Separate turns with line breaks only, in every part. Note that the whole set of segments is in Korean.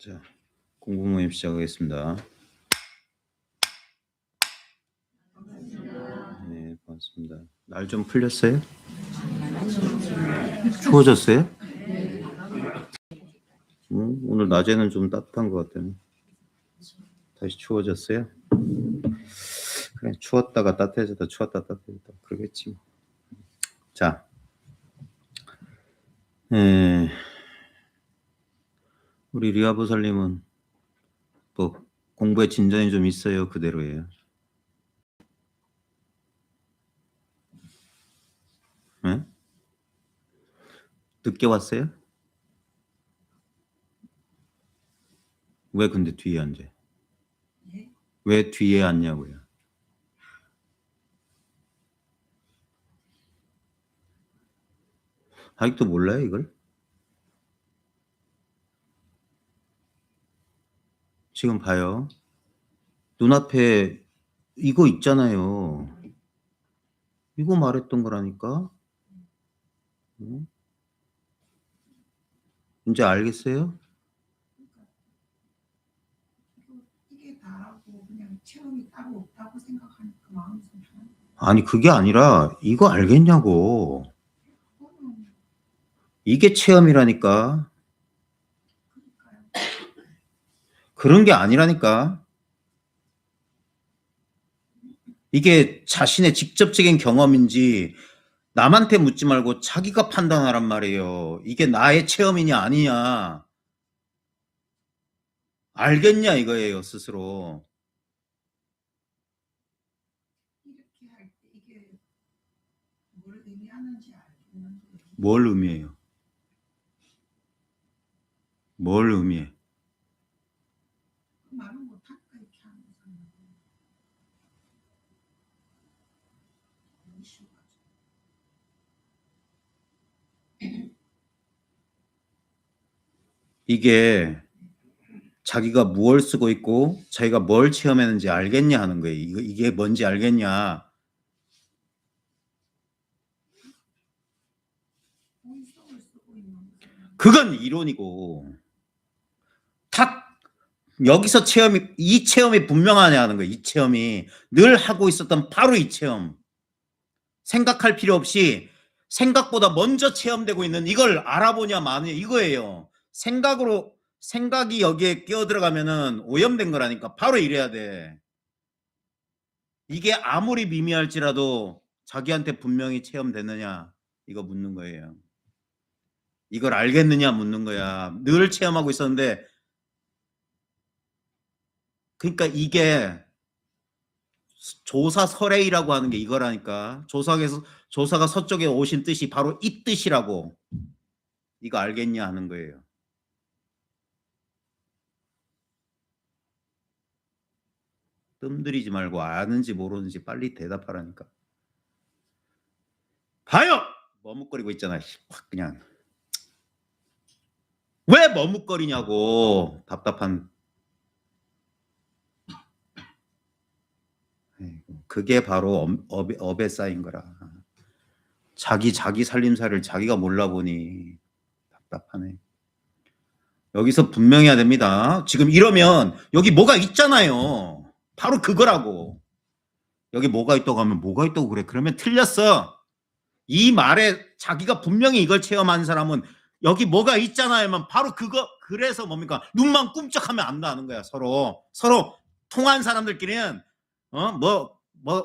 자, 공부 모임 시작하겠습니다. 네, 반갑습니다. 날 좀 풀렸어요? 추워졌어요? 오늘 낮에는 좀 따뜻한 것 같아요. 다시 추워졌어요? 그래, 추웠다가 따뜻해졌다, 추웠다 따뜻해졌다, 그러겠지 뭐. 자, 우리 리아보살님은 또 공부에 진전이 좀 있어요? 그대로예요? 네? 늦게 왔어요? 왜 근데 뒤에 앉아? 왜 뒤에 앉냐고요? 아직도 몰라요, 이걸? 지금 봐요. 눈앞에 이거 있잖아요. 이거 말했던 거라니까. 응? 이제 알겠어요?
이게 다라고 그냥 체험이 따로 없다고 생각하니까 마음이 좀 편해.
아니 그게 아니라 이거 알겠냐고. 이게 체험이라니까.
그러니까요.
그런 게 아니라니까. 이게 자신의 직접적인 경험인지 남한테 묻지 말고 자기가 판단하란 말이에요. 이게 나의 체험이냐 아니냐. 알겠냐 이거예요, 스스로.
이렇게 할 때 이게 뭘 의미하는지 알겠는 거예요.
뭘 의미해요? 뭘 의미해?
말은 못할까 이렇게 하는 사람.
이게 자기가 무엇을 쓰고 있고 자기가 뭘 체험했는지 알겠냐 하는 거예요. 이게 뭔지 알겠냐.
본성을 쓰고 있는 거잖아요.
그건 이론이고 탁 여기서 이 체험이 분명하냐 하는 거예요. 이 체험이 늘 하고 있었던 바로 이 체험. 생각할 필요 없이 생각보다 먼저 체험되고 있는 이걸 알아보냐 마느냐 이거예요. 생각이 여기에 끼어들어가면은 오염된 거라니까. 바로 이래야 돼. 이게 아무리 미미할지라도 자기한테 분명히 체험됐느냐 이거 묻는 거예요. 이걸 알겠느냐 묻는 거야. 늘 체험하고 있었는데, 그러니까 이게 조사 설해이라고 하는 게 이거라니까. 조사가 서쪽에 오신 뜻이 바로 이 뜻이라고. 이거 알겠냐 하는 거예요. 뜸들이지 말고 아는지 모르는지 빨리 대답하라니까. 봐요! 머뭇거리고 있잖아. 확 그냥. 왜 머뭇거리냐고. 답답한. 그게 바로 업에 쌓인 거라. 자기 살림살이를 자기가 몰라보니 답답하네. 여기서 분명해야 됩니다. 지금 이러면 여기 뭐가 있잖아요. 바로 그거라고. 여기 뭐가 있다고 하면 뭐가 있다고 그래. 그러면 틀렸어. 이 말에 자기가 분명히 이걸 체험한 사람은 여기 뭐가 있잖아요만 바로 그거. 그래서 뭡니까? 눈만 꿈쩍하면 안다는 거야. 서로 통한 사람들끼리는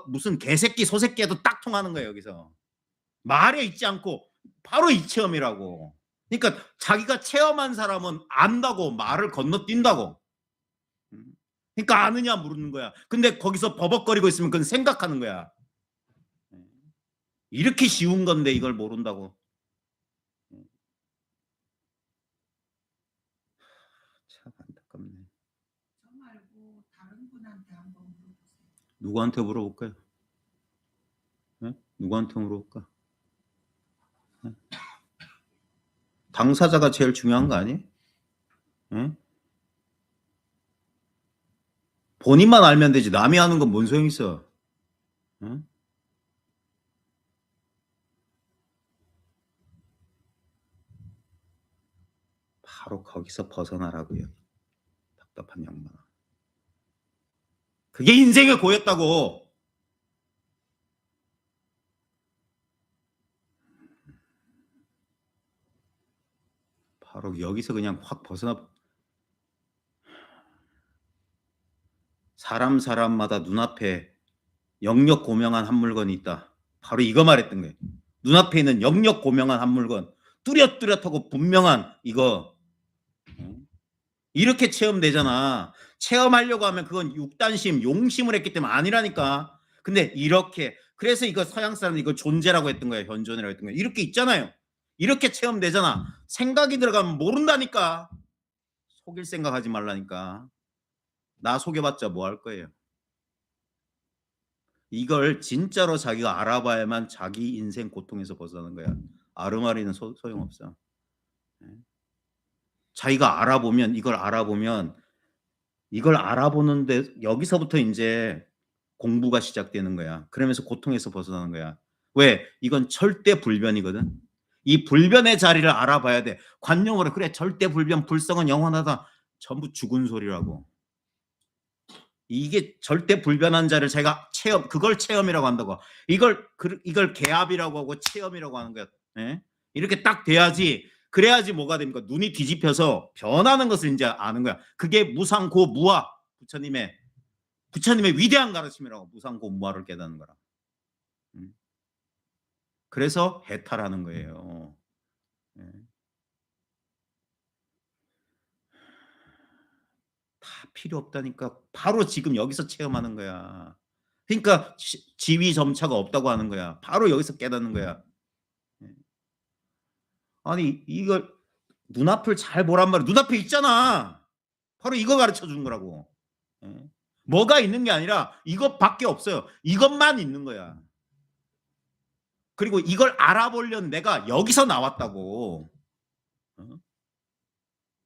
무슨 개새끼 소새끼에도 딱 통하는 거예요. 여기서 말에 있지 않고 바로 이 체험이라고. 그러니까 자기가 체험한 사람은 안다고 말을 건너뛴다고. 그러니까 아느냐 물는 거야. 근데 거기서 버벅거리고 있으면 그건 생각하는 거야. 이렇게 쉬운 건데 이걸 모른다고. 참 안타깝네.
저 말고 다른 분한테 한번 물어보세요.
누구한테 물어볼까요? 네? 누구한테 물어볼까? 네? 당사자가 제일 중요한 거 아니에요? 네? 본인만 알면 되지. 남이 하는 건 뭔 소용 있어? 네? 바로 거기서 벗어나라고요. 답답한 양반아. 그게 인생의 고였다고. 바로 여기서 그냥 확 벗어나. 사람마다 눈앞에 영역 고명한 한 물건이 있다. 바로 이거 말했던 거예요. 눈앞에 있는 영역 고명한 한 물건, 뚜렷뚜렷하고 분명한 이거. 이렇게 체험되잖아. 체험하려고 하면 그건 육단심, 용심을 했기 때문에 아니라니까. 근데 이렇게, 그래서 이거 서양 사람들이 이걸 존재라고 했던 거예요. 현존이라고 했던 거예요. 이렇게 있잖아요. 이렇게 체험되잖아. 생각이 들어가면 모른다니까. 속일 생각하지 말라니까. 나 속여봤자 뭐 할 거예요. 이걸 진짜로 자기가 알아봐야만 자기 인생 고통에서 벗어나는 거야. 아르마리는 소용없어. 자기가 알아보면, 이걸 알아보는데 여기서부터 이제 공부가 시작되는 거야. 그러면서 고통에서 벗어나는 거야. 왜? 이건 절대 불변이거든. 이 불변의 자리를 알아봐야 돼. 관용어로 그래 절대 불변, 불성은 영원하다. 전부 죽은 소리라고. 이게 절대 불변한 자를 제가 그걸 체험이라고 한다고. 이걸 개압이라고 하고 체험이라고 하는 거야. 예? 이렇게 딱 돼야지. 그래야지 뭐가 됩니까? 눈이 뒤집혀서 변하는 것을 이제 아는 거야. 그게 무상고 무아. 부처님의 위대한 가르침이라고. 무상고 무아를 깨닫는 거라. 그래서 해탈하는 거예요. 예. 다 필요 없다니까. 바로 지금 여기서 체험하는 거야. 그러니까 지위 점차가 없다고 하는 거야. 바로 여기서 깨닫는 거야. 아니 이걸 눈앞을 잘 보란 말이야. 눈앞에 있잖아. 바로 이거 가르쳐 주는 거라고. 뭐가 있는 게 아니라 이것밖에 없어요. 이것만 있는 거야. 그리고 이걸 알아보려는 내가 여기서 나왔다고.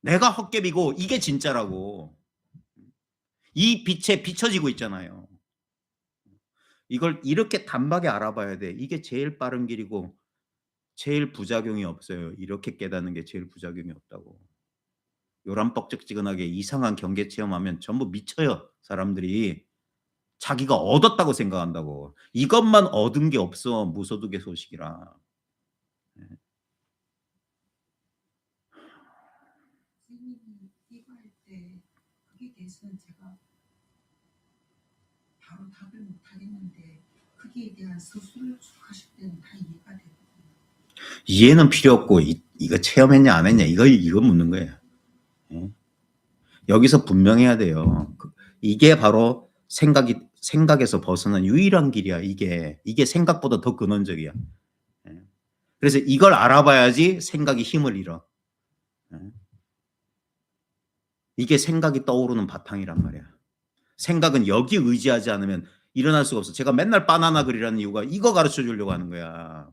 내가 헛개비고 이게 진짜라고. 이 빛에 비춰지고 있잖아요. 이걸 이렇게 단박에 알아봐야 돼. 이게 제일 빠른 길이고 제일 부작용이 없어요. 이렇게 깨닫는 게 제일 부작용이 없다고. 요란뻑적지근하게 이상한 경계 체험하면 전부 미쳐요. 사람들이. 자기가 얻었다고 생각한다고. 이것만 얻은 게 없어. 무소득의 소식이라.
선생님이 이거 할 때 그게 대해서는 제가 바로 답을 못 하겠는데 거기에 대한 서술을 쭉 하실 때는 다 이해가 되거든요.
이해는 필요 없고 이거 체험했냐 안 했냐 이거 묻는 거예요. 여기서 분명해야 돼요. 이게 바로 생각에서 벗어난 유일한 길이야. 이게 생각보다 더 근원적이야. 그래서 이걸 알아봐야지 생각이 힘을 잃어. 이게 생각이 떠오르는 바탕이란 말이야. 생각은 여기 의지하지 않으면 일어날 수가 없어. 제가 맨날 바나나 글이라는 이유가 이거 가르쳐 주려고 하는 거야.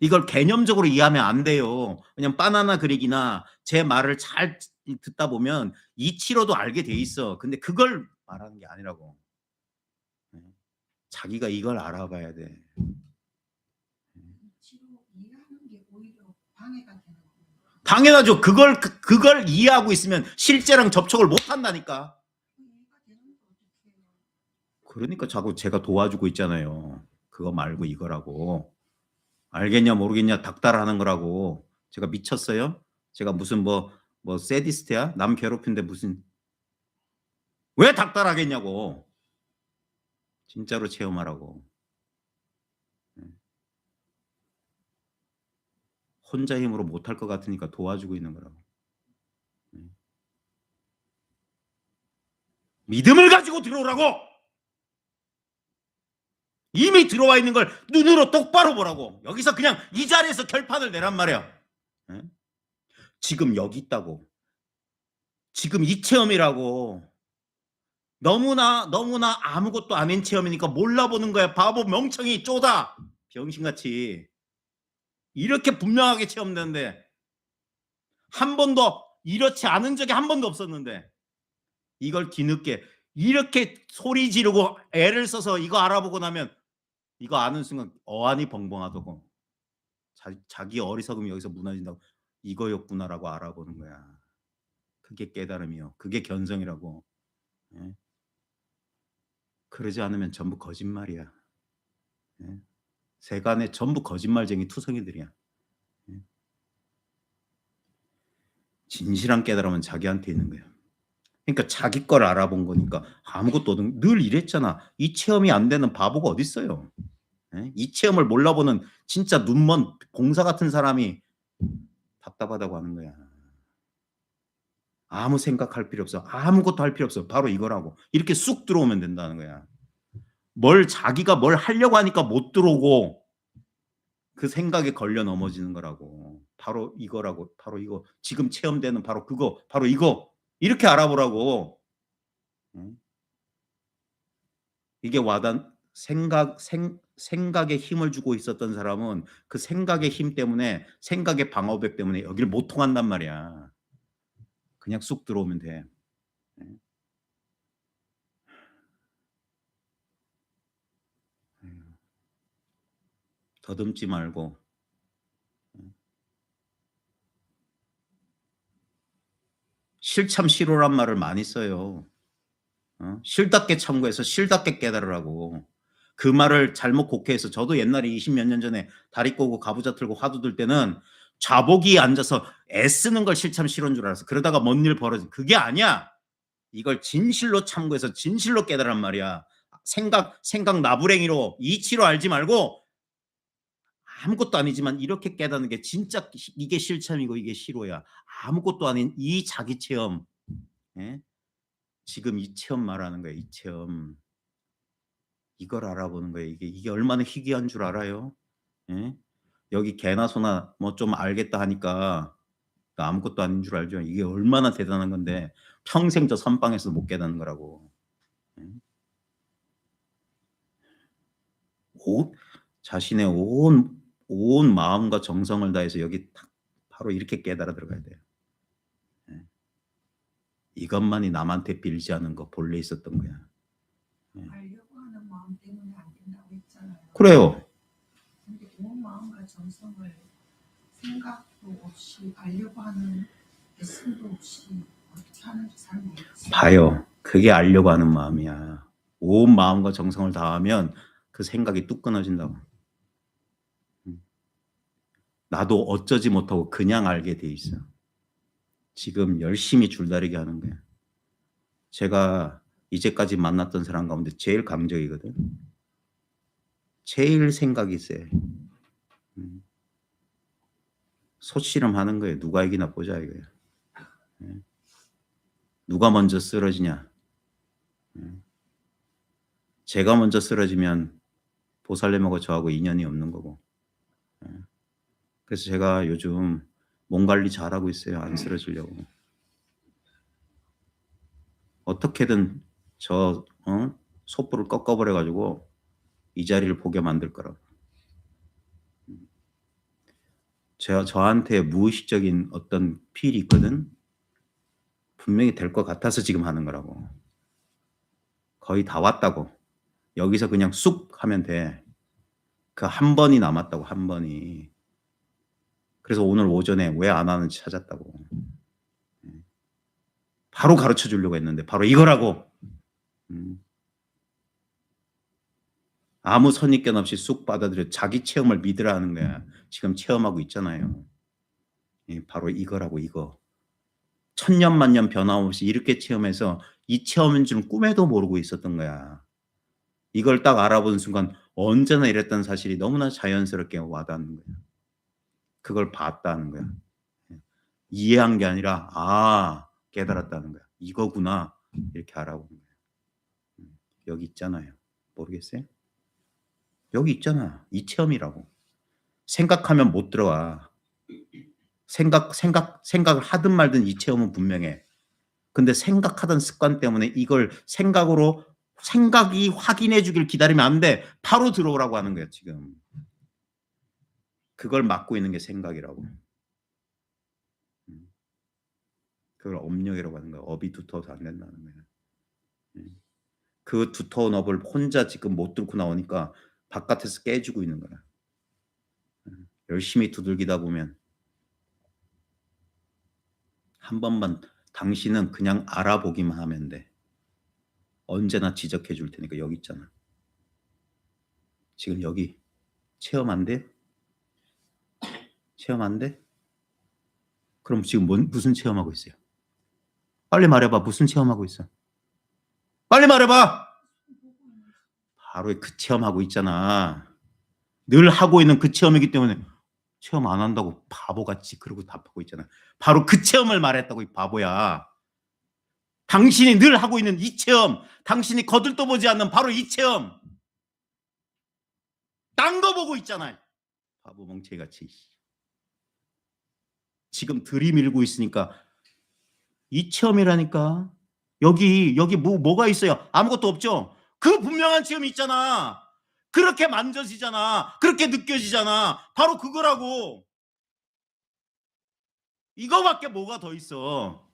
이걸 개념적으로 이해하면 안 돼요. 그냥 바나나 그리기나 제 말을 잘 듣다 보면 이치로도 알게 돼 있어. 근데 그걸 말하는 게 아니라고. 자기가 이걸 알아봐야 돼.
이치로 이해하는 게 오히려 방해가 되는 거예요.
당연하죠. 그걸 이해하고 있으면 실제랑 접촉을 못 한다니까.
이해가 되는 거 어떻게 해요?
그러니까 자꾸 제가 도와주고 있잖아요. 그거 말고 이거라고. 알겠냐 모르겠냐 닥달하는 거라고. 제가 미쳤어요? 제가 무슨 뭐 세디스트야? 남 괴롭힌데 무슨 왜 닥달하겠냐고. 진짜로 체험하라고. 혼자 힘으로 못할 것 같으니까 도와주고 있는 거라고. 믿음을 가지고 들어오라고. 이미 들어와 있는 걸 눈으로 똑바로 보라고. 여기서 그냥 이 자리에서 결판을 내란 말이야. 지금 여기 있다고. 지금 이 체험이라고. 너무나 아무것도 아닌 체험이니까 몰라보는 거야. 바보 멍청이 쪼다. 병신같이. 이렇게 분명하게 체험되는데 한 번도 이렇지 않은 적이 한 번도 없었는데 이걸 뒤늦게 이렇게 소리 지르고 애를 써서 이거 알아보고 나면 이거 아는 순간 어안이 벙벙하다고. 자기 어리석음이 여기서 무너진다고. 이거였구나라고 알아보는 거야. 그게 깨달음이요. 그게 견성이라고. 예. 그러지 않으면 전부 거짓말이야. 예. 세간에 전부 거짓말쟁이 투성이들이야. 예. 진실한 깨달음은 자기한테 있는 거야. 그러니까 자기 걸 알아본 거니까 아무것도 늘 이랬잖아. 이 체험이 안 되는 바보가 어딨어요. 예? 이 체험을 몰라보는 진짜 눈먼 봉사 같은 사람이 답답하다고 하는 거야. 아무 생각할 필요 없어. 아무것도 할 필요 없어. 바로 이거라고. 이렇게 쑥 들어오면 된다는 거야. 자기가 뭘 하려고 하니까 못 들어오고 그 생각에 걸려 넘어지는 거라고. 바로 이거라고. 바로 이거. 지금 체험되는 바로 그거. 바로 이거. 이렇게 알아보라고. 응? 이게 생각에 힘을 주고 있었던 사람은 그 생각의 힘 때문에 생각의 방어벽 때문에 여기를 못 통한단 말이야. 그냥 쑥 들어오면 돼. 응? 더듬지 말고. 실참실오란 말을 많이 써요. 실답게 참고해서 실답게 깨달으라고. 그 말을 잘못 곡해해서 저도 옛날에 20몇 년 전에 다리 꼬고 가부좌 틀고 화두 들 때는 좌복이 앉아서 애쓰는 걸 실참실오인 줄 알았어. 그러다가 뭔 일 벌어지. 그게 아니야. 이걸 진실로 참고해서 진실로 깨달으란 말이야. 생각 나부랭이로 이치로 알지 말고 아무것도 아니지만 이렇게 깨닫는 게 진짜 이게 실참이고 이게 실오야. 아무것도 아닌 이 자기 체험. 예? 지금 이 체험 말하는 거야. 이 체험. 이걸 알아보는 거예요. 이게 얼마나 희귀한 줄 알아요? 예? 여기 개나 소나 뭐 좀 알겠다 하니까 아무것도 아닌 줄 알죠. 이게 얼마나 대단한 건데 평생 저 선방에서 못 깨닫는 거라고. 예? 온 자신의 온 마음과 정성을 다해서 여기 딱 바로 이렇게 깨달아 들어가야 돼요. 예. 이것만이 남한테 빌지 않은 거 본래 있었던 거야.
알려고 하는 마음 때문에 안 된다고 했잖아요.
그래요.
근데 온 마음과 정성을 생각도 없이 알려고 하는 애씀도 없이 어떻게 하는지 잘 모르겠어요.
봐요. 그게 알려고 하는 마음이야. 온 마음과 정성을 다하면 그 생각이 뚝 끊어진다고. 나도 어쩌지 못하고 그냥 알게 돼 있어. 지금 열심히 줄다리기 하는 거야. 제가 이제까지 만났던 사람 가운데 제일 강적이거든. 제일 생각이 세. 소씨름 하는 거예요. 누가 이기나 보자 이거야. 누가 먼저 쓰러지냐. 제가 먼저 쓰러지면 보살님하고 저하고 인연이 없는 거고. 그래서 제가 요즘 몸 관리 잘하고 있어요. 안 쓰러지려고. 어떻게든 저 소포를 꺾어버려 가지고 이 자리를 보게 만들 거라고. 저한테 무의식적인 어떤 필이 있거든. 분명히 될 것 같아서 지금 하는 거라고. 거의 다 왔다고. 여기서 그냥 쑥 하면 돼. 그 한 번이 남았다고, 한 번이. 그래서 오늘 오전에 왜 안 하는지 찾았다고. 바로 가르쳐 주려고 했는데 바로 이거라고. 아무 선입견 없이 쑥 받아들여 자기 체험을 믿으라는 거야. 지금 체험하고 있잖아요. 바로 이거라고 이거. 천년만년 변함없이 이렇게 체험해서 이 체험인 줄은 꿈에도 모르고 있었던 거야. 이걸 딱 알아본 순간 언제나 이랬던 사실이 너무나 자연스럽게 와닿는 거야. 그걸 봤다는 거야. 이해한 게 아니라 깨달았다는 거야. 이거구나 이렇게 알아보는 거야. 여기 있잖아요. 모르겠어요? 여기 있잖아. 이 체험이라고. 생각하면 못 들어와. 생각을 하든 말든 이 체험은 분명해. 근데 생각하던 습관 때문에 이걸 생각이 확인해 주길 기다리면 안 돼. 바로 들어오라고 하는 거야, 지금. 그걸 막고 있는 게 생각이라고. 그걸 업력이라고 하는 거야. 업이 두터워서 안 된다는 거야. 그 두터운 업을 혼자 지금 못 뚫고 나오니까 바깥에서 깨지고 있는 거야. 열심히 두들기다 보면 한 번만 당신은 그냥 알아보기만 하면 돼. 언제나 지적해 줄 테니까. 여기 있잖아. 지금 여기 체험 안 돼? 체험 안 돼? 그럼 지금 무슨 체험하고 있어요? 빨리 말해봐. 무슨 체험하고 있어? 빨리 말해봐. 바로 그 체험하고 있잖아. 늘 하고 있는 그 체험이기 때문에 체험 안 한다고 바보같이 그러고 답하고 있잖아. 바로 그 체험을 말했다고, 이 바보야. 당신이 늘 하고 있는 이 체험, 당신이 거들떠보지 않는 바로 이 체험. 딴 거 보고 있잖아. 바보 멍청이같이. 지금 들이밀고 있으니까. 이 체험이라니까. 여기 뭐가 있어요? 아무것도 없죠? 그 분명한 체험이 있잖아. 그렇게 만져지잖아. 그렇게 느껴지잖아. 바로 그거라고. 이거밖에 뭐가 더 있어.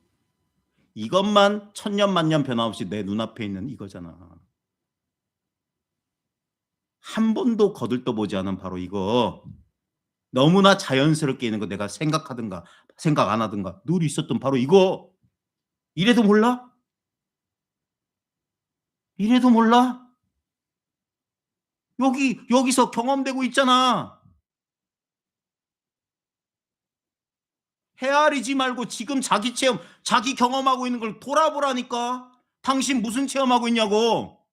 이것만 천년만년 변함없이 내 눈앞에 있는 이거잖아. 한 번도 거들떠보지 않은 바로 이거. 너무나 자연스럽게 있는 거, 내가 생각하든가 생각 안 하든가 늘 있었던 바로 이거. 이래도 몰라? 이래도 몰라? 여기서 경험되고 있잖아. 헤아리지 말고 지금 자기 체험, 자기 경험하고 있는 걸 돌아보라니까. 당신 무슨 체험하고 있냐고.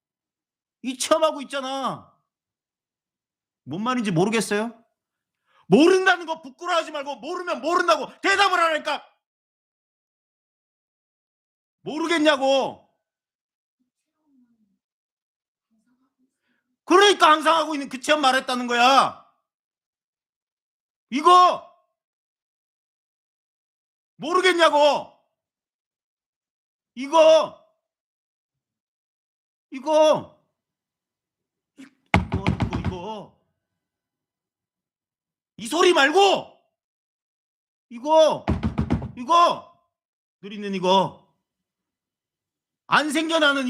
이 체험하고 있잖아. 뭔 말인지 모르겠어요? 모른다는 거 부끄러워하지 말고, 모르면 모른다고 대답을 하라니까. 모르겠냐고. 그러니까 항상 하고 있는 그 체험 말했다는 거야. 이거 모르겠냐고. 이거 이 소리 말고 이거 늘 있는 이거, 안 생겨나는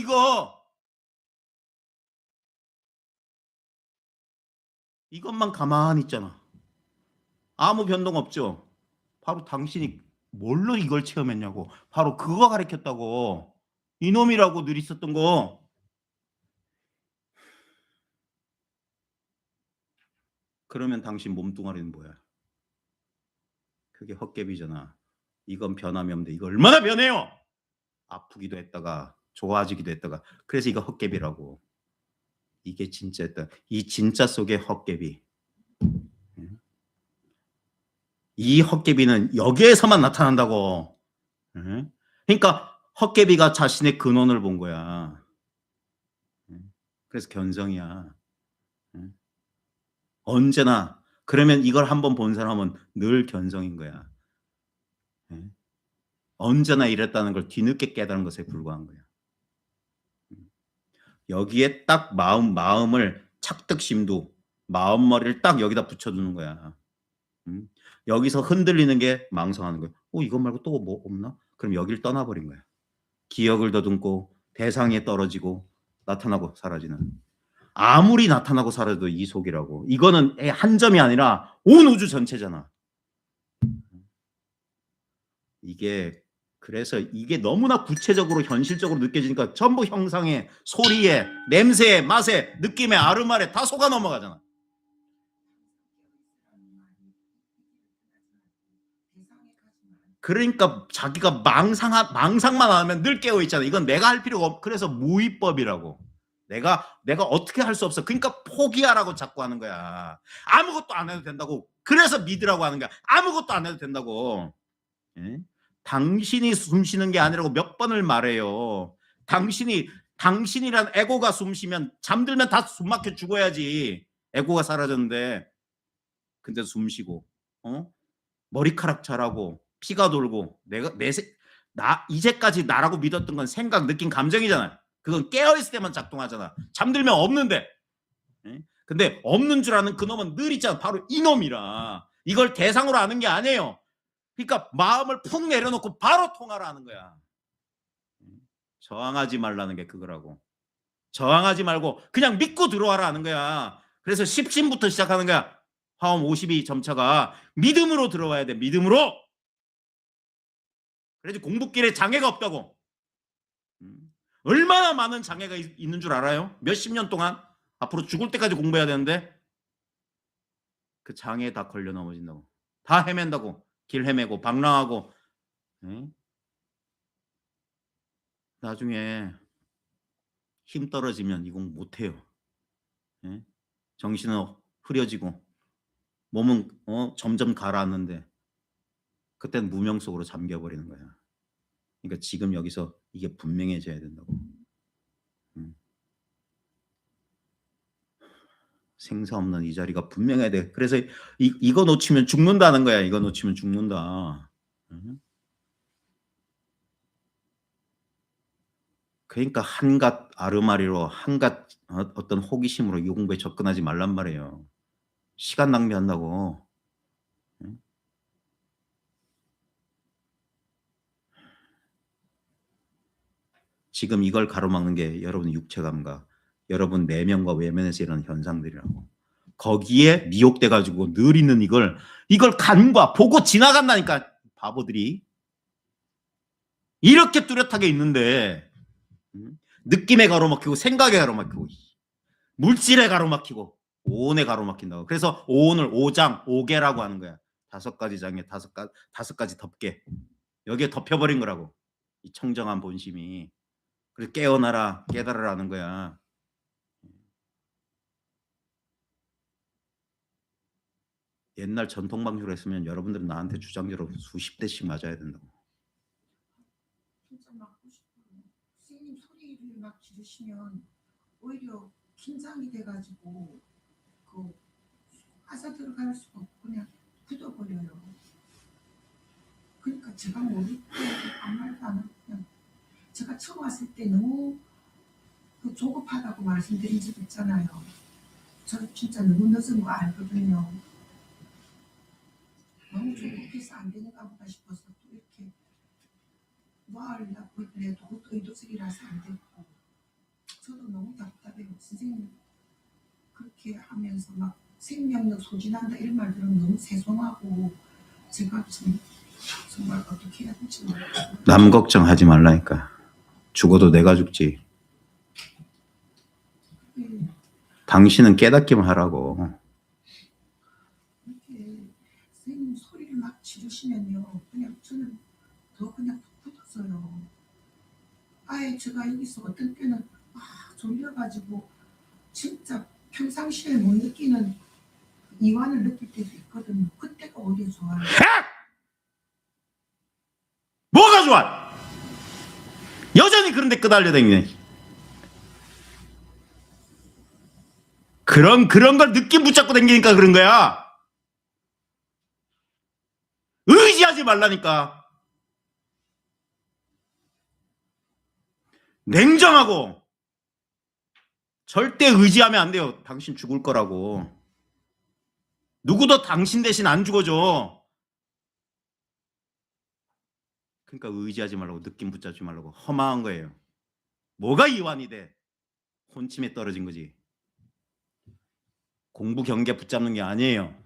이것만 가만히 있잖아. 아무 변동 없죠. 바로 당신이 뭘로 이걸 체험했냐고. 바로 그거 가르쳤다고. 이놈이라고 늘 있었던 거. 그러면 당신 몸뚱아리는 뭐야? 그게 헛개비잖아. 이건 변함이 없는데 이거 얼마나 변해요. 아프기도 했다가 좋아지기도 했다가. 그래서 이거 헛개비라고. 이게 진짜였다. 이 진짜 속의 헛개비. 이 헛개비는 여기에서만 나타난다고. 그러니까 헛개비가 자신의 근원을 본 거야. 그래서 견성이야. 언제나. 그러면 이걸 한번 본 사람은 늘 견성인 거야. 언제나 이랬다는 걸 뒤늦게 깨달은 것에 불과한 거야. 여기에 딱 마음을 착득심도, 마음머리를 딱 여기다 붙여두는 거야. 여기서 흔들리는 게 망성하는 거야. 이것 말고 또 뭐 없나? 그럼 여기를 떠나버린 거야. 기억을 더듬고 대상에 떨어지고 나타나고 사라지는. 아무리 나타나고 사라져도 이 속이라고. 이거는 한 점이 아니라 온 우주 전체잖아. 그래서 이게 너무나 구체적으로 현실적으로 느껴지니까 전부 형상에, 소리에, 냄새에, 맛에, 느낌에, 아르말에 다 속아 넘어가잖아. 그러니까 자기가 망상만 하면 늘 깨어 있잖아. 이건 내가 할 필요가 없. 그래서 무위법이라고. 내가 어떻게 할 수 없어. 그러니까 포기하라고 자꾸 하는 거야. 아무것도 안 해도 된다고. 그래서 믿으라고 하는 거야. 아무것도 안 해도 된다고. 당신이 숨 쉬는 게 아니라고 몇 번을 말해요. 당신이란 에고가 숨 쉬면, 잠들면 다 숨 막혀 죽어야지. 에고가 사라졌는데. 근데 숨 쉬고, 머리카락 자라고, 피가 돌고, 이제까지 나라고 믿었던 건 생각, 느낌, 감정이잖아. 그건 깨어있을 때만 작동하잖아. 잠들면 없는데. 근데 없는 줄 아는 그놈은 늘 있잖아. 바로 이놈이라. 이걸 대상으로 아는 게 아니에요. 그러니까 마음을 푹 내려놓고 바로 통하라 하는 거야. 저항하지 말라는 게 그거라고. 저항하지 말고 그냥 믿고 들어와라 하는 거야. 그래서 십신부터 시작하는 거야. 화엄 52점차가 믿음으로 들어와야 돼. 믿음으로. 그래서 공부길에 장애가 없다고. 얼마나 많은 장애가 있는 줄 알아요? 몇십 년 동안 앞으로 죽을 때까지 공부해야 되는데 그 장애에 다 걸려 넘어진다고. 다 헤맨다고. 길 헤매고 방랑하고. 예? 나중에 힘 떨어지면 이 공부 못해요. 예? 정신은 흐려지고 몸은 점점 가라앉는데 그때는 무명 속으로 잠겨버리는 거야. 그러니까 지금 여기서 이게 분명해져야 된다고. 생사 없는 이 자리가 분명해야 돼. 그래서 이거 놓치면 죽는다는 거야. 이거 놓치면 죽는다. 그러니까 한갓 아르마리로 한갓 어떤 호기심으로 이 공부에 접근하지 말란 말이에요. 시간 낭비한다고. 지금 이걸 가로막는 게 여러분 육체감각, 여러분 내면과 외면에서 일어나는 현상들이라고. 거기에 미혹돼 가지고 늘 있는 이걸 간과 보고 지나간다니까. 바보들이 이렇게 뚜렷하게 있는데 느낌에 가로막히고 생각에 가로막히고 물질에 가로막히고 오온에 가로막힌다고. 그래서 오온을 오장 오계라고 하는 거야. 5가지 장에 5가지 덮개. 여기에 덮여버린 거라고. 이 청정한 본심이. 그래서 깨어나라 깨달으라는 거야. 옛날 전통 방식으로 했으면 여러분들은 나한테 주장적으로 수십 대씩 맞아야 된다고.
진짜 맞고 싶어요. 선생님 소리를 막 지르시면 오히려 긴장이 돼가지고 그 가사 들어갈 수가 없고 그냥 굳어버려요. 그러니까 제가 모를 때 아무 말도 안 하고 그냥 제가 처음 왔을 때 너무 그 조급하다고 말씀드린 적 있잖아요. 저 진짜 너무 늦은 거 알거든요. 너무 조급해서 안 되는가 보다 싶어서 또 이렇게 놓으려고 해도 그것도 의도적이라서 안 됐고 저도 너무 답답해요. 선생님 그렇게 하면서 막 생명력 소진한다 이런 말 들으면 너무 죄송하고 제가 참 정말 어떻게 해야 될지 모르겠어요.
남 걱정하지 말라니까. 죽어도 내가 죽지.
네,
당신은 깨닫기만 하라고.
이렇게 선생님 소리를 막 지르시면요 그냥 저는 더 그냥 굳어서요. 아예 제가 여기서 어떤 때는 졸려가지고 진짜 평상시에 못 느끼는 이완을 느낄 때도 있거든요. 그때가 오히려 좋아요.
뭐가 좋아? 여전히 그런데 끄달려다니네. 그런 걸 느낌 붙잡고 다니니까 그런 거야. 의지하지 말라니까. 냉정하고 절대 의지하면 안 돼요. 당신 죽을 거라고. 누구도 당신 대신 안 죽어줘. 그러니까 의지하지 말라고, 느낌 붙잡지 말라고. 허망한 거예요. 뭐가 이완이 돼? 혼침에 떨어진 거지. 공부 경계 붙잡는 게 아니에요.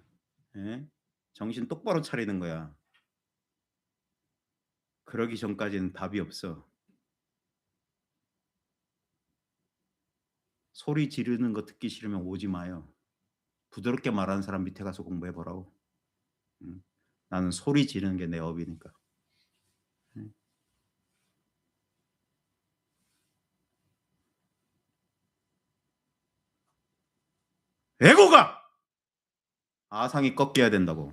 예? 정신 똑바로 차리는 거야. 그러기 전까지는 답이 없어. 소리 지르는 거 듣기 싫으면 오지 마요. 부드럽게 말하는 사람 밑에 가서 공부해보라고. 나는 소리 지르는 게 내 업이니까. 에고가 아상이 꺾여야 된다고.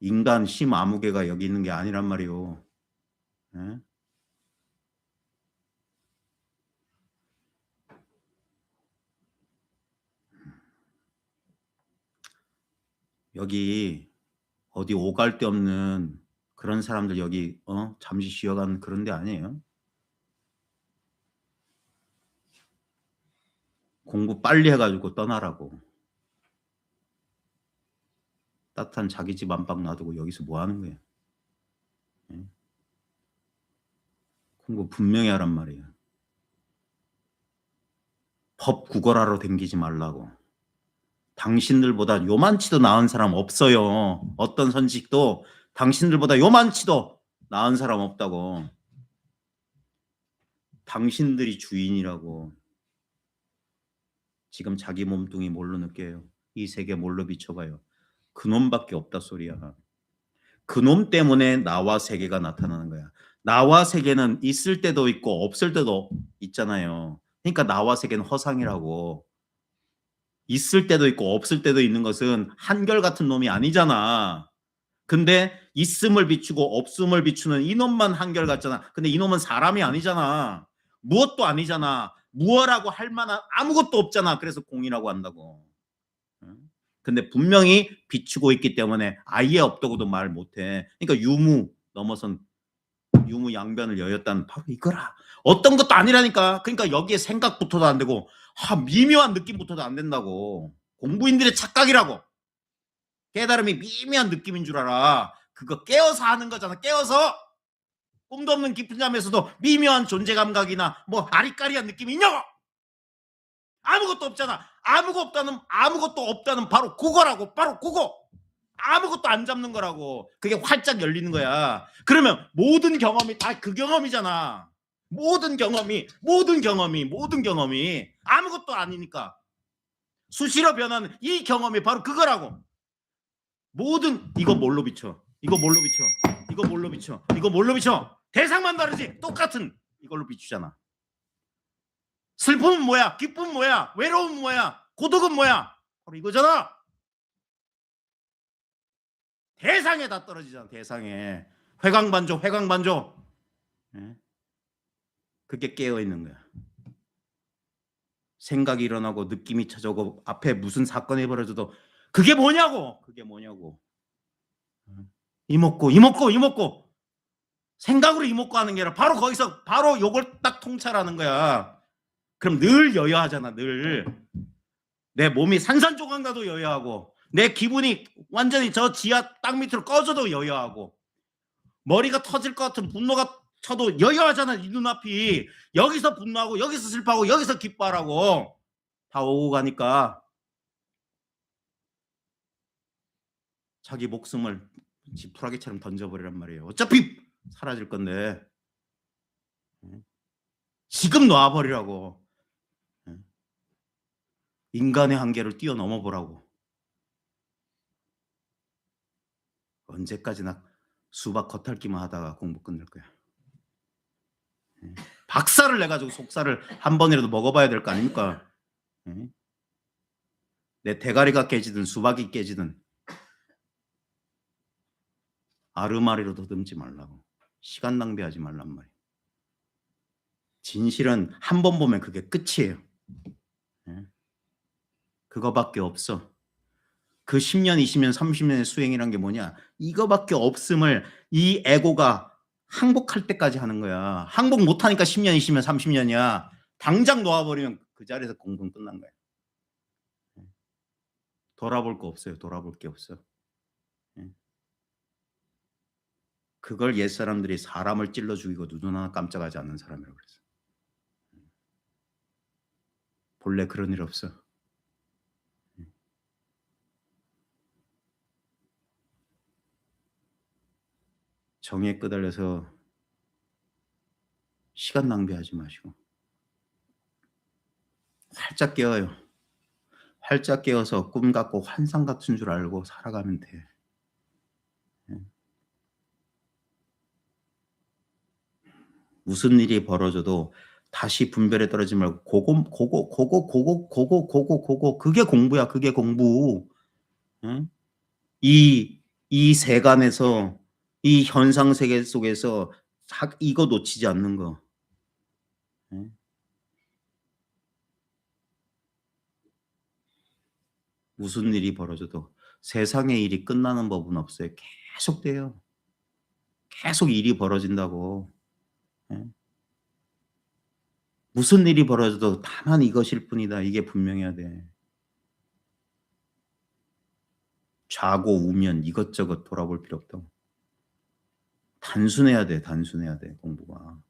인간 심 아무개가 여기 있는 게 아니란 말이오. 예? 여기 어디 오갈 데 없는 그런 사람들 여기 잠시 쉬어가는 그런 데 아니에요. 공부 빨리 해가지고 떠나라고. 따뜻한 자기 집 안방 놔두고 여기서 뭐 하는 거예요? 예? 공부 분명히 하란 말이에요. 법 구걸하러 댕기지 말라고. 당신들보다 요만치도 나은 사람 없어요. 어떤 선식도 당신들보다 요만치도 나은 사람 없다고. 당신들이 주인이라고. 지금 자기 몸뚱이 뭘로 느껴요? 이 세계 뭘로 비춰봐요? 그놈밖에 없다 소리야. 그놈 때문에 나와 세계가 나타나는 거야. 나와 세계는 있을 때도 있고 없을 때도 있잖아요. 그러니까 나와 세계는 허상이라고. 있을 때도 있고 없을 때도 있는 것은 한결같은 놈이 아니잖아. 근데 있음을 비추고 없음을 비추는 이놈만 한결같잖아. 근데 이놈은 사람이 아니잖아. 무엇도 아니잖아. 무엇라고 할 만한 아무것도 없잖아. 그래서 공이라고 한다고. 근데 분명히 비추고 있기 때문에 아예 없다고도 말 못해. 그러니까 유무 넘어선 유무양변을 여였다는 바로 이거라. 어떤 것도 아니라니까. 그러니까 여기에 생각부터도 안 되고 미묘한 느낌부터도 안 된다고. 공부인들의 착각이라고. 깨달음이 미묘한 느낌인 줄 알아. 그거 깨어서 하는 거잖아. 깨어서. 꿈도 없는 깊은 잠에서도 미묘한 존재 감각이나 뭐 아리까리한 느낌이 있냐고. 아무것도 없잖아. 아무것도 없다는 바로 그거라고. 바로 그거. 아무것도 안 잡는 거라고. 그게 활짝 열리는 거야. 그러면 모든 경험이 다 그 경험이잖아. 모든 경험이 아무것도 아니니까. 수시로 변하는 이 경험이 바로 그거라고. 모든 이거 뭘로 비춰? 이거 뭘로 비춰? 이거 뭘로 비춰? 이거 뭘로 비춰? 대상만 다르지. 똑같은 이걸로 비추잖아. 슬픔은 뭐야? 기쁨은 뭐야? 외로움은 뭐야? 고독은 뭐야? 바로 이거잖아. 대상에 다 떨어지잖아. 대상에. 회광반조. 그게 깨어있는 거야. 생각이 일어나고 느낌이 찾아오고 앞에 무슨 사건이 벌어져도 그게 뭐냐고. 이먹고 생각으로 이먹고 하는 게 아니라 바로 거기서 바로 요걸 딱 통찰하는 거야. 그럼 늘 여여하잖아. 늘 내 몸이 산산조각 나도 여여하고 내 기분이 완전히 저 지하 땅 밑으로 꺼져도 여여하고 머리가 터질 것 같은 분노가 쳐도 여여하잖아. 이 눈앞이. 여기서 분노하고 여기서 슬퍼하고 여기서 기뻐하라고 다 오고 가니까 자기 목숨을 지푸라기처럼 던져버리란 말이에요. 어차피 사라질 건데 지금 놔버리라고. 인간의 한계를 뛰어넘어 보라고. 언제까지나 수박 겉핥기만 하다가 공부 끝낼 거야. 박살을 내가지고 속살을 한 번이라도 먹어봐야 될 거 아닙니까? 내 대가리가 깨지든 수박이 깨지든 아르마리로 더듬지 말라고. 시간 낭비하지 말란 말이야. 진실은 한 번 보면 그게 끝이에요. 그거밖에 없어. 그 10년, 20년, 30년의 수행이란 게 뭐냐? 이거밖에 없음을 이 에고가 항복할 때까지 하는 거야. 항복 못하니까 10년, 20년, 30년이야. 당장 놓아버리면 그 자리에서 공부는 끝난 거야. 돌아볼 거 없어요. 돌아볼 게 없어. 그걸 옛사람들이 사람을 찔러 죽이고 눈 하나 깜짝하지 않는 사람이라고 그랬어. 본래 그런 일 없어. 정에 끄달려서 시간 낭비하지 마시고 활짝 깨어요. 활짝 깨어서 꿈 같고 환상 같은 줄 알고 살아가면 돼. 무슨 일이 벌어져도 다시 분별에 떨어지지 말고 고고 그게 공부야. 그게 공부. 이 세간에서 이 현상 세계 속에서 이거 놓치지 않는 거. 무슨 일이 벌어져도 세상의 일이 끝나는 법은 없어요. 계속 돼요. 계속 일이 벌어진다고. 무슨 일이 벌어져도 다만 이것일 뿐이다. 이게 분명해야 돼. 자고 우면 이것저것 돌아볼 필요 없다고. 단순해야 돼. 공부가.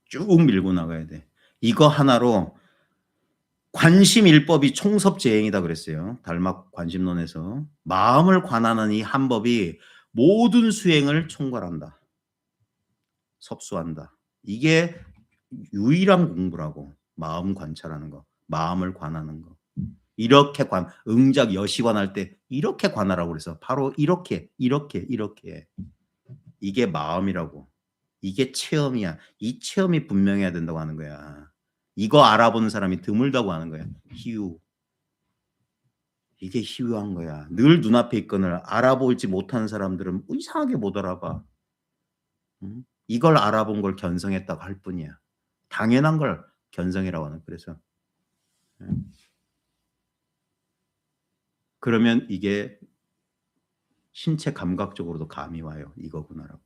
쭉 밀고 나가야 돼. 이거 하나로 관심일법이 총섭재행이다 그랬어요. 달막 관심론에서. 마음을 관하는 이 한 법이 모든 수행을 총괄한다. 섭수한다. 이게 유일한 공부라고. 마음 관찰하는 거. 마음을 관하는 거. 이렇게 응작 여시관 할 때 이렇게 관하라고 그래서 바로 이렇게. 이게 마음이라고. 이게 체험이야. 이 체험이 분명해야 된다고 하는 거야. 이거 알아보는 사람이 드물다고 하는 거야. 희유. 이게 희유한 거야. 늘 눈앞에 있거늘 알아보지 못하는 사람들은 이상하게 못 알아봐. 응? 이걸 알아본 걸 견성했다고 할 뿐이야. 당연한 걸 견성이라고 하는. 그래서 응? 그러면 이게 신체 감각적으로도 감이 와요. 이거구나라고.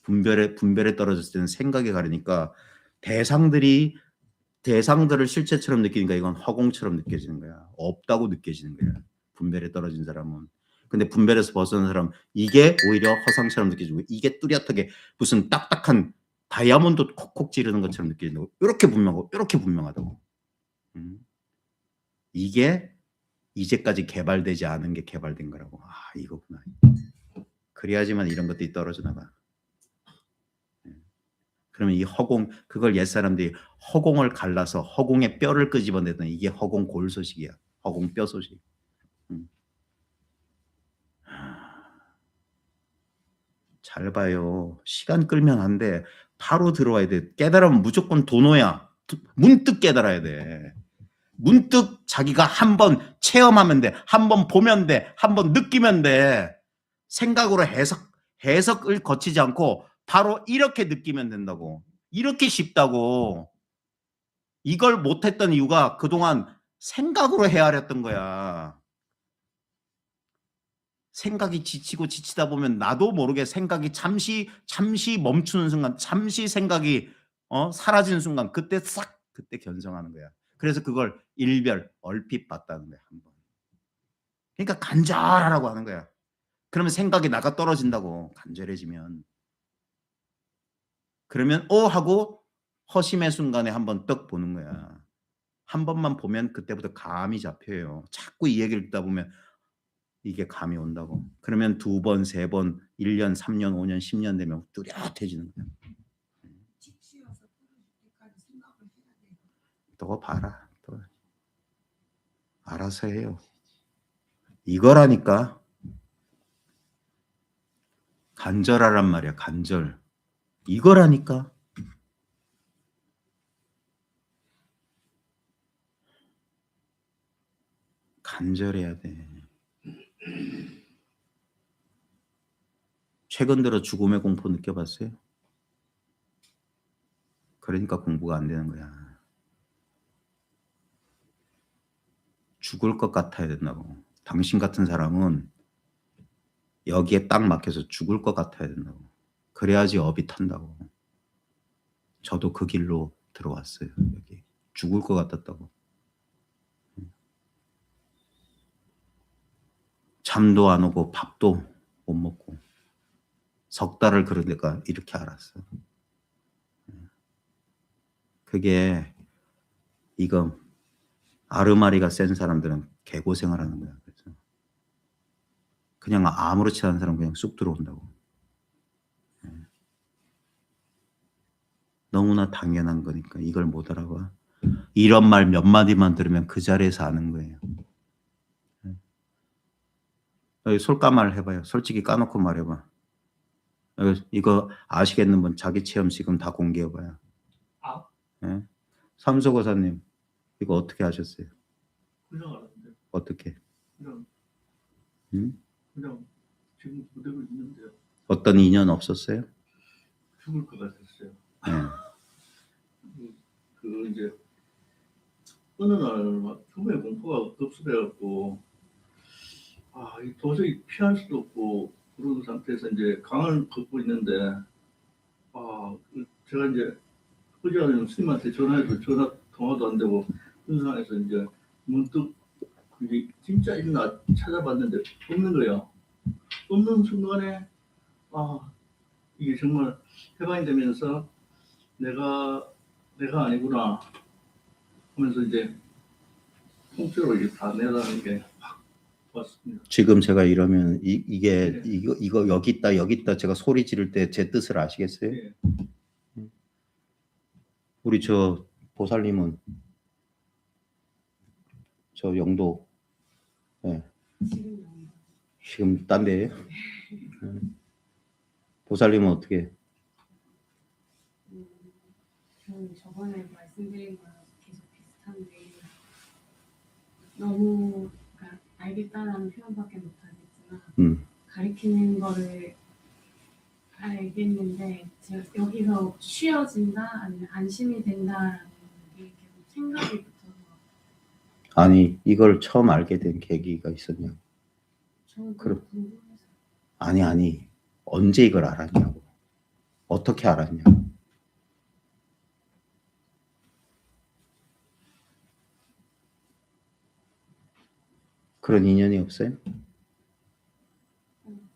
분별에 떨어졌을 때는 생각에 가려니까 대상들을 실체처럼 느끼니까 이건 허공처럼 느껴지는 거야. 없다고 느껴지는 거야. 분별에 떨어진 사람은. 근데 분별에서 벗어난 사람 이게 오히려 허상처럼 느껴지고 이게 뚜렷하게 무슨 딱딱한 다이아몬드 콕콕 찌르는 것처럼 느껴진다고. 이렇게 분명하고 이렇게 분명하다고. 이게 이제까지 개발되지 않은 게 개발된 거라고. 아 이거구나. 그래야지만 이런 것들이 떨어져 나가. 그러면 이 허공 그걸 옛사람들이 허공을 갈라서 허공의 뼈를 끄집어내던 이게 허공 골 소식이야. 허공 뼈 소식. 잘 봐요. 시간 끌면 안 돼. 바로 들어와야 돼. 깨달으면 무조건 도노야. 문득 깨달아야 돼. 문득 자기가 한번 체험하면 돼. 한번 보면 돼. 한번 느끼면 돼. 생각으로 해석을 거치지 않고 바로 이렇게 느끼면 된다고. 이렇게 쉽다고. 이걸 못했던 이유가 그동안 생각으로 헤아렸던 거야. 생각이 지치고 지치다 보면 나도 모르게 생각이 잠시 멈추는 순간, 잠시 생각이 사라지는 순간 그때 그때 견성하는 거야. 그래서 그걸 일별 얼핏 봤다는 거야. 한 번. 그러니까 간절하라고 하는 거야. 그러면 생각이 나가 떨어진다고. 간절해지면. 그러면 하고 허심의 순간에 한번 떡 보는 거야. 한 번만 보면 그때부터 감이 잡혀요. 자꾸 이 얘기를 듣다 보면 이게 감이 온다고. 그러면 2번, 3번, 1년, 3년, 5년, 10년 되면 뚜렷해지는 거야.
지치어서 떨어질 때까지 생각을 해야 돼요.
또 봐라. 또 알아서 해요. 이거라니까. 간절하란 말이야. 간절. 이거라니까. 간절해야 돼. 최근 들어 죽음의 공포 느껴봤어요? 그러니까 공부가 안 되는 거야. 죽을 것 같아야 된다고. 당신 같은 사람은 여기에 딱 막혀서 죽을 것 같아야 된다고. 그래야지 업이 탄다고. 저도 그 길로 들어왔어요. 여기 죽을 것 같았다고. 잠도 안 오고 밥도 못 먹고 석 달을 그러니까 이렇게 알았어. 그게 이거 아르마리가 센 사람들은 개고생을 하는 거야. 그래서 그냥 아무렇지 않은 사람 그냥 쑥 들어온다고. 너무나 당연한 거니까 이걸 못 알아봐. 이런 말 몇 마디만 들으면 그 자리에서 아는 거예요. 솔까말 해봐요. 솔직히 까놓고 말해봐. 이거 아시겠는 분 자기 체험 지금 다 공개해봐요. 예? 삼소거사님 이거 어떻게 하셨어요?
그냥 알았는데.
어떻게?
그냥
응?
그냥 지금 그대로 있는데요.
어떤 인연 없었어요?
죽을 것 같았어요.
예.
그 이제 어느 날 막 죽음의 공포가 급습해갖고 이 도저히 피할 수도 없고 그런 상태에서 이제 강을 걷고 있는데 제가 이제 의지하는 스님한테 전화해도 전화 통화도 안 되고 그런 상황에서 이제 문득 이게 진짜 있나 찾아봤는데 없는 거예요. 없는 순간에 이게 정말 해방이 되면서 내가 아니구나. 하면서 이제 통째로 이게 다 내라는 게 확 왔습니다.
지금 제가 이러면 이게
네.
이거 여기 있다 제가 소리 지를 때 제 뜻을 아시겠어요?
예.
우리 저 보살님은 저 영도 예. 지금 딴 데예요? 보살님은 어떻게?
저는 저번에 말씀드린 거랑 계속 비슷한데 너무 그러니까 알겠다라는 표현밖에 못하겠지만 가리키는 거를 알겠는데 제가 여기서 쉬어진다 아니면 안심이 된다라는 게 계속 생각이 붙어서
아니 이걸 처음 알게 된 계기가 있었냐?
저는
그럼.
궁금해서
아니 언제 이걸 알았냐고? 어떻게 알았냐? 그런 인연이 없어요?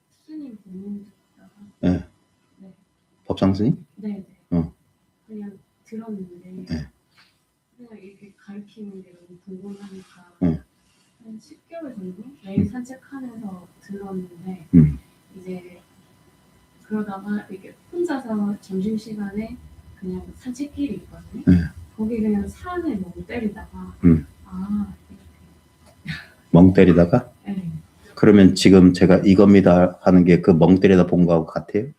스님 보는 듣다가
네.
네.
법상 스님?
네네 그냥 들었는데
네.
그냥 이렇게 가르치는 게 너무 궁금하니까
네.
한 10개월 정도 매일 산책하면서 들었는데 이제 그러다가 이렇게 혼자서 점심시간에 그냥 산책길이 있거든요.
네.
거기 그냥 산에 멍 때리다가 아
멍 때리다가?
네.
그러면 지금 제가 이겁니다 하는 게 그 멍 때리다 본 거하고 같아요?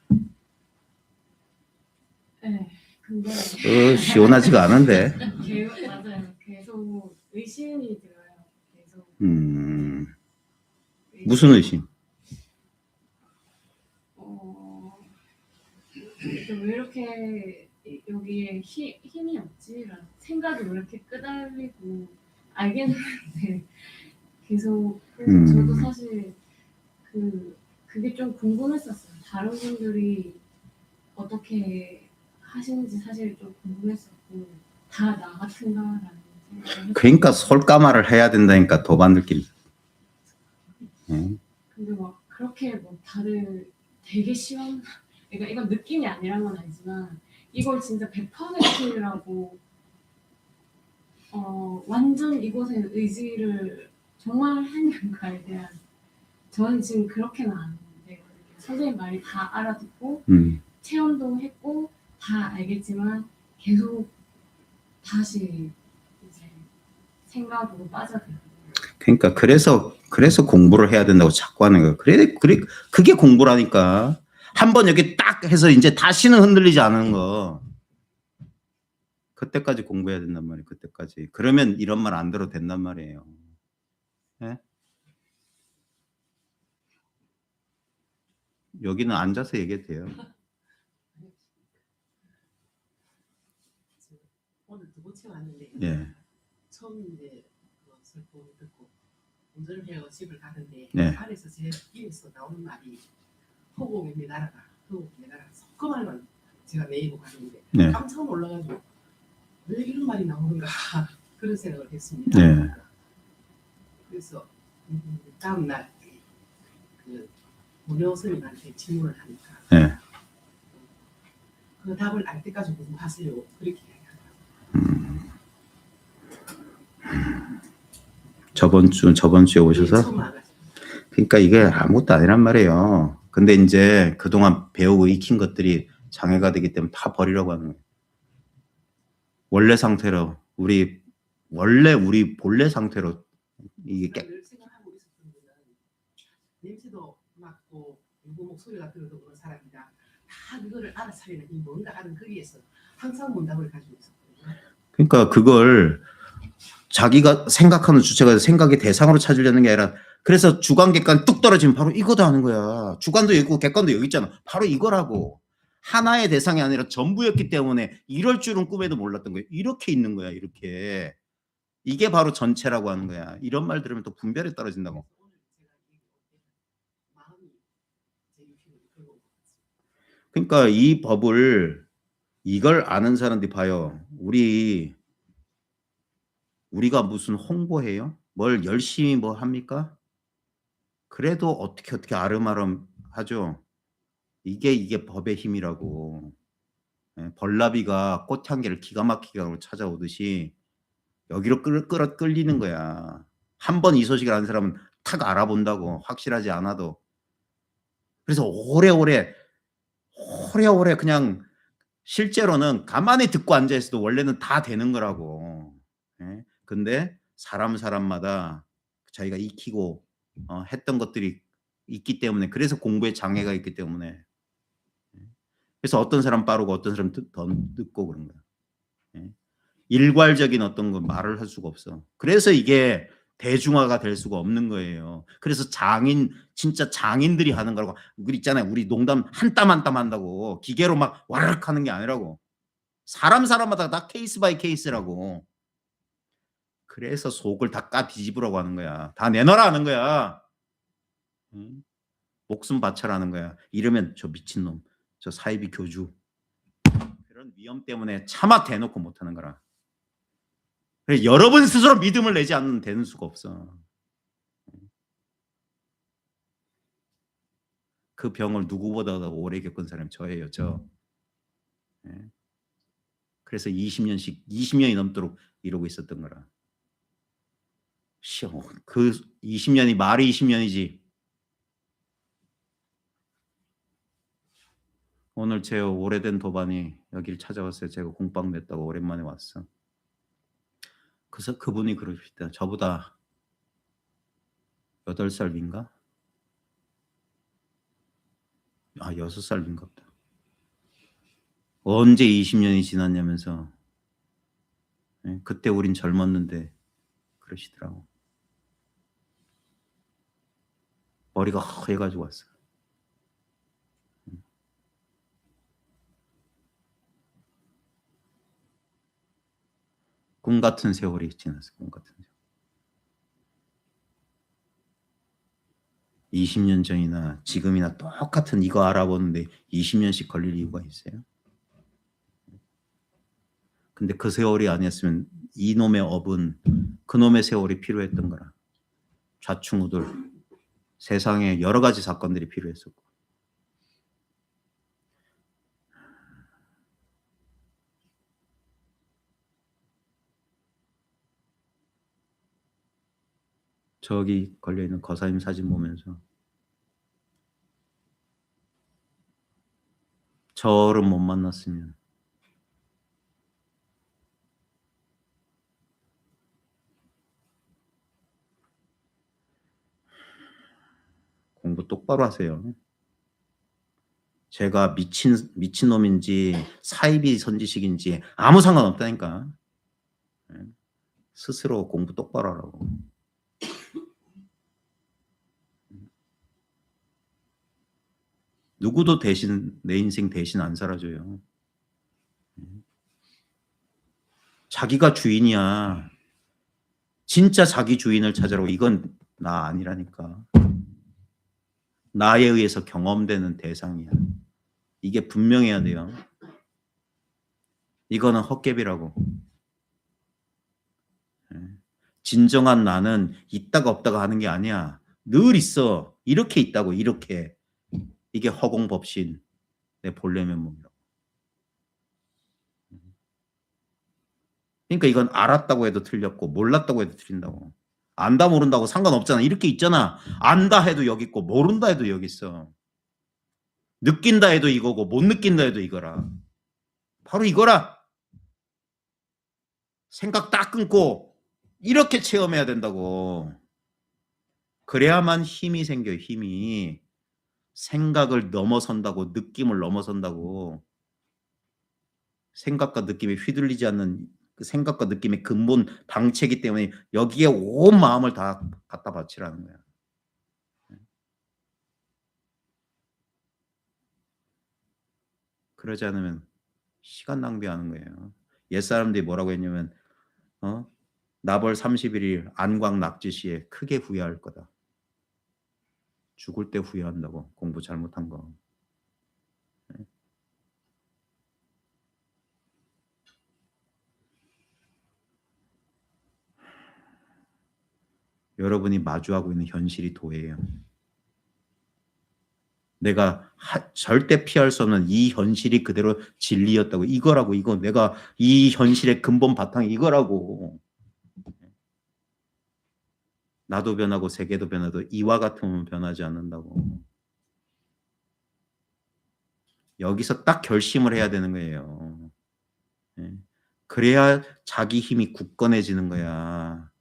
네. 근데
시원하지가 않은데.
맞아요. 계속 의심이 들어요. 계속
무슨 의심?
왜 이렇게 여기에 힘이 없지라는 생각이 왜 이렇게 끄달리고 알겠는데 계속 저도 사실 그게 좀 궁금했었어요. 다른 분들이 어떻게 하시는지 사실 좀 궁금했었고 다 나 같은가라는 생각을
그러니까 솔까마를 해야 된다니까 도반들끼리.
근데 막 그렇게 뭐 다들 되게 그러니까 이건 느낌이 아니란 건 아니지만 이걸 진짜 100%라고 완전 이곳에 의지를 정말 했는가에 대한 저는 지금 그렇게는 안 되거든요. 선생님 말이 다 알아듣고 체험도 했고 다 알겠지만 계속 다시 이제 생각으로 빠져들어요.
그러니까 그래서 공부를 해야 된다고 자꾸 하는 거예요. 그래 그게 공부라니까. 한번 여기 딱 해서 이제 다시는 흔들리지 않는 거. 그때까지 공부해야 된단 말이에요. 그때까지. 그러면 이런 말 안 들어도 된단 말이에요. 네? 여기는 앉아서 얘기해도 돼요.
오늘 두 번째 왔는데
예.
처음 이제 설교 듣고 운전을 해서 집을 가는데
네.
안에서 제 입에서 나오는 말이 허공에 매달아가 허공에 매달아가 그 말만 제가 내입고 가는데
네.
깜짝 놀라가지고 왜 이런 말이 나오는가 그런 생각을 했습니다.
네.
그래서 다음날 그 문효 스님한테 질문을 하니까
네.
그 답을 알 때까지 공부하세요 그렇게 이야기하더라고요.
저번 주에 오셔서
처음 와가지고.
그러니까 이게 아무것도 아니란 말이에요. 근데 이제 그동안 배우고 익힌 것들이 장애가 되기 때문에 다 버리라고 하는 거예요. 원래 상태로 우리 본래 상태로 이게
늘 생각하고 있었던 거는 냄새도 맡고 누구 목소리가 들어도 그런 사람이다. 다 그거를 알아차리는 이 뭔가 하는 거기에서 항상 문답을 가지고 있었거든요.
그러니까 그걸 자기가 생각하는 주체가 생각의 대상으로 찾으려는 게 아니라 그래서 주관 객관 뚝 떨어지면 바로 이거다 하는 거야. 주관도 있고 객관도 여기 있잖아. 바로 이거라고. 하나의 대상이 아니라 전부였기 때문에 이럴 줄은 꿈에도 몰랐던 거예요. 이렇게 있는 거야. 이렇게. 이게 바로 전체라고 하는 거야. 이런 말 들으면 또 분별이 떨어진다고.
오늘 제가 마음이 제 유심을 끌고 온 것 같습니다.
그러니까 이 법을 이걸 아는 사람들이 봐요. 우리가 무슨 홍보해요? 뭘 열심히 뭐 합니까? 그래도 어떻게 아름아름 하죠. 이게 법의 힘이라고. 예, 벌나비가 꽃향기를 기가 막히게 찾아오듯이 여기로 끌리는 거야. 한 번 이 소식을 아는 사람은 탁 알아본다고, 확실하지 않아도. 그래서 오래오래 그냥 실제로는 가만히 듣고 앉아있어도 원래는 다 되는 거라고. 예? 근데 사람마다 자기가 익히고 했던 것들이 있기 때문에, 그래서 공부에 장애가 있기 때문에, 그래서 어떤 사람 빠르고 어떤 사람 더 늦고 그런 거야. 예? 일괄적인 어떤 거 말을 할 수가 없어. 그래서 이게 대중화가 될 수가 없는 거예요. 그래서 진짜 장인들이 하는 거라고. 우리 있잖아요. 우리 농담 한 땀 한 땀 한다고. 기계로 막 와르륵 하는 게 아니라고. 사람마다 다 케이스 바이 케이스라고. 그래서 속을 다 뒤집으라고 하는 거야. 다 내놔라 하는 거야. 응? 목숨 바쳐라는 거야. 이러면 저 미친놈, 저 사이비 교주, 그런 위험 때문에 차마 대놓고 못하는 거라. 그래서 여러분 스스로 믿음을 내지 않으면 되는 수가 없어. 그 병을 누구보다 더 오래 겪은 사람이 저예요. 저. 그래서 20년이 넘도록 이러고 있었던 거라. 그 20년이 말이 20년이지. 오늘 제 오래된 도반이 여기를 찾아왔어요. 제가 공방 냈다고 오랜만에 왔어. 그래서 그분이 그러시다. 저보다 8살 인가? 6살 인가 보다. 언제 20년이 지났냐면서. 그때 우린 젊었는데 그러시더라고. 머리가 허해가지고 왔어요. 꿈 같은 세월이 지났어요. 꿈 같은 세월. 20년 전이나 지금이나 똑같은 이거 알아보는데 20년씩 걸릴 이유가 있어요? 근데 그 세월이 아니었으면 이놈의 업은 그놈의 세월이 필요했던 거라. 좌충우돌 세상에 여러 가지 사건들이 필요했었고. 저기 걸려있는 거사님 사진 보면서 저를 못 만났으면 공부 똑바로 하세요. 제가 미친놈인지 사이비 선지식인지 아무 상관없다니까. 스스로 공부 똑바로 하라고. 누구도 내 인생 대신 안 살아줘요. 자기가 주인이야. 진짜 자기 주인을 찾으라고. 이건 나 아니라니까. 나에 의해서 경험되는 대상이야. 이게 분명해야 돼요. 이거는 헛개비라고. 진정한 나는 있다가 없다가 하는 게 아니야. 늘 있어. 이렇게 있다고. 이렇게. 이게 허공법신 내 본래 면목이라고. 그러니까 이건 알았다고 해도 틀렸고 몰랐다고 해도 틀린다고. 안다 모른다고 상관없잖아. 이렇게 있잖아. 안다 해도 여기 있고 모른다 해도 여기 있어. 느낀다 해도 이거고 못 느낀다 해도 이거라. 바로 이거라. 생각 딱 끊고 이렇게 체험해야 된다고. 그래야만 힘이 생겨요. 힘이. 생각을 넘어선다고. 느낌을 넘어선다고. 생각과 느낌에 휘둘리지 않는 그 생각과 느낌의 근본 방체이기 때문에 여기에 온 마음을 다 갖다 바치라는 거야. 그러지 않으면 시간 낭비하는 거예요. 옛사람들이 뭐라고 했냐면 나벌 31일 안광 낙지 시에 크게 후회할 거다. 죽을 때 후회한다고. 공부 잘못한 거. 여러분이 마주하고 있는 현실이 도예요. 내가 절대 피할 수 없는 이 현실이 그대로 진리였다고. 이거라고. 이거 내가 이 현실의 근본 바탕이 이거라고. 나도 변하고 세계도 변해도 이와 같으면 변하지 않는다고. 여기서 딱 결심을 해야 되는 거예요. 예. 그래야 자기 힘이 굳건해지는 거야.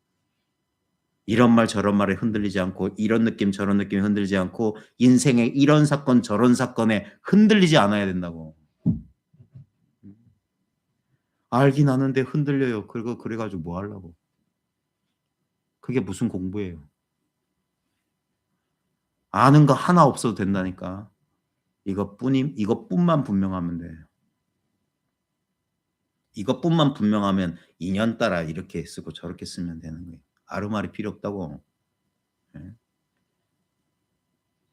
이런 말 저런 말에 흔들리지 않고 이런 느낌 저런 느낌에 흔들리지 않고 인생의 이런 사건 저런 사건에 흔들리지 않아야 된다고. 알긴 아는데 흔들려요. 그래가지고 뭐 하려고. 그게 무슨 공부예요. 아는 거 하나 없어도 된다니까. 이것뿐만 분명하면 돼요. 이것뿐만 분명하면 인연 따라 이렇게 쓰고 저렇게 쓰면 되는 거예요. 아르말이 필요 없다고. 예.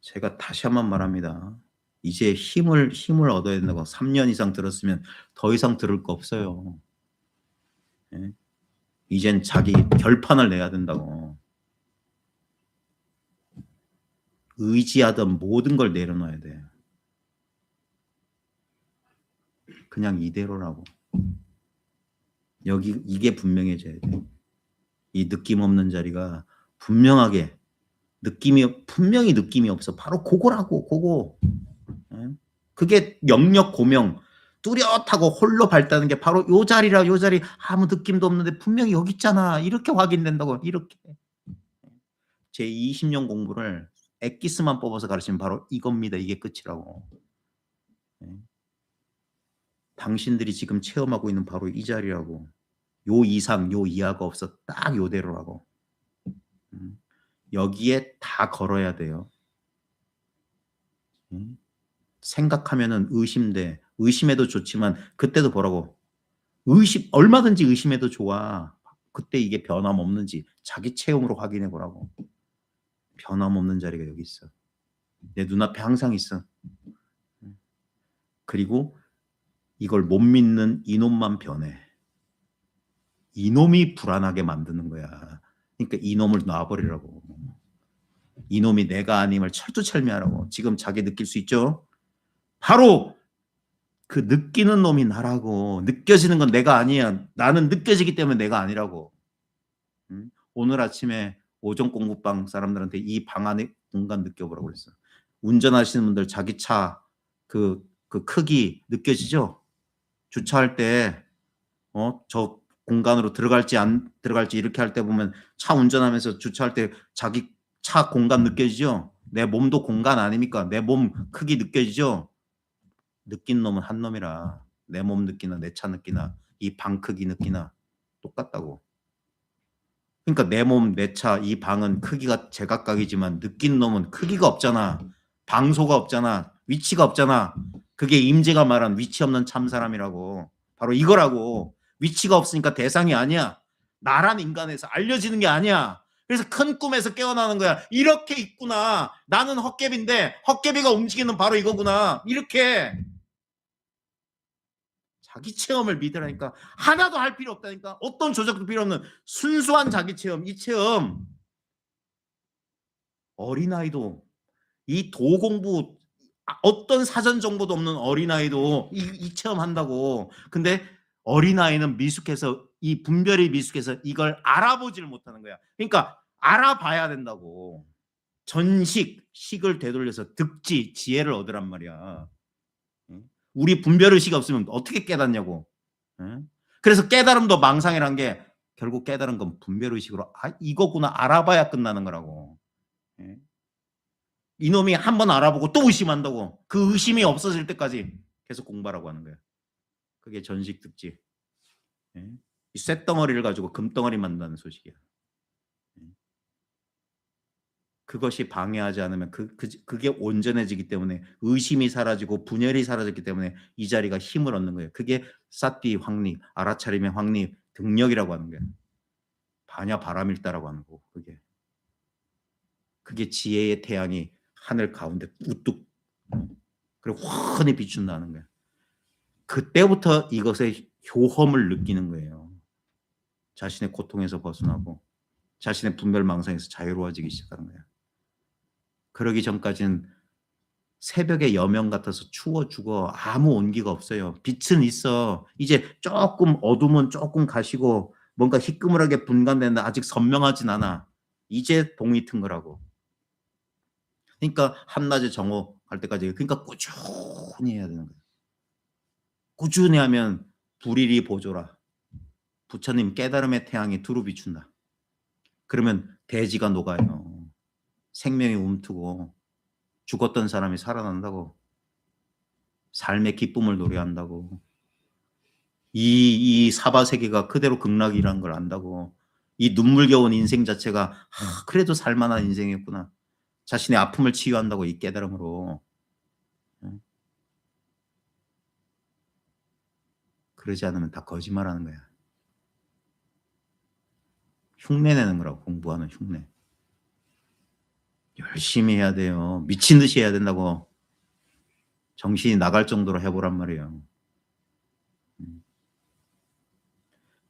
제가 다시 한번 말합니다. 이제 힘을 얻어야 된다고. 3년 이상 들었으면 더 이상 들을 거 없어요. 예. 이젠 자기 결판을 내야 된다고. 의지하던 모든 걸 내려놔야 돼. 그냥 이대로라고. 이게 분명해져야 돼. 이 느낌 없는 자리가 분명하게 분명히 느낌이 없어. 바로 그거라고. 그거. 그게 영역 고명 뚜렷하고 홀로 밝다는 게 바로 요 자리라. 요 자리 아무 느낌도 없는데 분명히 여기 있잖아. 이렇게 확인된다고. 이렇게. 제 20년 공부를 엑기스만 뽑아서 가르치면 바로 이겁니다. 이게 끝이라고. 당신들이 지금 체험하고 있는 바로 이 자리라고. 요 이상 요 이하가 없어. 딱 요대로라고. 여기에 다 걸어야 돼요. 생각하면은 의심돼. 의심해도 좋지만 그때도 보라고. 얼마든지 의심해도 좋아. 그때 이게 변함없는지 자기 체험으로 확인해 보라고. 변함없는 자리가 여기 있어. 내 눈앞에 항상 있어. 그리고 이걸 못 믿는 이놈만 변해. 이놈이 불안하게 만드는 거야. 그러니까 이놈을 놔버리라고. 이놈이 내가 아님을 철두철미하라고. 지금 자기 느낄 수 있죠? 바로 그 느끼는 놈이 나라고. 느껴지는 건 내가 아니야. 나는 느껴지기 때문에 내가 아니라고. 오늘 아침에 오전 공부방 사람들한테 이 방 안의 공간 느껴보라고 그랬어. 운전하시는 분들 자기 차 그 크기 느껴지죠? 주차할 때 저 공간으로 들어갈지 안 들어갈지 이렇게 할 때 보면 차 운전하면서 주차할 때 자기 차 공간 느껴지죠? 내 몸도 공간 아닙니까? 내 몸 크기 느껴지죠? 느낀 놈은 한 놈이라. 내 몸 느끼나 내 차 느끼나 이 방 크기 느끼나 똑같다고. 그러니까 내 몸, 내 차, 이 방은 크기가 제각각이지만 느낀 놈은 크기가 없잖아. 방소가 없잖아. 위치가 없잖아. 그게 임재가 말한 위치 없는 참사람이라고. 바로 이거라고. 위치가 없으니까 대상이 아니야. 나란 인간에서 알려지는 게 아니야. 그래서 큰 꿈에서 깨어나는 거야. 이렇게 있구나. 나는 헛개비인데 헛개비가 움직이는 바로 이거구나. 이렇게. 자기 체험을 믿으라니까. 하나도 할 필요 없다니까. 어떤 조작도 필요 없는 순수한 자기 체험. 이 체험. 어린아이도 이 도공부 어떤 사전 정보도 없는 어린아이도 이 체험 한다고. 근데 어린아이는 미숙해서 이 분별이 미숙해서 이걸 알아보질 못하는 거야. 그러니까 알아봐야 된다고. 식을 되돌려서 득지 지혜를 얻으란 말이야. 우리 분별의식이 없으면 어떻게 깨닫냐고. 그래서 깨달음도 망상이란 게 결국 깨달은 건 분별의식으로 이거구나 알아봐야 끝나는 거라고. 이놈이 한번 알아보고 또 의심한다고. 그 의심이 없어질 때까지 계속 공부하라고 하는 거야. 그게 전식 득지. 이 쇳덩어리를 가지고 금덩어리 만든다는 소식이야. 그것이 방해하지 않으면 그게 온전해지기 때문에 의심이 사라지고 분열이 사라졌기 때문에 이 자리가 힘을 얻는 거예요. 그게 사띠 확립, 알아차림의 확립, 등력이라고 하는 거예요. 반야 바람일다라고 하는 거고 그게 지혜의 태양이 하늘 가운데 우뚝 그리고 환히 비춘다는 거예요. 그때부터 이것의 효험을 느끼는 거예요. 자신의 고통에서 벗어나고 자신의 분별망상에서 자유로워지기 시작하는 거예요. 그러기 전까지는 새벽의 여명 같아서 추워 죽어. 아무 온기가 없어요. 빛은 있어. 이제 조금 어둠은 조금 가시고 뭔가 희끄물하게 분간되는데 아직 선명하진 않아. 이제 동이 튼 거라고. 그러니까 한낮에 정오 갈 때까지 그러니까 꾸준히 해야 되는 거예요. 꾸준히 하면 불일이 보조라. 부처님 깨달음의 태양이 두루 비춘다. 그러면 대지가 녹아요. 생명이 움트고 죽었던 사람이 살아난다고. 삶의 기쁨을 노래한다고. 이 사바세계가 그대로 극락이라는 걸 안다고. 이 눈물겨운 인생 자체가 그래도 살만한 인생이었구나. 자신의 아픔을 치유한다고 이 깨달음으로. 그러지 않으면 다 거짓말하는 거야. 흉내내는 거라고. 공부하는 흉내. 열심히 해야 돼요. 미친 듯이 해야 된다고. 정신이 나갈 정도로 해보란 말이에요.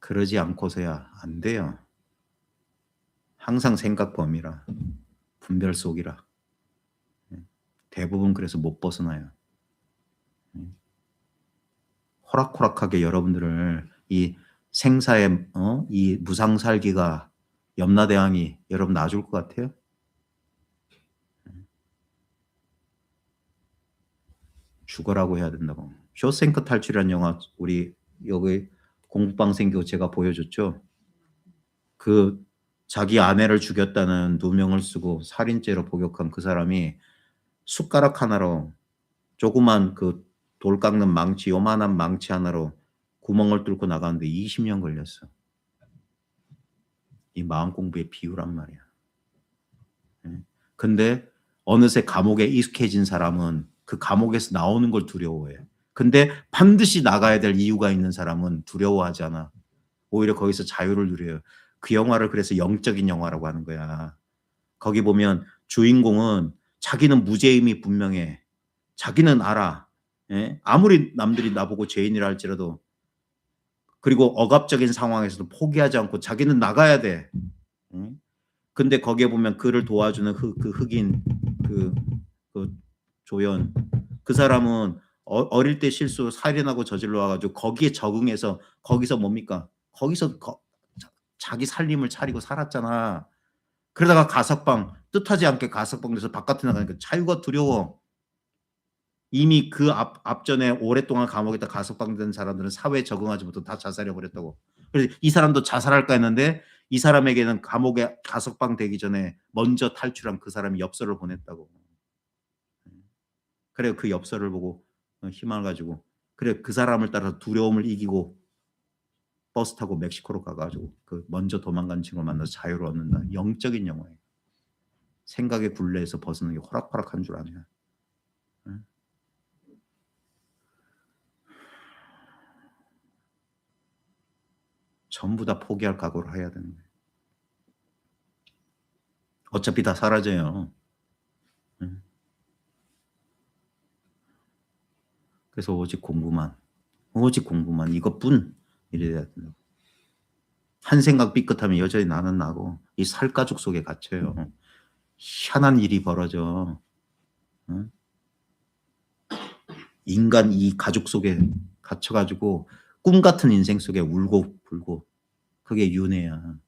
그러지 않고서야 안 돼요. 항상 생각 범위라. 분별 속이라. 대부분 그래서 못 벗어나요. 호락호락하게 여러분들을 이 생사의 이 무상살기가 염라대왕이 여러분 놔줄 것 같아요? 죽어라고 해야 된다고. 쇼생크 탈출이라는 영화 우리 여기 공부방 생기고 제가 보여줬죠. 그 자기 아내를 죽였다는 누명을 쓰고 살인죄로 복역한 그 사람이 숟가락 하나로 조그만 그 돌 깎는 망치, 요만한 망치 하나로 구멍을 뚫고 나가는데 20년 걸렸어. 이 마음 공부의 비유란 말이야. 근데 어느새 감옥에 익숙해진 사람은 그 감옥에서 나오는 걸 두려워해. 근데 반드시 나가야 될 이유가 있는 사람은 두려워하지 않아. 오히려 거기서 자유를 누려요. 그 영화를 그래서 영적인 영화라고 하는 거야. 거기 보면 주인공은 자기는 무죄임이 분명해. 자기는 알아. 예? 아무리 남들이 나보고 죄인이라 할지라도. 그리고 억압적인 상황에서도 포기하지 않고 자기는 나가야 돼. 근데 거기에 보면 그를 도와주는 그 흑인 그 조연 그 사람은 어릴 때 실수 살인하고 저질러 와가지고 거기에 적응해서 거기서 뭡니까? 거기서 자기 살림을 차리고 살았잖아. 그러다가 가석방 뜻하지 않게 가석방 돼서 바깥에 나가니까 자유가 두려워. 이미 그 앞전에 오랫동안 감옥에 있다 가석방된 사람들은 사회에 적응하지 못하고 다 자살해버렸다고. 그래서 이 사람도 자살할까 했는데 이 사람에게는 감옥에 가석방 되기 전에 먼저 탈출한 그 사람이 엽서를 보냈다고. 그래 그 엽서를 보고 희망을 가지고 그래 그 사람을 따라서 두려움을 이기고 버스 타고 멕시코로 가가지고 그 먼저 도망간 친구를 만나서 자유를 얻는다. 영적인 영화예요. 생각의 굴레에서 벗어나는 게 호락호락한 줄 아냐. 전부 다 포기할 각오를 해야 되는 거예요. 어차피 다 사라져요. 그래서 오직 공부만 이것뿐 이래야 된다. 한 생각 삐끗하면 여전히 나는 나고 이 살가죽 속에 갇혀요. 희한한 일이 벌어져. 인간 이 가죽 속에 갇혀가지고 꿈 같은 인생 속에 울고 불고 그게 윤회야.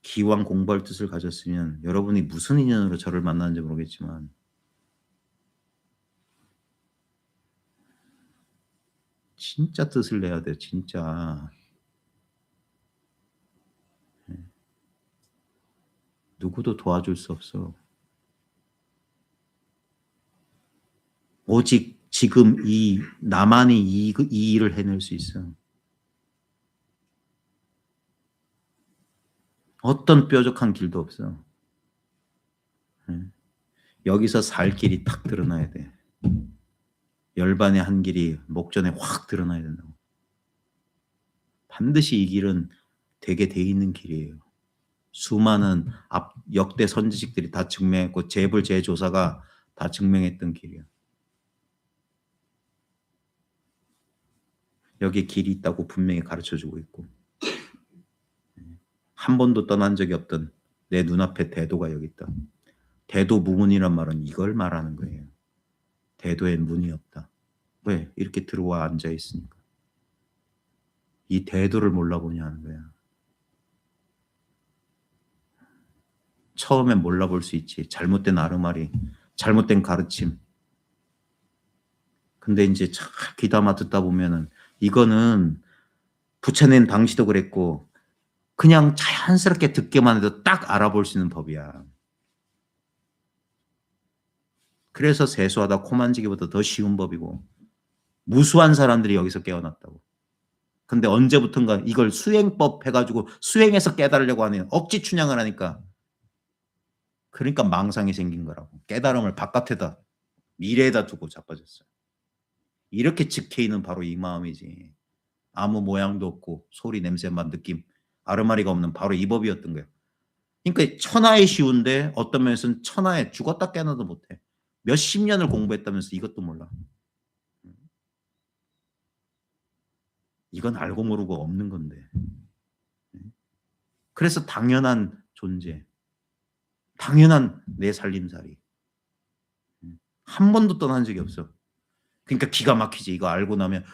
기왕 공부할 뜻을 가졌으면 여러분이 무슨 인연으로 저를 만나는지 모르겠지만 진짜 뜻을 내야 돼. 진짜. 누구도 도와줄 수 없어. 오직 지금 나만이 이 일을 해낼 수 있어. 어떤 뾰족한 길도 없어. 여기서 살 길이 탁 드러나야 돼. 열반의 한 길이 목전에 확 드러나야 된다고. 반드시 이 길은 되게 돼 있는 길이에요. 수많은 역대 선지식들이 다 증명했고 재벌 재조사가 다 증명했던 길이야. 여기에 길이 있다고 분명히 가르쳐주고 있고 한 번도 떠난 적이 없던 내 눈앞에 대도가 여기 있다. 대도 무문이란 말은 이걸 말하는 거예요. 대도에 문이 없다. 왜? 이렇게 들어와 앉아 있으니까. 이 대도를 몰라보냐는 거야. 처음엔 몰라볼 수 있지. 잘못된 아르마리, 잘못된 가르침. 근데 이제 잘 귀담아 듣다 보면은 이거는 부처님 당시도 그랬고 그냥 자연스럽게 듣기만 해도 딱 알아볼 수 있는 법이야. 그래서 세수하다 코 만지기보다 더 쉬운 법이고 무수한 사람들이 여기서 깨어났다고. 근데 언제부턴가 이걸 수행법 해가지고 수행해서 깨달으려고 하는 억지 춘향을 하니까 그러니까 망상이 생긴 거라고. 깨달음을 바깥에다 미래에다 두고 자빠졌어요. 이렇게 직해있는 바로 이 마음이지. 아무 모양도 없고 소리 냄새만 느낌 아르마리가 없는 바로 이 법이었던 거예요. 그러니까 천하에 쉬운데 어떤 면에서는 천하에 죽었다 깨어나도 못해. 몇십 년을 공부했다면서 이것도 몰라. 이건 알고 모르고 없는 건데. 그래서 당연한 존재. 당연한 내 살림살이. 한 번도 떠난 적이 없어. 그러니까 기가 막히지. 이거 알고 나면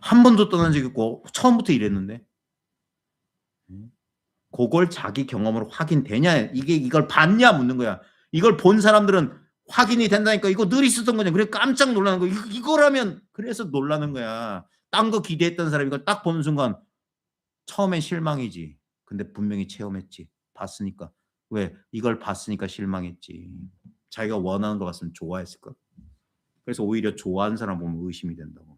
한 번도 떠난 적이 없고 처음부터 이랬는데. 그걸 자기 경험으로 확인되냐. 이걸 봤냐 묻는 거야. 이걸 본 사람들은 확인이 된다니까. 이거 늘 있었던 거냐. 그래 깜짝 놀라는 거야. 이거라면 그래서 놀라는 거야. 딴 거 기대했던 사람이 이걸 딱 보는 순간 처음엔 실망이지. 근데 분명히 체험했지. 봤으니까. 왜? 이걸 봤으니까 실망했지. 자기가 원하는 거 봤으면 좋아했을까? 그래서 오히려 좋아하는 사람 보면 의심이 된다고.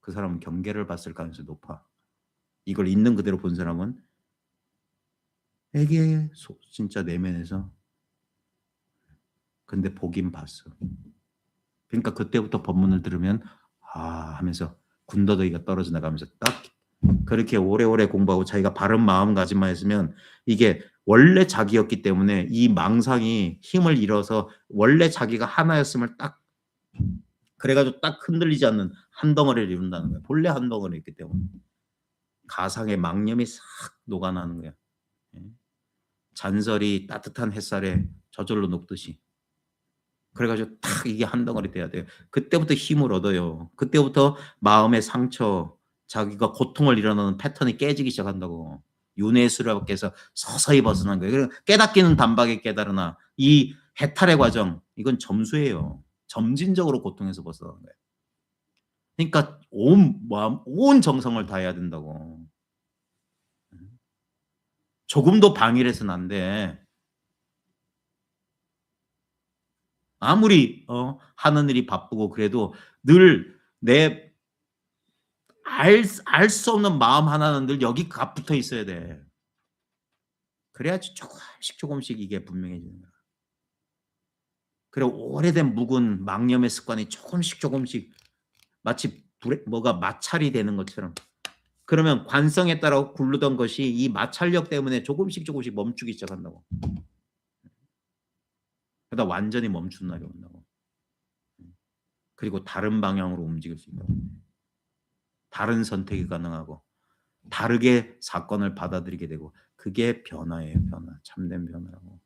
그 사람은 경계를 봤을 가능성이 높아. 이걸 있는 그대로 본 사람은 애기의 진짜 내면에서 근데 보긴 봤어. 그러니까 그때부터 법문을 들으면 하면서 군더더기가 떨어져 나가면서 딱 그렇게 오래오래 공부하고 자기가 바른 마음가짐만 했으면 이게 원래 자기였기 때문에 이 망상이 힘을 잃어서 원래 자기가 하나였음을 딱 그래가지고 딱 흔들리지 않는 한 덩어리를 이룬다는 거야. 본래 한 덩어리였기 때문에 가상의 망념이 싹 녹아나는 거야. 잔설이 따뜻한 햇살에 저절로 녹듯이. 그래가지고 딱 이게 한 덩어리 돼야 돼요. 그때부터 힘을 얻어요. 그때부터 마음의 상처, 자기가 고통을 일어나는 패턴이 깨지기 시작한다고. 윤회수라께서 서서히 벗어난 거예요. 깨닫기는 단박에 깨달으나 이 해탈의 과정, 이건 점수예요. 점진적으로 고통에서 벗어나는 거예요. 그러니까 온 마음, 온 정성을 다해야 된다고. 조금도 방해해서는 안 돼. 아무리 하는 일이 바쁘고 그래도 늘 내 알 수 없는 마음 하나는 늘 여기 붙어 있어야 돼. 그래야지 조금씩 이게 분명해지는 거야. 그래 오래된 묵은 망념의 습관이 조금씩 마치 뭐가 마찰이 되는 것처럼 그러면 관성에 따라 굴르던 것이 이 마찰력 때문에 조금씩 멈추기 시작한다고. 그러다 완전히 멈춘 날이 온다고. 그리고 다른 방향으로 움직일 수 있다고. 다른 선택이 가능하고 다르게 사건을 받아들이게 되고 그게 변화예요. 변화. 참된 변화라고.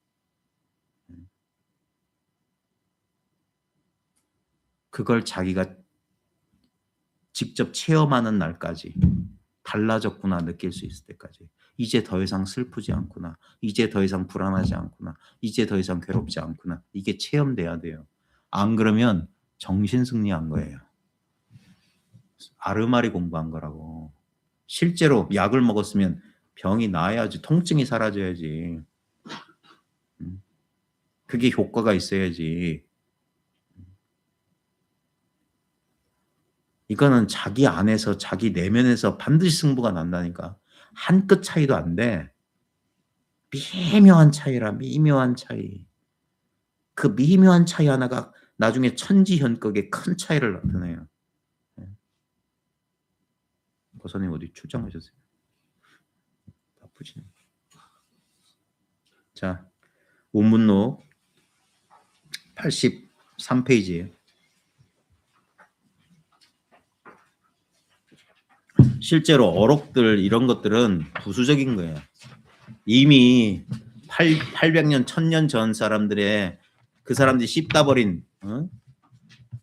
그걸 자기가 직접 체험하는 날까지 달라졌구나 느낄 수 있을 때까지 이제 더 이상 슬프지 않구나. 이제 더 이상 불안하지 않구나. 이제 더 이상 괴롭지 않구나. 이게 체험돼야 돼요. 안 그러면 정신승리한 거예요. 아르마리 공부한 거라고. 실제로 약을 먹었으면 병이 나아야지. 통증이 사라져야지. 그게 효과가 있어야지. 이거는 자기 안에서 자기 내면에서 반드시 승부가 난다니까. 한 끗 차이도 안 돼. 미묘한 차이라 미묘한 차이. 그 미묘한 차이 하나가 나중에 천지현격의 큰 차이를 나타내요. 보사님 어디 출장 가셨어요? 바쁘시네. 자, 운문록 83페이지에 실제로 어록들 이런 것들은 부수적인 거예요. 이미 800년, 1000년 전 사람들의 그 사람들이 씹다 버린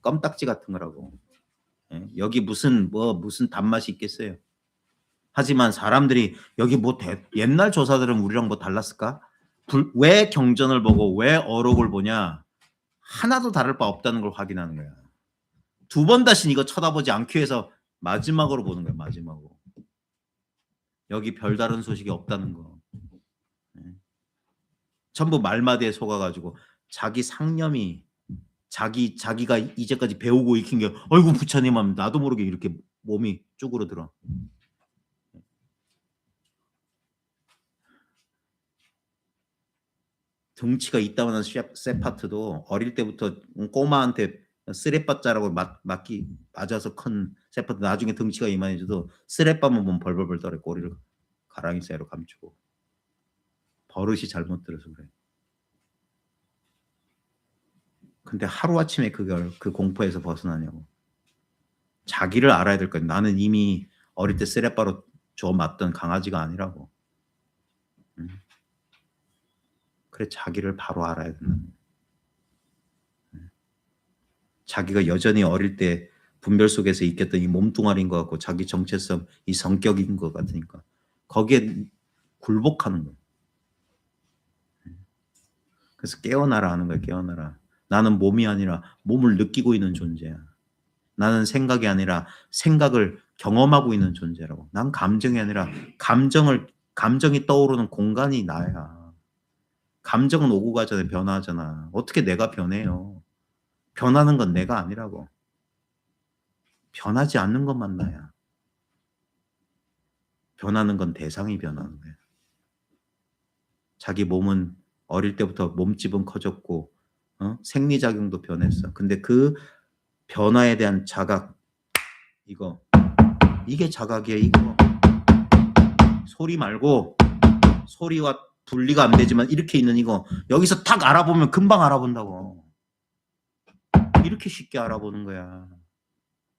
껌딱지 같은 거라고. 예? 여기 무슨 단맛이 있겠어요. 하지만 사람들이 여기 옛날 조사들은 우리랑 뭐 달랐을까? 왜 경전을 보고 왜 어록을 보냐? 하나도 다를 바 없다는 걸 확인하는 거야. 두 번 다시 이거 쳐다보지 않기 위해서 마지막으로 보는 거야. 마지막으로. 여기 별다른 소식이 없다는 거. 예. 전부 말마디에 속아가지고 자기 상념이 자기가 이제까지 배우고 익힌 게 어이구 부처님 하면 나도 모르게 이렇게 몸이 쭈그러들어. 덩치가 있다만한 세파트도 어릴 때부터 꼬마한테 쓰레빠자라고 맞아서 큰 세파트 나중에 덩치가 이만해져도 쓰레빠만 보면 벌벌벌 떨어 꼬리를 가랑이 사이로 감추고 버릇이 잘못 들어서 그래. 근데 하루아침에 그 공포에서 벗어나냐고. 자기를 알아야 될 거야. 나는 이미 어릴 때 쓰레빠로 줘 맞던 강아지가 아니라고. 그래 자기를 바로 알아야 된다는 거야. 자기가 여전히 어릴 때 분별 속에서 익혔던 이 몸뚱아리인 것 같고 자기 정체성, 이 성격인 것 같으니까 거기에 굴복하는 거야. 그래서 깨어나라 하는 거야. 깨어나라. 나는 몸이 아니라 몸을 느끼고 있는 존재야. 나는 생각이 아니라 생각을 경험하고 있는 존재라고. 난 감정이 아니라 감정이 떠오르는 공간이 나야. 감정은 오고 가잖아요. 변화하잖아. 어떻게 내가 변해요? 변하는 건 내가 아니라고. 변하지 않는 것만 나야. 변하는 건 대상이 변하는 거야. 자기 몸은 어릴 때부터 몸집은 커졌고 생리작용도 변했어. 근데 그 변화에 대한 자각 이게 자각이야. 이거 소리 말고 소리와 분리가 안 되지만 이렇게 있는 이거 여기서 탁 알아보면 금방 알아본다고. 이렇게 쉽게 알아보는 거야.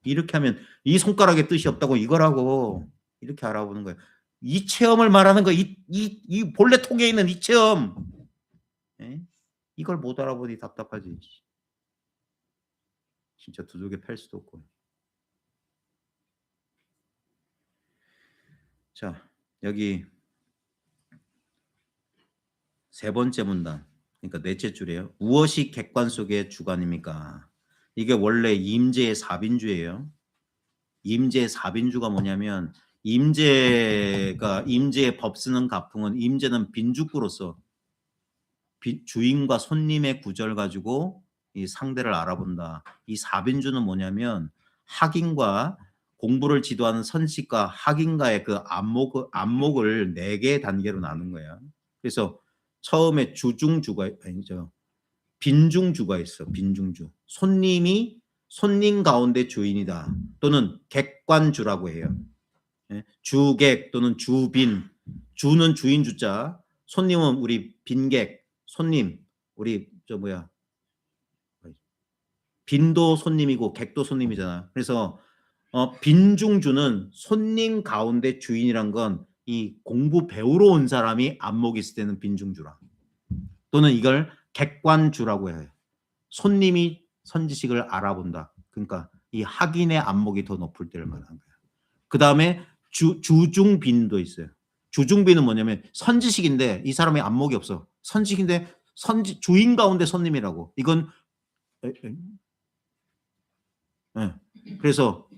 이렇게 하면 이 손가락에 뜻이 없다고 이거라고. 이렇게 알아보는 거야. 이 체험을 말하는 거야. 이 본래 통에 있는 이 체험. 에? 이걸 못 알아보니 답답하지. 진짜 두들겨 팰 수도 없고. 자, 여기 세 번째 문단. 그러니까 넷째 줄이에요. 무엇이 객관 속의 주관입니까? 이게 원래 임재의 4빈주예요. 임재의 4빈주가 뭐냐면 임재의 법 쓰는 가풍은 임재는 빈주구로서 주인과 손님의 구절 가지고 이 상대를 알아본다. 이 4빈주는 뭐냐면 학인과 공부를 지도하는 선식과 학인과의 그 안목을 4개의 단계로 나눈 거야. 그래서 처음에 빈중주가 있어. 빈중주. 손님 가운데 주인이다. 또는 객관주라고 해요. 주객 또는 주빈. 주는 주인 주자. 손님은 우리 빈객. 손님. 우리 빈도 손님이고 객도 손님이잖아. 그래서 빈중주는 손님 가운데 주인이란 건 이 공부 배우러 온 사람이 안목이 있을 때는 빈중주라. 또는 이걸 객관주라고 해요. 손님이 선지식을 알아본다. 그러니까 이 학인의 안목이 더 높을 때를 말하는 거예요. 그 다음에 주중빈도 있어요. 주중빈은 뭐냐면 선지식인데 이 사람의 안목이 없어. 선지식인데 주인 가운데 손님이라고. 이건 그래서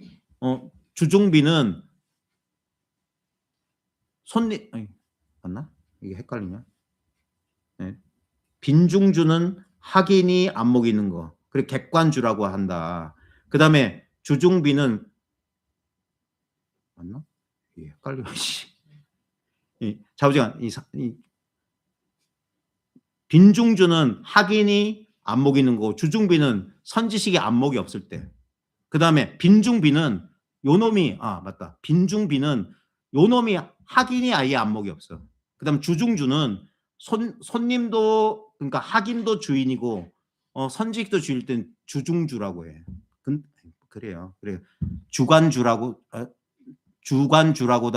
주중빈은 손님 맞나? 이게 헷갈리냐? 빈중주는 학인이 안목이 있는 거. 그리고 객관주라고 한다. 그 다음에 주중빈은 맞나? 이게 헷갈려. 자부지간 빈중주는 학인이 안목이 있는 거고 주중빈은 선지식이 안목이 없을 때. 그 다음에 빈중빈은 요놈이 맞다. 빈중빈은 요놈이 학인이 아예 안목이 없어. 그 다음 주중주는 손님도 그러니까 학인도 주인이고 선지식도 주일 땐 주중주라고 해. 그래요. 주관주라고도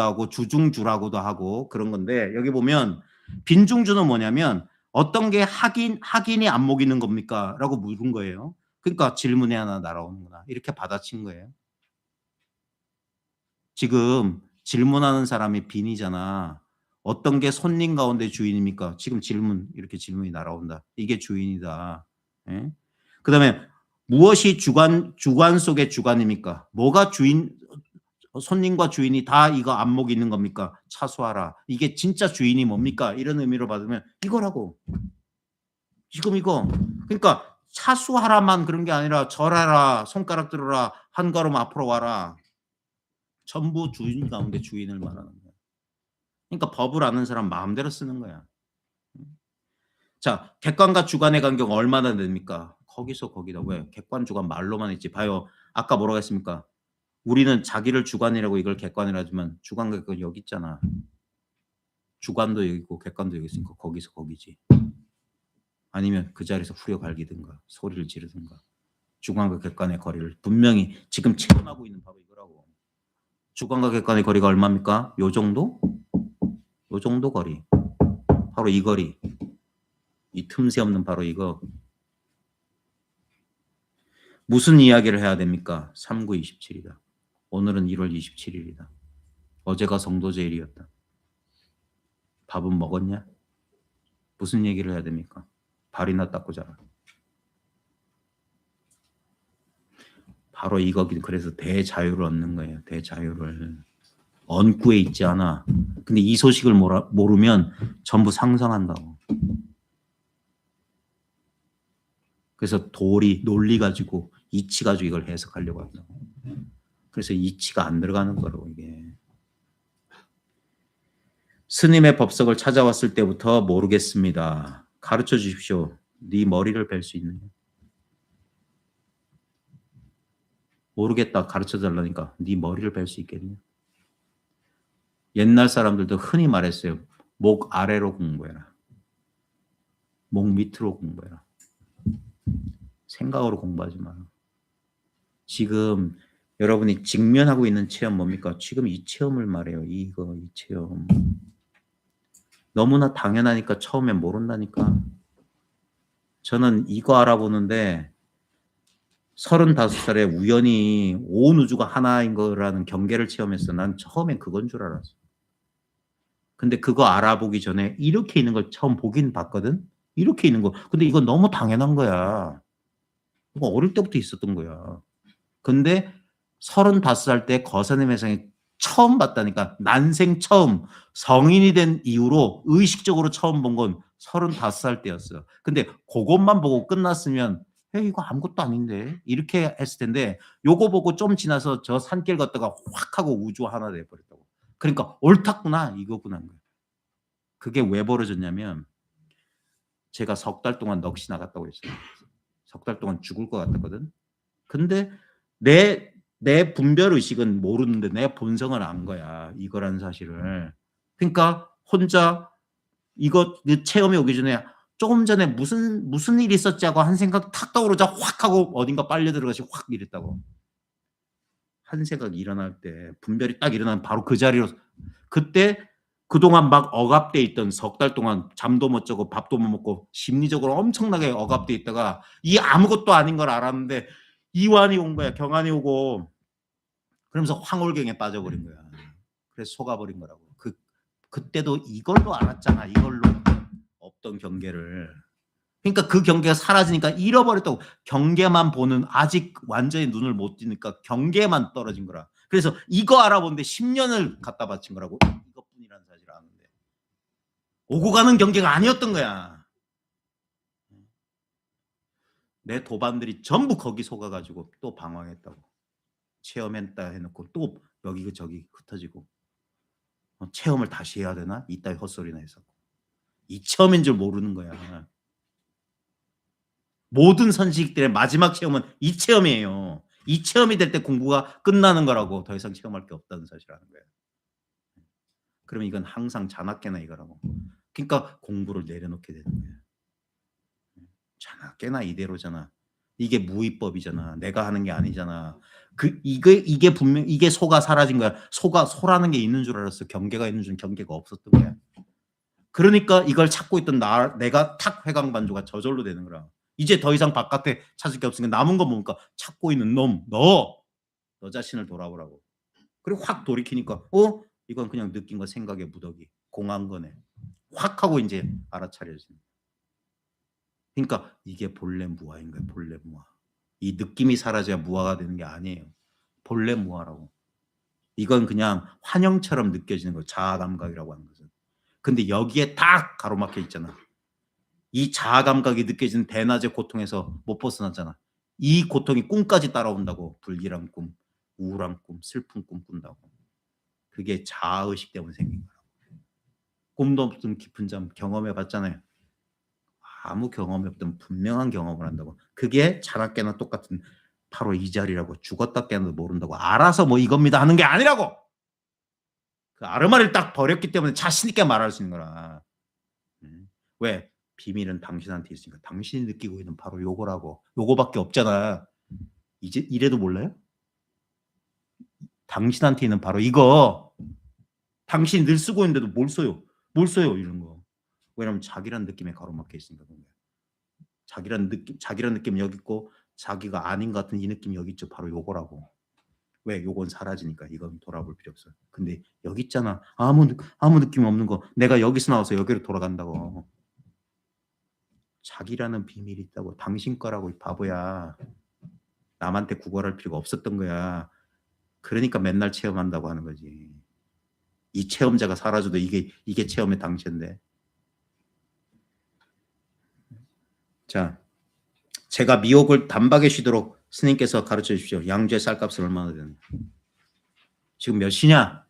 하고 주중주라고도 하고 그런 건데 여기 보면 빈중주는 뭐냐면 어떤 게 학인이 안목이 있는 겁니까? 라고 물은 거예요. 그러니까 질문이 하나 날아오는구나. 이렇게 받아친 거예요. 지금 질문하는 사람이 빈이잖아. 어떤 게 손님 가운데 주인입니까? 지금 이렇게 질문이 날아온다. 이게 주인이다. 예? 그다음에 무엇이 주관 속의 주관입니까? 뭐가 손님과 주인이 다 이거 안목이 있는 겁니까? 차수하라. 이게 진짜 주인이 뭡니까? 이런 의미로 받으면 이거라고. 지금 이거. 그러니까 차수하라만 그런 게 아니라 절하라, 손가락 들어라, 한 걸음 앞으로 와라. 전부 주인 가운데 주인을 말하는 거야. 그러니까 법을 아는 사람 마음대로 쓰는 거야. 자, 객관과 주관의 간격은 얼마나 됩니까? 거기서 거기다. 왜? 객관, 주관 말로만 했지. 봐요. 아까 뭐라고 했습니까? 우리는 자기를 주관이라고 이걸 객관이라 하지만 주관과 객관 여기 있잖아. 주관도 여기 있고 객관도 여기 있으니까 거기서 거기지. 아니면 그 자리에서 후려갈기든가 소리를 지르든가. 주관과 객관의 거리를 분명히 지금 체험하고 있는 바로 이거라고. 주관과 객관의 거리가 얼마입니까? 요 정도? 요 정도 거리. 바로 이 거리. 이 틈새 없는 바로 이거. 무슨 이야기를 해야 됩니까? 3927이다. 오늘은 1월 27일이다. 어제가 성도제일이었다. 밥은 먹었냐? 무슨 얘기를 해야 됩니까? 발이나 닦고 자라. 바로 이거. 그래서 대자유를 얻는 거예요. 대자유를. 언구에 있지 않아. 근데 이 소식을 모르면 전부 상상한다고. 그래서 논리 가지고 이치 가지고 이걸 해석하려고 한다고. 그래서 이치가 안 들어가는 거라고 이게. 스님의 법석을 찾아왔을 때부터 모르겠습니다. 가르쳐 주십시오. 네 머리를 벨 수 있느냐? 모르겠다. 가르쳐 달라니까 네 머리를 벨 수 있겠냐? 옛날 사람들도 흔히 말했어요. 목 아래로 공부해라. 목 밑으로 공부해라. 생각으로 공부하지 마라. 지금 여러분이 직면하고 있는 체험 뭡니까? 지금 이 체험을 말해요. 이 체험. 너무나 당연하니까 처음엔 모른다니까. 저는 이거 알아보는데 35살에 우연히 온 우주가 하나인 거라는 경계를 체험했어. 난 처음엔 그건 줄 알았어. 근데 그거 알아보기 전에 이렇게 있는 걸 처음 보긴 봤거든. 이렇게 있는 거. 근데 이거 너무 당연한 거야. 이거 어릴 때부터 있었던 거야. 근데 35살 때 거사님의 상에 처음 봤다니까. 난생 처음 성인이 된 이후로 의식적으로 처음 본 건 35살 때였어요. 근데 그것만 보고 끝났으면 이거 아무것도 아닌데 이렇게 했을 텐데 요거 보고 좀 지나서 저 산길 걷다가 확 하고 우주 하나 돼버렸다고. 그러니까 옳았구나 이거구나. 그게 왜 벌어졌냐면 제가 석 달 동안 넋이 나갔다고 했어요. 석 달 동안 죽을 것 같았거든. 근데 내 분별 의식은 모르는데 내 본성을 안 거야. 이거라는 사실을. 그러니까 혼자 이거 체험이 오기 전에 조금 전에 무슨 일이 있었지 하고 한 생각 탁 떠오르자 확 하고 어딘가 빨려 들어가시 확 이랬다고. 한 생각이 일어날 때 분별이 딱 일어나면 바로 그 자리로. 그때 그동안 막 억압돼 있던 석 달 동안 잠도 못 자고 밥도 못 먹고 심리적으로 엄청나게 억압돼 있다가 이 아무것도 아닌 걸 알았는데 이완이 온 거야. 경안이 오고 그러면서 황홀경에 빠져버린 거야. 그래서 속아버린 거라고. 그때도 이걸로 알았잖아. 이걸로 없던 경계를. 그러니까 그 경계가 사라지니까 잃어버렸다고. 경계만 보는 아직 완전히 눈을 못 뜨니까 경계만 떨어진 거라. 그래서 이거 알아보는데 10년을 갖다 바친 거라고. 이것뿐이라는 사실을 아는데 오고 가는 경계가 아니었던 거야. 내 도반들이 전부 거기 속아가지고 또 방황했다고. 체험했다 해놓고 또 여기 저기 흩어지고 체험을 다시 해야 되나? 이따위 헛소리나 했었고. 이 체험인 줄 모르는 거야. 모든 선식들의 마지막 체험은 이 체험이에요. 이 체험이 될 때 공부가 끝나는 거라고. 더 이상 체험할 게 없다는 사실을 아는 거예요. 그러면 이건 항상 자나깨나 이거라고. 그러니까 공부를 내려놓게 되는 거예요. 자나깨나 이대로잖아. 이게 무위법이잖아. 내가 하는 게 아니잖아. 이게 분명 이게 소가 사라진 거야. 소라는 게 있는 줄 알았어. 경계가 있는 줄 경계가 없었던 거야. 그러니까 이걸 찾고 있던 내가 탁 회광반조가 저절로 되는 거라. 이제 더 이상 바깥에 찾을 게 없으니까 남은 건 뭡니까? 찾고 있는 놈, 너 자신을 돌아보라고. 그리고 확 돌이키니까 이건 그냥 느낀 거 생각의 무더기 공한 거네. 확 하고 이제 알아차려지는. 그러니까 이게 본래 무아인 거예요. 본래 무아. 이 느낌이 사라져야 무아가 되는 게 아니에요. 본래 무아라고. 이건 그냥 환영처럼 느껴지는 거예요. 자아 감각이라고 하는 것은. 근데 여기에 딱 가로막혀 있잖아. 이 자아 감각이 느껴지는 대낮의 고통에서 못 벗어나잖아. 이 고통이 꿈까지 따라온다고. 불길한 꿈, 우울한 꿈, 슬픈 꿈 꾼다고. 그게 자아의식 때문에 생긴 거라고. 꿈도 없던 깊은 잠 경험해 봤잖아요. 아무 경험이 없던 분명한 경험을 한다고. 그게 자나 깨나 똑같은 바로 이 자리라고. 죽었다 깨나도 모른다고. 알아서 뭐 이겁니다 하는 게 아니라고. 그 아르마를 딱 버렸기 때문에 자신 있게 말할 수 있는 거라. 왜? 비밀은 당신한테 있으니까. 당신이 느끼고 있는 바로 요거라고. 요거밖에 없잖아. 이제 이래도 몰라요? 당신한테 있는 바로 이거. 당신이 늘 쓰고 있는데도 뭘 써요? 뭘 써요? 이런 거. 왜냐면 자기란 느낌에 가로막혀 있으니까. 자기란 느낌 여기 있고 자기가 아닌 것 같은 이 느낌 여기 있죠. 바로 요거라고. 왜? 요건 사라지니까. 이건 돌아볼 필요 없어요. 근데 여기 있잖아. 아무 느낌 없는 거. 내가 여기서 나와서 여기로 돌아간다고. 자기라는 비밀이 있다고. 당신 거라고 이 바보야. 남한테 구걸할 필요가 없었던 거야. 그러니까 맨날 체험한다고 하는 거지. 이 체험자가 사라져도 이게 체험의 당시인데. 자, 제가 미혹을 단박에 쉬도록 스님께서 가르쳐 주십시오. 양주의 쌀값은 얼마나 되는가? 지금 몇 시냐?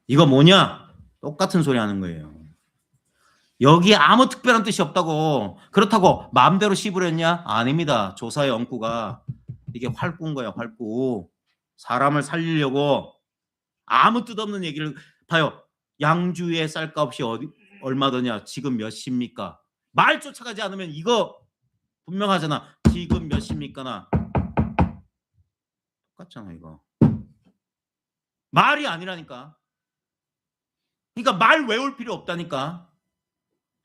이거 뭐냐? 똑같은 소리 하는 거예요. 여기에 아무 특별한 뜻이 없다고. 그렇다고 마음대로 씹으렸냐? 아닙니다. 조사의 엉구가 이게 활구인 거야. 활구. 사람을 살리려고 아무 뜻없는 얘기를. 봐요. 양주의 쌀값이 얼마더냐? 지금 몇 시입니까? 말 쫓아가지 않으면 이거 분명하잖아. 지금 몇 시입니까나. 똑같잖아 이거. 말이 아니라니까. 그러니까 말 외울 필요 없다니까.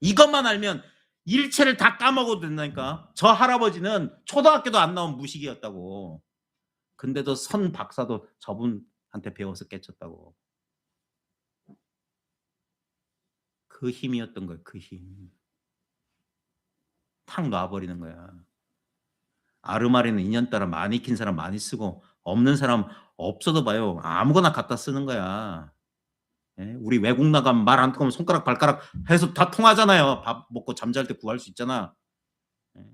이것만 알면 일체를 다 까먹어도 된다니까. 저 할아버지는 초등학교도 안 나온 무식이었다고. 근데도 선 박사도 저분한테 배워서 깨쳤다고. 그 힘이었던 거예요. 그 힘. 탁 놔버리는 거야. 아르마리는 인연따라 많이 킨 사람 많이 쓰고 없는 사람 없어도 봐요. 아무거나 갖다 쓰는 거야. 예? 우리 외국 나가면 말 안 통하면 손가락 발가락 해서 다 통하잖아요. 밥 먹고 잠잘 때 구할 수 있잖아. 예?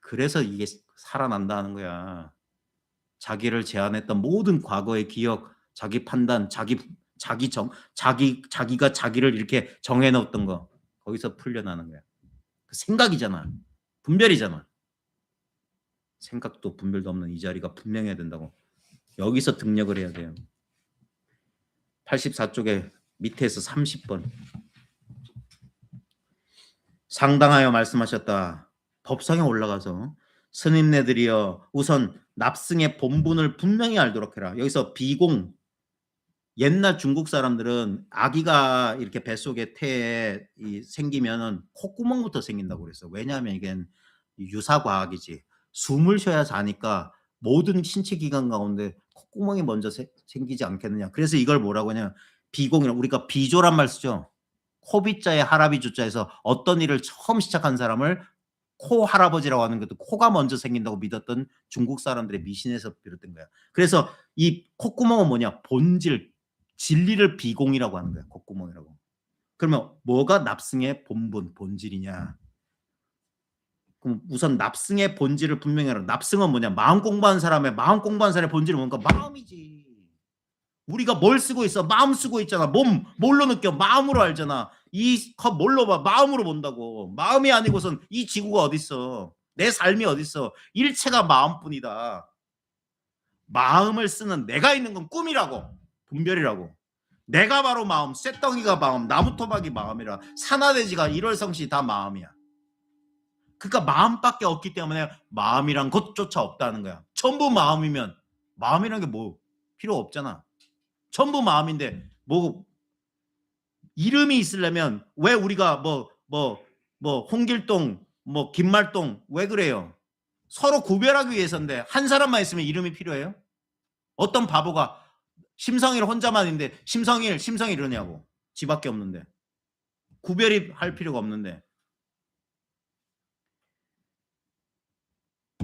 그래서 이게 살아난다 하는 거야. 자기를 제한했던 모든 과거의 기억, 자기 판단, 자기가 자기를 이렇게 정해놓았던 거 거기서 풀려나는 거야. 생각이잖아. 분별이잖아. 생각도 분별도 없는 이 자리가 분명해야 된다고. 여기서 등력을 해야 돼요. 84쪽에 밑에서 30번. 상당하여 말씀하셨다. 법상에 올라가서 스님네들이여 우선 납승의 본분을 분명히 알도록 해라. 여기서 비공. 옛날 중국 사람들은 아기가 이렇게 뱃속에 태에 생기면은 콧구멍부터 생긴다고 그랬어. 왜냐하면 이게 유사과학이지. 숨을 쉬어야 자니까 모든 신체 기관 가운데 콧구멍이 먼저 생기지 않겠느냐. 그래서 이걸 뭐라고 하냐. 비공이라. 우리가 비조란 말 쓰죠. 코비자에 하라비조자에서 어떤 일을 처음 시작한 사람을 코 할아버지라고 하는 것도 코가 먼저 생긴다고 믿었던 중국 사람들의 미신에서 비롯된 거야. 그래서 이 콧구멍은 뭐냐. 본질, 진리를 비공이라고 하는 거야. 콧구멍이라고. 그러면 뭐가 납승의 본분, 본질이냐. 그럼 우선 납승의 본질을 분명히 알아. 납승은 뭐냐? 마음 공부하는 사람의 본질은 뭔가? 마음이지. 우리가 뭘 쓰고 있어? 마음 쓰고 있잖아. 몸 뭘로 느껴? 마음으로 알잖아. 이 컵 뭘로 봐? 마음으로 본다고. 마음이 아니고선 이 지구가 어딨어? 내 삶이 어딨어? 일체가 마음뿐이다. 마음을 쓰는 내가 있는 건 꿈이라고. 분별이라고. 내가 바로 마음, 쇳덩이가 마음, 나무토막이 마음이라. 산하대지가 일월성시 다 마음이야. 그러니까 마음밖에 없기 때문에 마음이란 것조차 없다는 거야. 전부 마음이면 마음이란 게 뭐 필요 없잖아. 전부 마음인데 뭐 이름이 있으려면 왜 우리가 뭐 홍길동 뭐 김말동 왜 그래요? 서로 구별하기 위해서인데 한 사람만 있으면 이름이 필요해요? 어떤 바보가 심성일 혼자만 있는데 심성일 이러냐고. 지밖에 없는데. 구별이 할 필요가 없는데.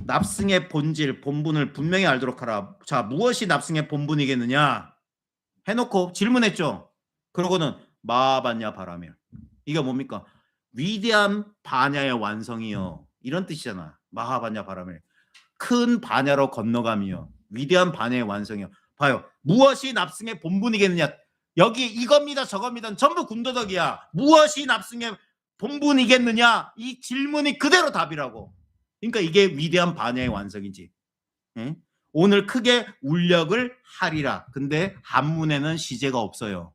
납승의 본질, 본분을 분명히 알도록 하라. 자, 무엇이 납승의 본분이겠느냐? 해놓고 질문했죠. 그러고는 마하반야 바라밀. 이게 뭡니까? 위대한 반야의 완성이요. 이런 뜻이잖아. 마하반야 바라밀. 큰 반야로 건너가며 위대한 반야의 완성이요. 봐요. 무엇이 납승의 본분이겠느냐? 여기 이겁니다 저겁니다 전부 군더더기야. 무엇이 납승의 본분이겠느냐? 이 질문이 그대로 답이라고. 그러니까 이게 위대한 반야의 완성이지. 응? 오늘 크게 울력을 하리라. 근데 한문에는 시제가 없어요.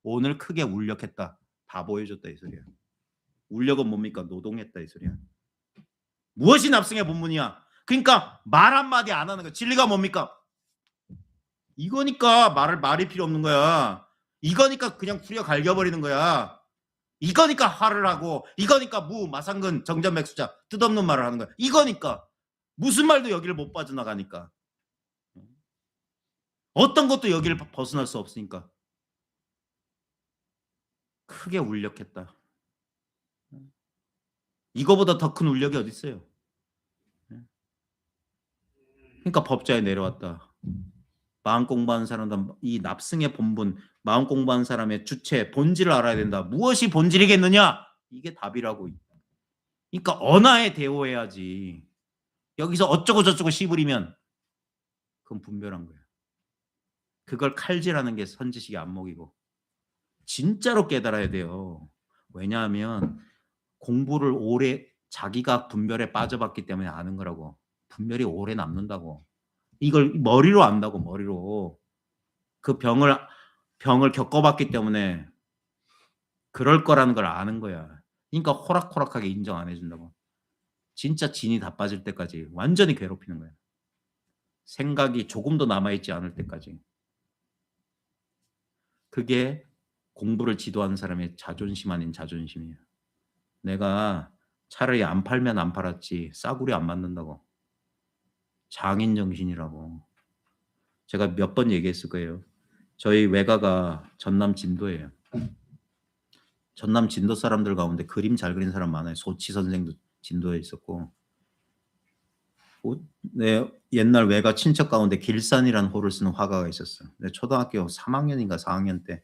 오늘 크게 울력했다. 다 보여줬다 이 소리야. 울력은 뭡니까? 노동했다 이 소리야. 무엇이 납승의 본분이야? 그러니까 말 한마디 안 하는 거야. 진리가 뭡니까? 이거니까 말이 필요 없는 거야. 이거니까 그냥 풀려 갈겨버리는 거야. 이거니까 화를 하고, 이거니까 마상근 정전맥수자 뜻없는 말을 하는 거야. 이거니까 무슨 말도 여기를 못 빠져나가니까. 어떤 것도 여기를 벗어날 수 없으니까. 크게 울력했다. 이거보다 더 큰 울력이 어디 있어요? 그러니까 법자에 내려왔다. 마음 공부하는 사람은 이 납승의 본분, 마음 공부하는 사람의 주체, 본질을 알아야 된다. 무엇이 본질이겠느냐? 이게 답이라고. 그러니까 언어에 대오해야지. 여기서 어쩌고 저쩌고 씨부리면 그건 분별한 거야. 그걸 칼질하는 게 선지식의 안목이고. 진짜로 깨달아야 돼요. 왜냐하면 공부를 오래 자기가 분별에 빠져봤기 때문에 아는 거라고. 분별이 오래 남는다고. 이걸 머리로 안다고. 머리로. 그 병을 겪어봤기 때문에 그럴 거라는 걸 아는 거야. 그러니까 호락호락하게 인정 안 해준다고. 진짜 진이 다 빠질 때까지 완전히 괴롭히는 거야. 생각이 조금도 남아있지 않을 때까지. 그게 공부를 지도하는 사람의 자존심 아닌 자존심이에요. 내가 차라리 안 팔면 안 팔았지 싸구려 안 맞는다고. 장인 정신이라고. 제가 몇 번 얘기했을 거예요. 저희 외가가 전남 진도예요. 전남 진도 사람들 가운데 그림 잘 그리는 사람 많아요. 소치 선생도 진도에 있었고. 내 옛날 외가 친척 가운데 길산이라는 호를 쓰는 화가가 있었어. 내 초등학교 3학년인가 4학년 때.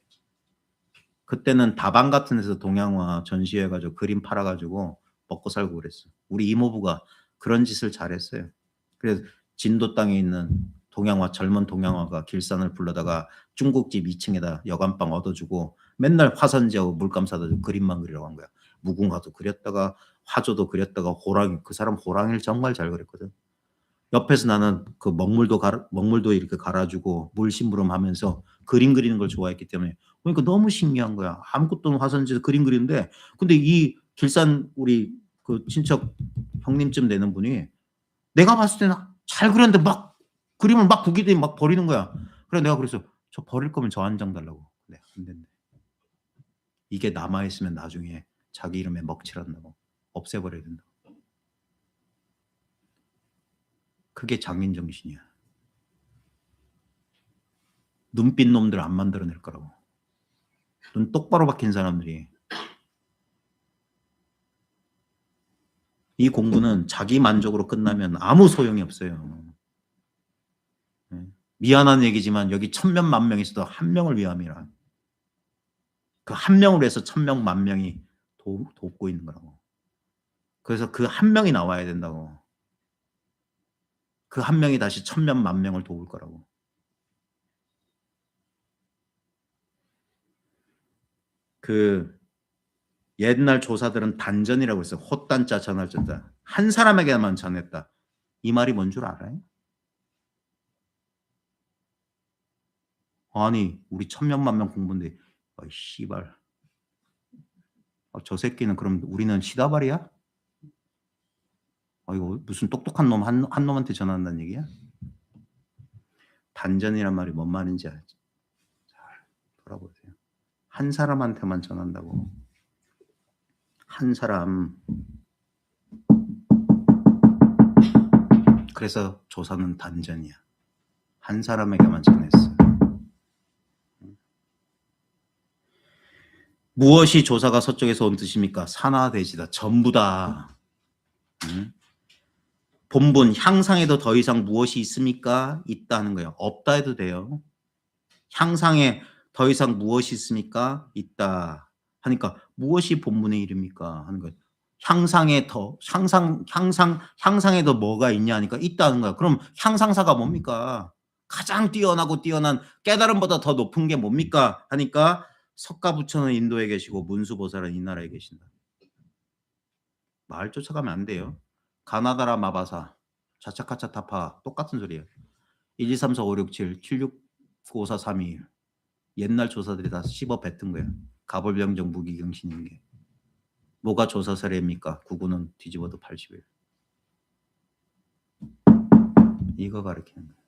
그때는 다방 같은 데서 동양화 전시해가지고 그림 팔아가지고 먹고 살고 그랬어. 우리 이모부가 그런 짓을 잘했어요. 그래서 진도 땅에 있는 동양화, 젊은 동양화가 길산을 불러다가 중국집 2층에다 여간방 얻어주고 맨날 화선지하고 물감 사다 주고 그림만 그리라고 한 거야. 무궁화도 그렸다가 화조도 그렸다가 호랑이, 그 사람 호랑이를 정말 잘 그렸거든. 옆에서 나는 그 먹물도 이렇게 갈아주고 물 심부름하면서 그림 그리는 걸 좋아했기 때문에 그러니까 너무 신기한 거야. 아무것도 없는 화선지에서 그림 그리는데 근데 이 길산 우리 그 친척 형님쯤 되는 분이 내가 봤을 때는 잘 그렸는데 막 그림을 막 구기더니 막 버리는 거야. 그래 내가 그래서 저 버릴 거면 저 한 장 달라고. 네, 안 된대. 이게 남아있으면 나중에 자기 이름에 먹칠한다고. 없애버려야 된다. 그게 장인 정신이야. 눈빛 놈들 안 만들어낼 거라고. 눈 똑바로 박힌 사람들이. 이 공부는 자기 만족으로 끝나면 아무 소용이 없어요. 미안한 얘기지만 여기 1000명 만명 있어도 한 명을 위함이라. 그 한 명을 위해서 1000명 만명이 돕고 있는 거라고. 그래서 그 한 명이 나와야 된다고. 그 한 명이 다시 1000명 만명을 도울 거라고. 그 옛날 조사들은 단전이라고 했어요. 헛단자 전할전자. 한 사람에게만 전했다. 이 말이 뭔 줄 알아요? 아니 우리 1000명 만명 공부인데 씨발 저 새끼는 그럼 우리는 시다발이야? 이거 무슨 똑똑한 놈 한 놈한테 전한다는 얘기야? 단전이란 말이 뭔 말인지 알지? 잘 돌아보세요. 한 사람한테만 전한다고. 한 사람. 그래서 조사는 단전이야. 한 사람에게만 전했어요. 무엇이 조사가 서쪽에서 온 뜻입니까? 산하 대지다. 전부 다. 본분 향상에도 더 이상 무엇이 있습니까? 있다 하는 거예요. 없다 해도 돼요. 향상에 더 이상 무엇이 있습니까? 있다 하니까 무엇이 본분의 일입니까? 하는 거예요. 향상에도 뭐가 있냐 하니까 있다는 거야. 그럼 향상사가 뭡니까? 가장 뛰어나고 뛰어난 깨달음보다 더 높은 게 뭡니까? 하니까 석가부처는 인도에 계시고 문수보살은 이 나라에 계신다. 말 쫓아가면 안 돼요. 가나다라 마바사, 차차카차타파 똑같은 소리예요. 1, 2, 3, 4, 5, 6, 7, 7, 6, 9, 5, 4, 3, 2, 1. 옛날 조사들이 다 씹어 뱉은 거예요. 가벌병정 무기경신인 게. 뭐가 조사 사례입니까? 구구는 뒤집어도 80일. 이거 가르치는 거예요.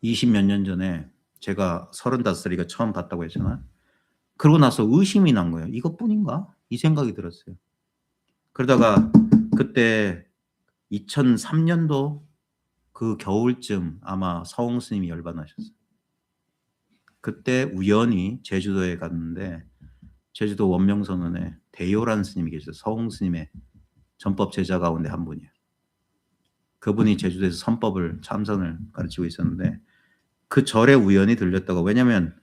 20몇 년 전에 제가 35살이가 처음 봤다고 했잖아요. 그러고 나서 의심이 난 거예요. 이것뿐인가? 이 생각이 들었어요. 그러다가 그때 2003년도 그 겨울쯤 아마 서홍 스님이 열반하셨어요. 그때 우연히 제주도에 갔는데 제주도 원명선언에 대요란 스님이 계셔서 서홍 스님의 전법 제자 가운데 한 분이에요. 그분이 제주도에서 선법을 참선을 가르치고 있었는데 그 절에 우연히 들렸다고. 왜냐면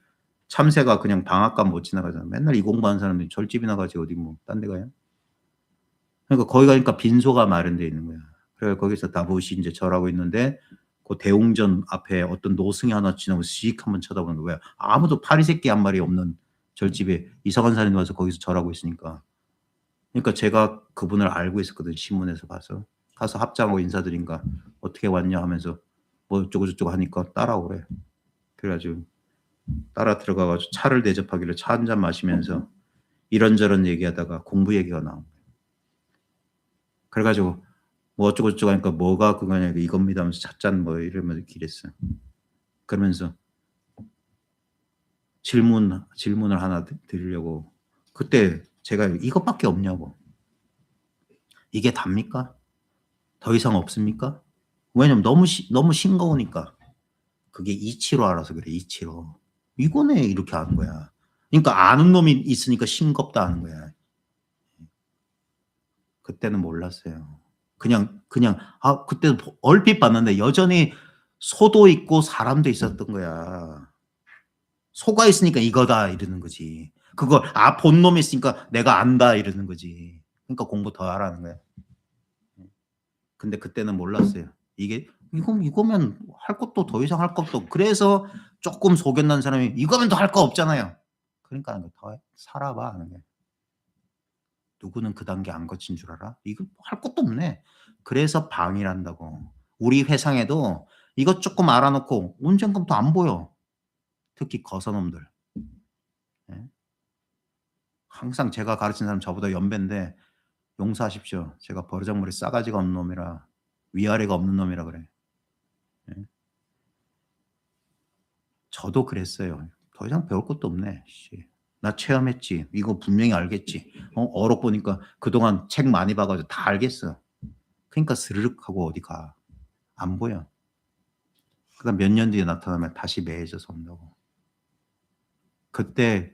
참새가 그냥 방앗간 못 지나가잖아. 맨날 이 공부하는 사람들이 절집이나 가지 어디 뭐 딴 데 가요? 그러니까 거기 가니까 빈소가 마련되어 있는 거야. 그래서 거기서 다보시 이제 절하고 있는데 그 대웅전 앞에 어떤 노승이 하나 지나고 씩 한번 쳐다보는 거야. 아무도 파리새끼 한 마리 없는 절집에 이상한 사람이 와서 거기서 절하고 있으니까. 그러니까 제가 그분을 알고 있었거든. 신문에서 봐서. 가서 합장하고 인사드린가 어떻게 왔냐 하면서 뭐 어쩌고 저쩌고 하니까 따라오래. 그래가지고 따라 들어가가지고 차를 대접하길래 차 한 잔 마시면서 이런저런 얘기하다가 공부 얘기가 나온 거예요. 그래가지고 뭐 어쩌고 저쩌고 하니까 뭐가 그거냐 이겁니다 하면서 찻잔 뭐 이러면서 길했어요. 그러면서 질문을 하나 드리려고. 그때 제가 이것밖에 없냐고. 이게 답니까? 더 이상 없습니까? 왜냐면 너무 싱거우니까. 그게 이치로 알아서 그래. 이치로. 이거네 이렇게 하는 거야. 그러니까 아는 놈이 있으니까 싱겁다 하는 거야. 그때는 몰랐어요. 그냥 그때 얼핏 봤는데 여전히 소도 있고 사람도 있었던 거야. 소가 있으니까 이거다 이러는 거지. 그걸 본 놈이 있으니까 내가 안다 이러는 거지. 그러니까 공부 더 하라는 거야. 근데 그때는 몰랐어요. 이거면 할 것도 더 이상 할 것도 없고. 그래서 조금 속였는 사람이 이거면 더 할 거 없잖아요. 그러니까 더 살아봐 하는 거야. 누구는 그 단계 안 거친 줄 알아? 이거 할 것도 없네. 그래서 방일한다고. 우리 회상에도 이것 조금 알아놓고 언젠가부터 안 보여. 특히 거서놈들. 예? 항상 제가 가르친 사람 저보다 연배인데 용서하십시오. 제가 버르장머리 싸가지가 없는 놈이라 위아래가 없는 놈이라 그래. 예? 저도 그랬어요. 더 이상 배울 것도 없네. 씨. 나 체험했지. 이거 분명히 알겠지. 어록 보니까 그동안 책 많이 봐가지고 다 알겠어. 그러니까 스르륵 하고 어디 가. 안 보여. 그다음 몇 년 뒤에 나타나면 다시 매해져서 온다고. 그때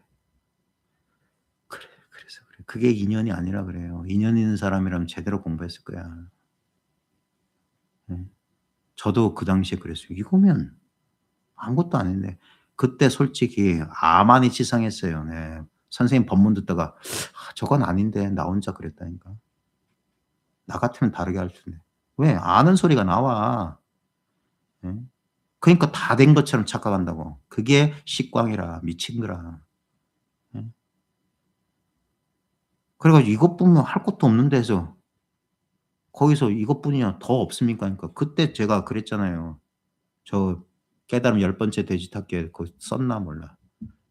그래서 그래. 그게 인연이 아니라 그래요. 인연 있는 사람이라면 제대로 공부했을 거야. 네. 저도 그 당시에 그랬어요. 이거면 아무것도 아닌데 그때 솔직히 아만이 치상했어요. 네. 선생님 법문 듣다가 저건 아닌데 나 혼자 그랬다니까. 나 같으면 다르게 할 텐데. 왜? 아는 소리가 나와. 네? 그러니까 다 된 것처럼 착각한다고. 그게 식광이라 미친 거라. 네? 그래가지고 이것뿐이면 할 것도 없는 데서 거기서 이것뿐이야 더 없습니까? 그러니까 그때 제가 그랬잖아요. 저 깨달음 10번째 돼지탁계 그거 썼나 몰라.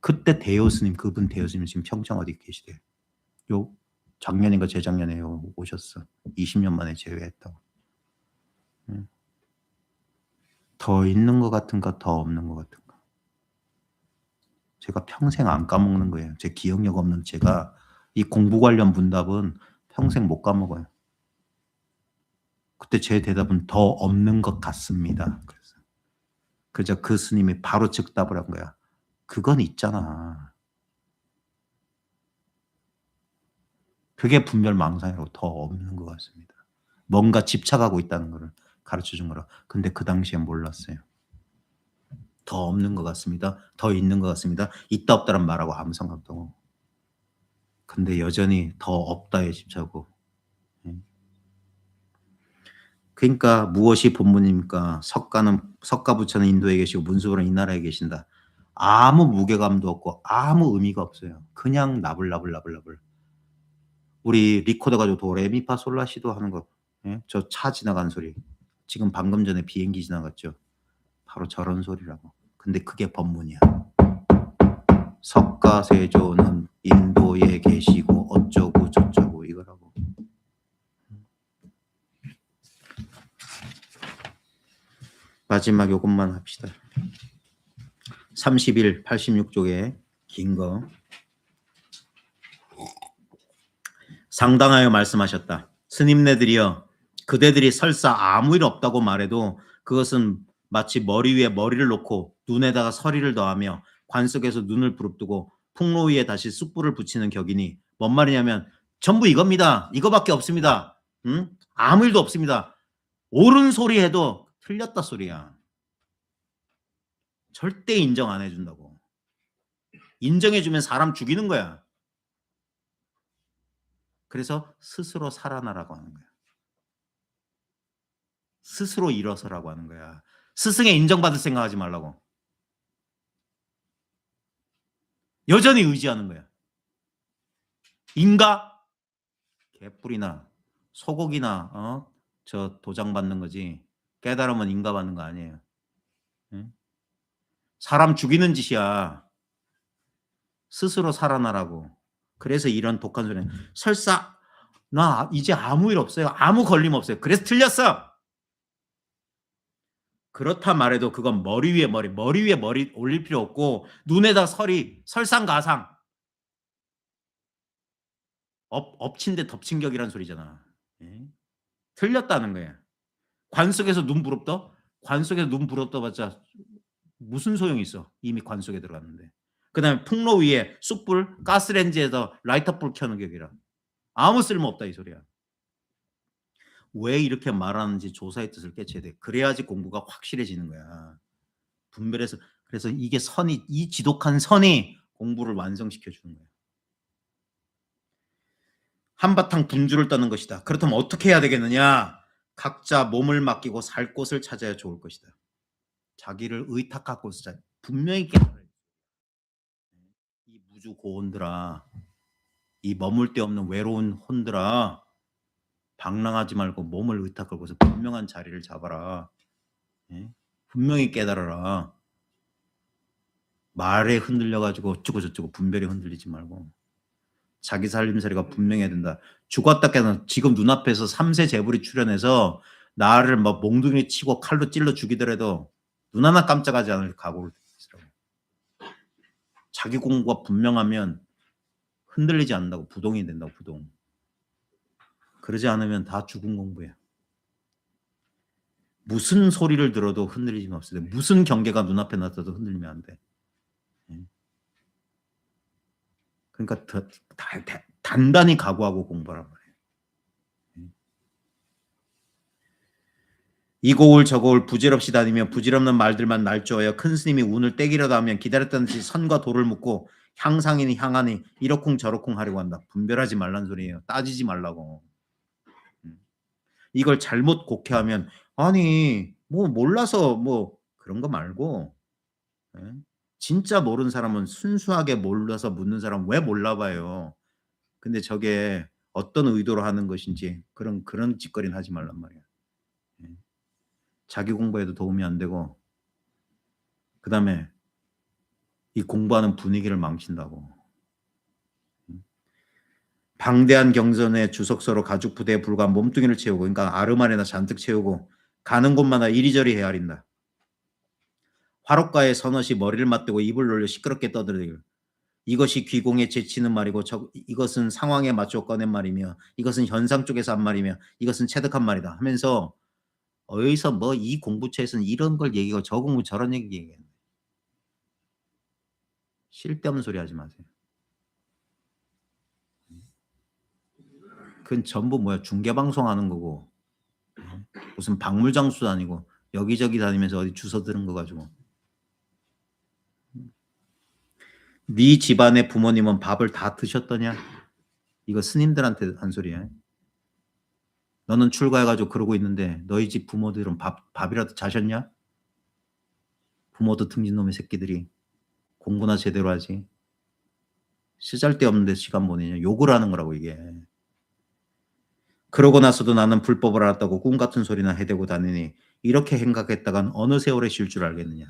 그때 대효스님 그분 대효스님 지금 평창 어디 계시대요. 요 작년인가 재작년에 오셨어. 20년 만에 제외했다고. 더 있는 것 같은가 더 없는 것 같은가. 제가 평생 안 까먹는 거예요. 제 기억력 없는 제가 이 공부 관련 문답은 평생 못 까먹어요. 그때 제 대답은 더 없는 것 같습니다. 그래서 그 스님이 바로 즉답을 한 거야. 그건 있잖아. 그게 분별망상이라고. 더 없는 것 같습니다. 뭔가 집착하고 있다는 것을 가르쳐 준 거라. 근데 그 당시에 몰랐어요. 더 없는 것 같습니다. 더 있는 것 같습니다. 있다 없다란 말하고 아무 상관도 없고. 근데 여전히 더 없다에 집착하고. 그러니까 무엇이 본문입니까? 석가부처는 인도에 계시고 문수부는 이 나라에 계신다. 아무 무게감도 없고 아무 의미가 없어요. 그냥 나불나불. 우리 리코더 가지고 도레미파솔라시도 하는 거. 예? 저 차 지나가는 소리. 지금 방금 전에 비행기 지나갔죠. 바로 저런 소리라고. 근데 그게 법문이야. 석가세조는 인도에 계시고 어쩌고 저쩌고 이거라고. 마지막 요것만 합시다. 31, 86쪽에 긴 거. 상당하여 말씀하셨다. 스님네들이여, 그대들이 설사 아무 일 없다고 말해도 그것은 마치 머리 위에 머리를 놓고 눈에다가 서리를 더하며 관 속에서 눈을 부릅뜨고 풍로 위에 다시 숯불을 붙이는 격이니, 뭔 말이냐면 전부 이겁니다. 이거밖에 없습니다. 응? 아무 일도 없습니다. 옳은 소리 해도 틀렸다 소리야. 절대 인정 안 해준다고. 인정해주면 사람 죽이는 거야. 그래서 스스로 살아나라고 하는 거야. 스스로 일어서라고 하는 거야. 스승의 인정받을 생각하지 말라고. 여전히 의지하는 거야. 인가? 개뿔이나 소고기나 저 도장 받는 거지. 깨달으면 인가 받는 거 아니에요. 응? 사람 죽이는 짓이야. 스스로 살아나라고. 그래서 이런 독한 소리는 설사 나 이제 아무 일 없어요. 아무 걸림 없어요. 그래서 틀렸어. 그렇다 말해도 그건 머리 위에 머리 올릴 필요 없고 눈에다 서리 설상가상 엎친 데 덮친 격이란 소리잖아. 예? 틀렸다는 거야. 관 속에서 눈 부럽다? 관 속에서 눈 부럽다 봤자 무슨 소용이 있어. 이미 관 속에 들어갔는데. 그 다음에 풍로 위에 숯불 가스렌지에서 라이터불 켜는 격이라. 아무 쓸모없다 이 소리야. 왜 이렇게 말하는지 조사의 뜻을 깨쳐야 돼. 그래야지 공부가 확실해지는 거야. 분별해서. 그래서 이게 선이, 이 지독한 선이 공부를 완성시켜 주는 거야. 한바탕 분주를 떠는 것이다. 그렇다면 어떻게 해야 되겠느냐? 각자 몸을 맡기고 살 곳을 찾아야 좋을 것이다. 자기를 의탁하고 분명히 깨달아야 돼. 이 무주 고혼들아, 이 머물 데 없는 외로운 혼들아, 방랑하지 말고 몸을 의탁하고서 분명한 자리를 잡아라. 예? 분명히 깨달아라. 말에 흔들려가지고 어쩌고 저쩌고 분별이 흔들리지 말고 자기 살림살이가 분명해야 된다. 죽었다 깨는 지금 눈앞에서 3세 재불이 출현해서 나를 막 몽둥이 치고 칼로 찔러 죽이더라도 눈 하나 깜짝하지 않을 각오를 했으라고. 자기 공부가 분명하면 흔들리지 않는다고. 부동이 된다고. 부동. 그러지 않으면 다 죽은 공부야. 무슨 소리를 들어도 흔들리지 없어야 돼. 무슨 경계가 눈앞에 나타도 흔들리면 안 돼. 그러니까 단단히 각오하고 공부하란 말이에요. 이고울 저고울 부질없이 다니며 부질없는 말들만 날조하여 큰 스님이 운을 떼기라도 하면 기다렸던 듯이 선과 도를 묻고 향상이니 향하니 이러쿵 저러쿵 하려고 한다. 분별하지 말란 소리예요. 따지지 말라고. 이걸 잘못 곡해하면 아니 뭐 몰라서 뭐 그런 거 말고 진짜 모르는 사람은 순수하게 몰라서 묻는 사람 왜 몰라봐요. 근데 저게 어떤 의도로 하는 것인지 그런 짓거리는 하지 말란 말이야. 자기 공부에도 도움이 안 되고 그 다음에 이 공부하는 분위기를 망친다고. 방대한 경선의 주석서로 가죽 부대에 불과한 몸뚱이를 채우고 그러니까 아르마리나 잔뜩 채우고 가는 곳마다 이리저리 헤아린다. 화롯가에 서너시 머리를 맞대고 입을 놀려 시끄럽게 떠들어대길. 이것이 귀공에 제치는 말이고 이것은 상황에 맞춰 꺼낸 말이며 이것은 현상 쪽에서 한 말이며 이것은 체득한 말이다 하면서 어디서 뭐 이 공부처에서는 이런 걸 얘기하고 저 공부 저런 얘기 얘기해요. 쓸데없는 소리 하지 마세요. 그건 전부 뭐야 중계방송 하는 거고 무슨 박물장수도 아니고 여기저기 다니면서 어디 주워 들은 거 가지고 네 집안의 부모님은 밥을 다 드셨더냐? 이거 스님들한테 한 소리야. 너는 출가해가지고 그러고 있는데 너희 집 부모들은 밥이라도 자셨냐? 부모도 등진 놈의 새끼들이 공부나 제대로 하지. 쓰잘데없는데 시간 보내냐? 욕을 하는 거라고 이게. 그러고 나서도 나는 불법을 알았다고 꿈 같은 소리나 해대고 다니니 이렇게 행각했다간 어느 세월에 쉴 줄 알겠느냐.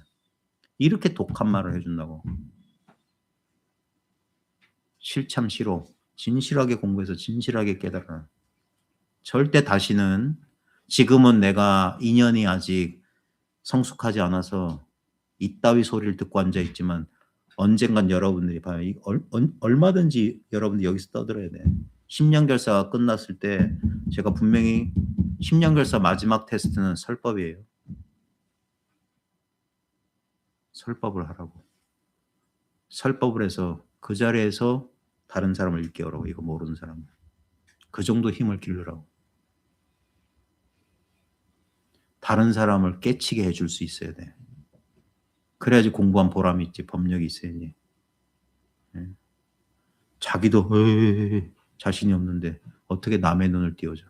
이렇게 독한 말을 해준다고. 실참시로 진실하게 공부해서 진실하게 깨달아. 절대 다시는 지금은 내가 인연이 아직 성숙하지 않아서 이따위 소리를 듣고 앉아있지만 언젠간 여러분들이 봐요. 얼마든지 여러분들이 여기서 떠들어야 돼. 10년 결사가 끝났을 때 제가 분명히 10년 결사 마지막 테스트는 설법이에요. 설법을 하라고. 설법을 해서 그 자리에서 다른 사람을 일깨우라고. 이거 모르는 사람을. 그 정도 힘을 기르라고. 다른 사람을 깨치게 해줄 수 있어야 돼. 그래야지 공부한 보람이 있지. 법력이 있어야지. 자기도 자신이 없는데 어떻게 남의 눈을 띄워줘.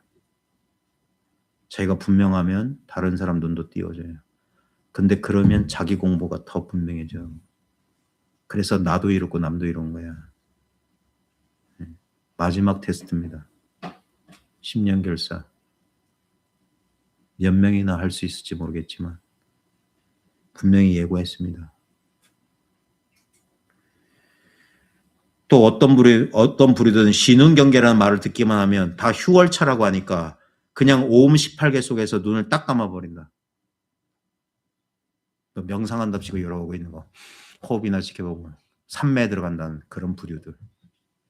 자기가 분명하면 다른 사람 눈도 띄워줘요. 근데 그러면 자기 공부가 더 분명해져. 그래서 나도 이렇고 남도 이런 거야. 마지막 테스트입니다. 10년 결사. 몇 명이나 할 수 있을지 모르겠지만 분명히 예고했습니다. 또 어떤 부류들은 신운경계라는 말을 듣기만 하면 다 휴월차라고 하니까 그냥 오음 18개 속에서 눈을 딱 감아버린다. 명상한답시고 열어오고 있는 거. 호흡이나 지켜보고 산매에 들어간다는 그런 부류들.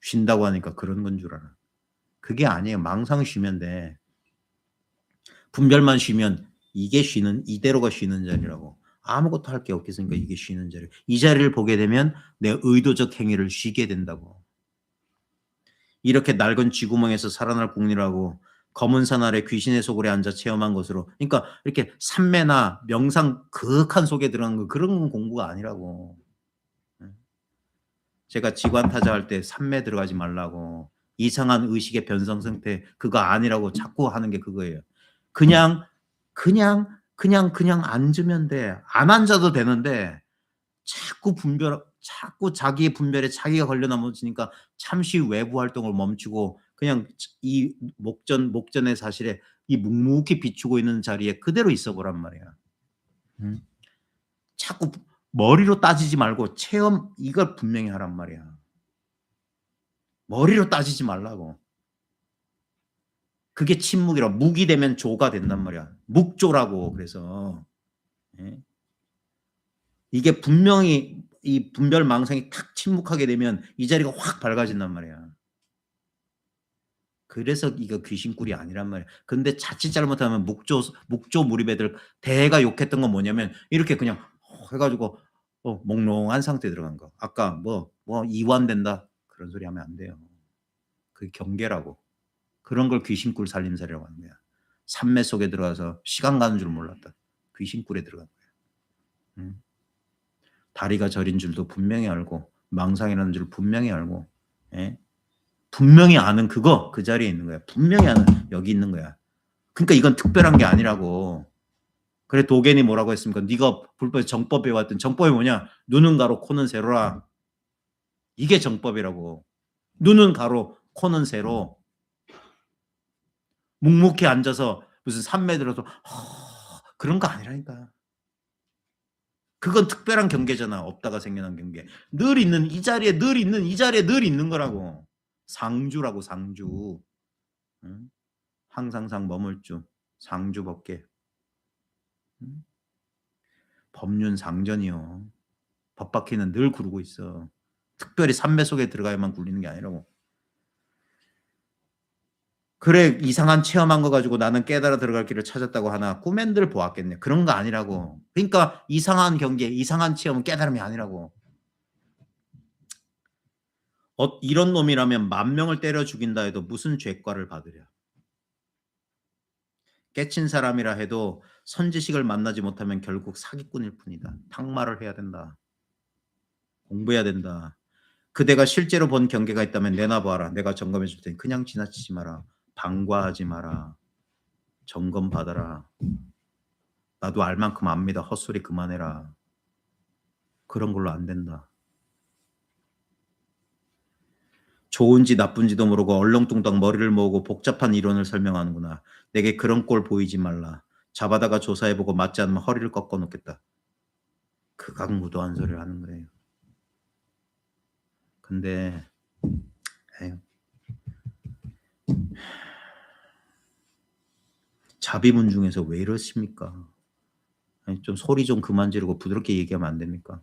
쉰다고 하니까 그런 건 줄 알아. 그게 아니에요. 망상 쉬면 돼. 분별만 쉬면 이게 쉬는, 이대로가 쉬는 자리라고. 아무것도 할 게 없겠으니까 이게 쉬는 자리. 이 자리를 보게 되면 내 의도적 행위를 쉬게 된다고. 이렇게 낡은 쥐구멍에서 살아날 국리라고 검은 산 아래 귀신의 소굴에 앉아 체험한 것으로. 그러니까 이렇게 산매나 명상 극한 속에 들어가는 거 그런 건 공부가 아니라고. 제가 지관타자 할 때 산매 들어가지 말라고. 이상한 의식의 변성 상태 그거 아니라고 자꾸 하는 게 그거예요. 그냥 앉으면 돼. 안 앉아도 되는데 자꾸 자기의 분별에 자기가 걸려 넘어지니까 잠시 외부 활동을 멈추고 그냥 이 목전의 사실에 이 묵묵히 비추고 있는 자리에 그대로 있어 보란 말이야. 자꾸 머리로 따지지 말고 체험 이걸 분명히 하란 말이야. 머리로 따지지 말라고. 그게 침묵이라. 묵이 되면 조가 된단 말이야. 묵조라고. 그래서 이게 분명히 이 분별 망상이 탁 침묵하게 되면 이 자리가 확 밝아진단 말이야. 그래서 이거 귀신꿀이 아니란 말이야. 근데 자칫 잘못하면 묵조 무리배들 대가 욕했던 건 뭐냐면 이렇게 그냥 해가지고 몽롱한 상태에 들어간 거. 아까 뭐 이완된다 그런 소리 하면 안 돼요. 그게 경계라고. 그런 걸 귀신꿀 살림살이라고 하는 거야. 산매 속에 들어가서 시간 가는 줄 몰랐다. 귀신꿀에 들어간 거야. 다리가 저린 줄도 분명히 알고 망상이라는 줄 분명히 알고 분명히 아는 그거 그 자리에 있는 거야. 분명히 아는 여기 있는 거야. 그러니까 이건 특별한 게 아니라고. 그래 도겐이 뭐라고 했습니까? 네가 불법 정법 배워왔던 정법이 뭐냐? 눈은 가로 코는 세로라. 이게 정법이라고. 눈은 가로 코는 세로. 묵묵히 앉아서 무슨 산매 들어서 그런 거 아니라니까. 그건 특별한 경계잖아. 없다가 생겨난 경계. 늘 있는 이 자리에 늘 있는 거라고. 상주라고 상주. 항상상 머물주. 상주 법계. 법륜 상전이요. 법바퀴는 늘 구르고 있어. 특별히 삼매 속에 들어가야만 굴리는 게 아니라고. 그래 이상한 체험한 거 가지고 나는 깨달아 들어갈 길을 찾았다고 하나 꿈엔들 보았겠네. 그런 거 아니라고. 그러니까 이상한 경계, 이상한 체험은 깨달음이 아니라고. 이런 놈이라면 10,000명을 때려 죽인다 해도 무슨 죄과를 받으랴. 깨친 사람이라 해도 선지식을 만나지 못하면 결국 사기꾼일 뿐이다. 탁말을 해야 된다. 공부해야 된다. 그대가 실제로 본 경계가 있다면 내놔봐라. 내가 점검해 줄 테니 그냥 지나치지 마라. 방과하지 마라. 점검 받아라. 나도 알 만큼 압니다. 헛소리 그만해라. 그런 걸로 안 된다. 좋은지 나쁜지도 모르고 얼렁뚱땅 머리를 모으고 복잡한 이론을 설명하는구나. 내게 그런 꼴 보이지 말라. 잡아다가 조사해보고 맞지 않으면 허리를 꺾어 놓겠다. 극악무도한 소리를 하는 거예요. 근데 에휴. 자비문 중에서 왜 이러십니까? 아니, 좀 소리 좀 그만 지르고 부드럽게 얘기하면 안 됩니까?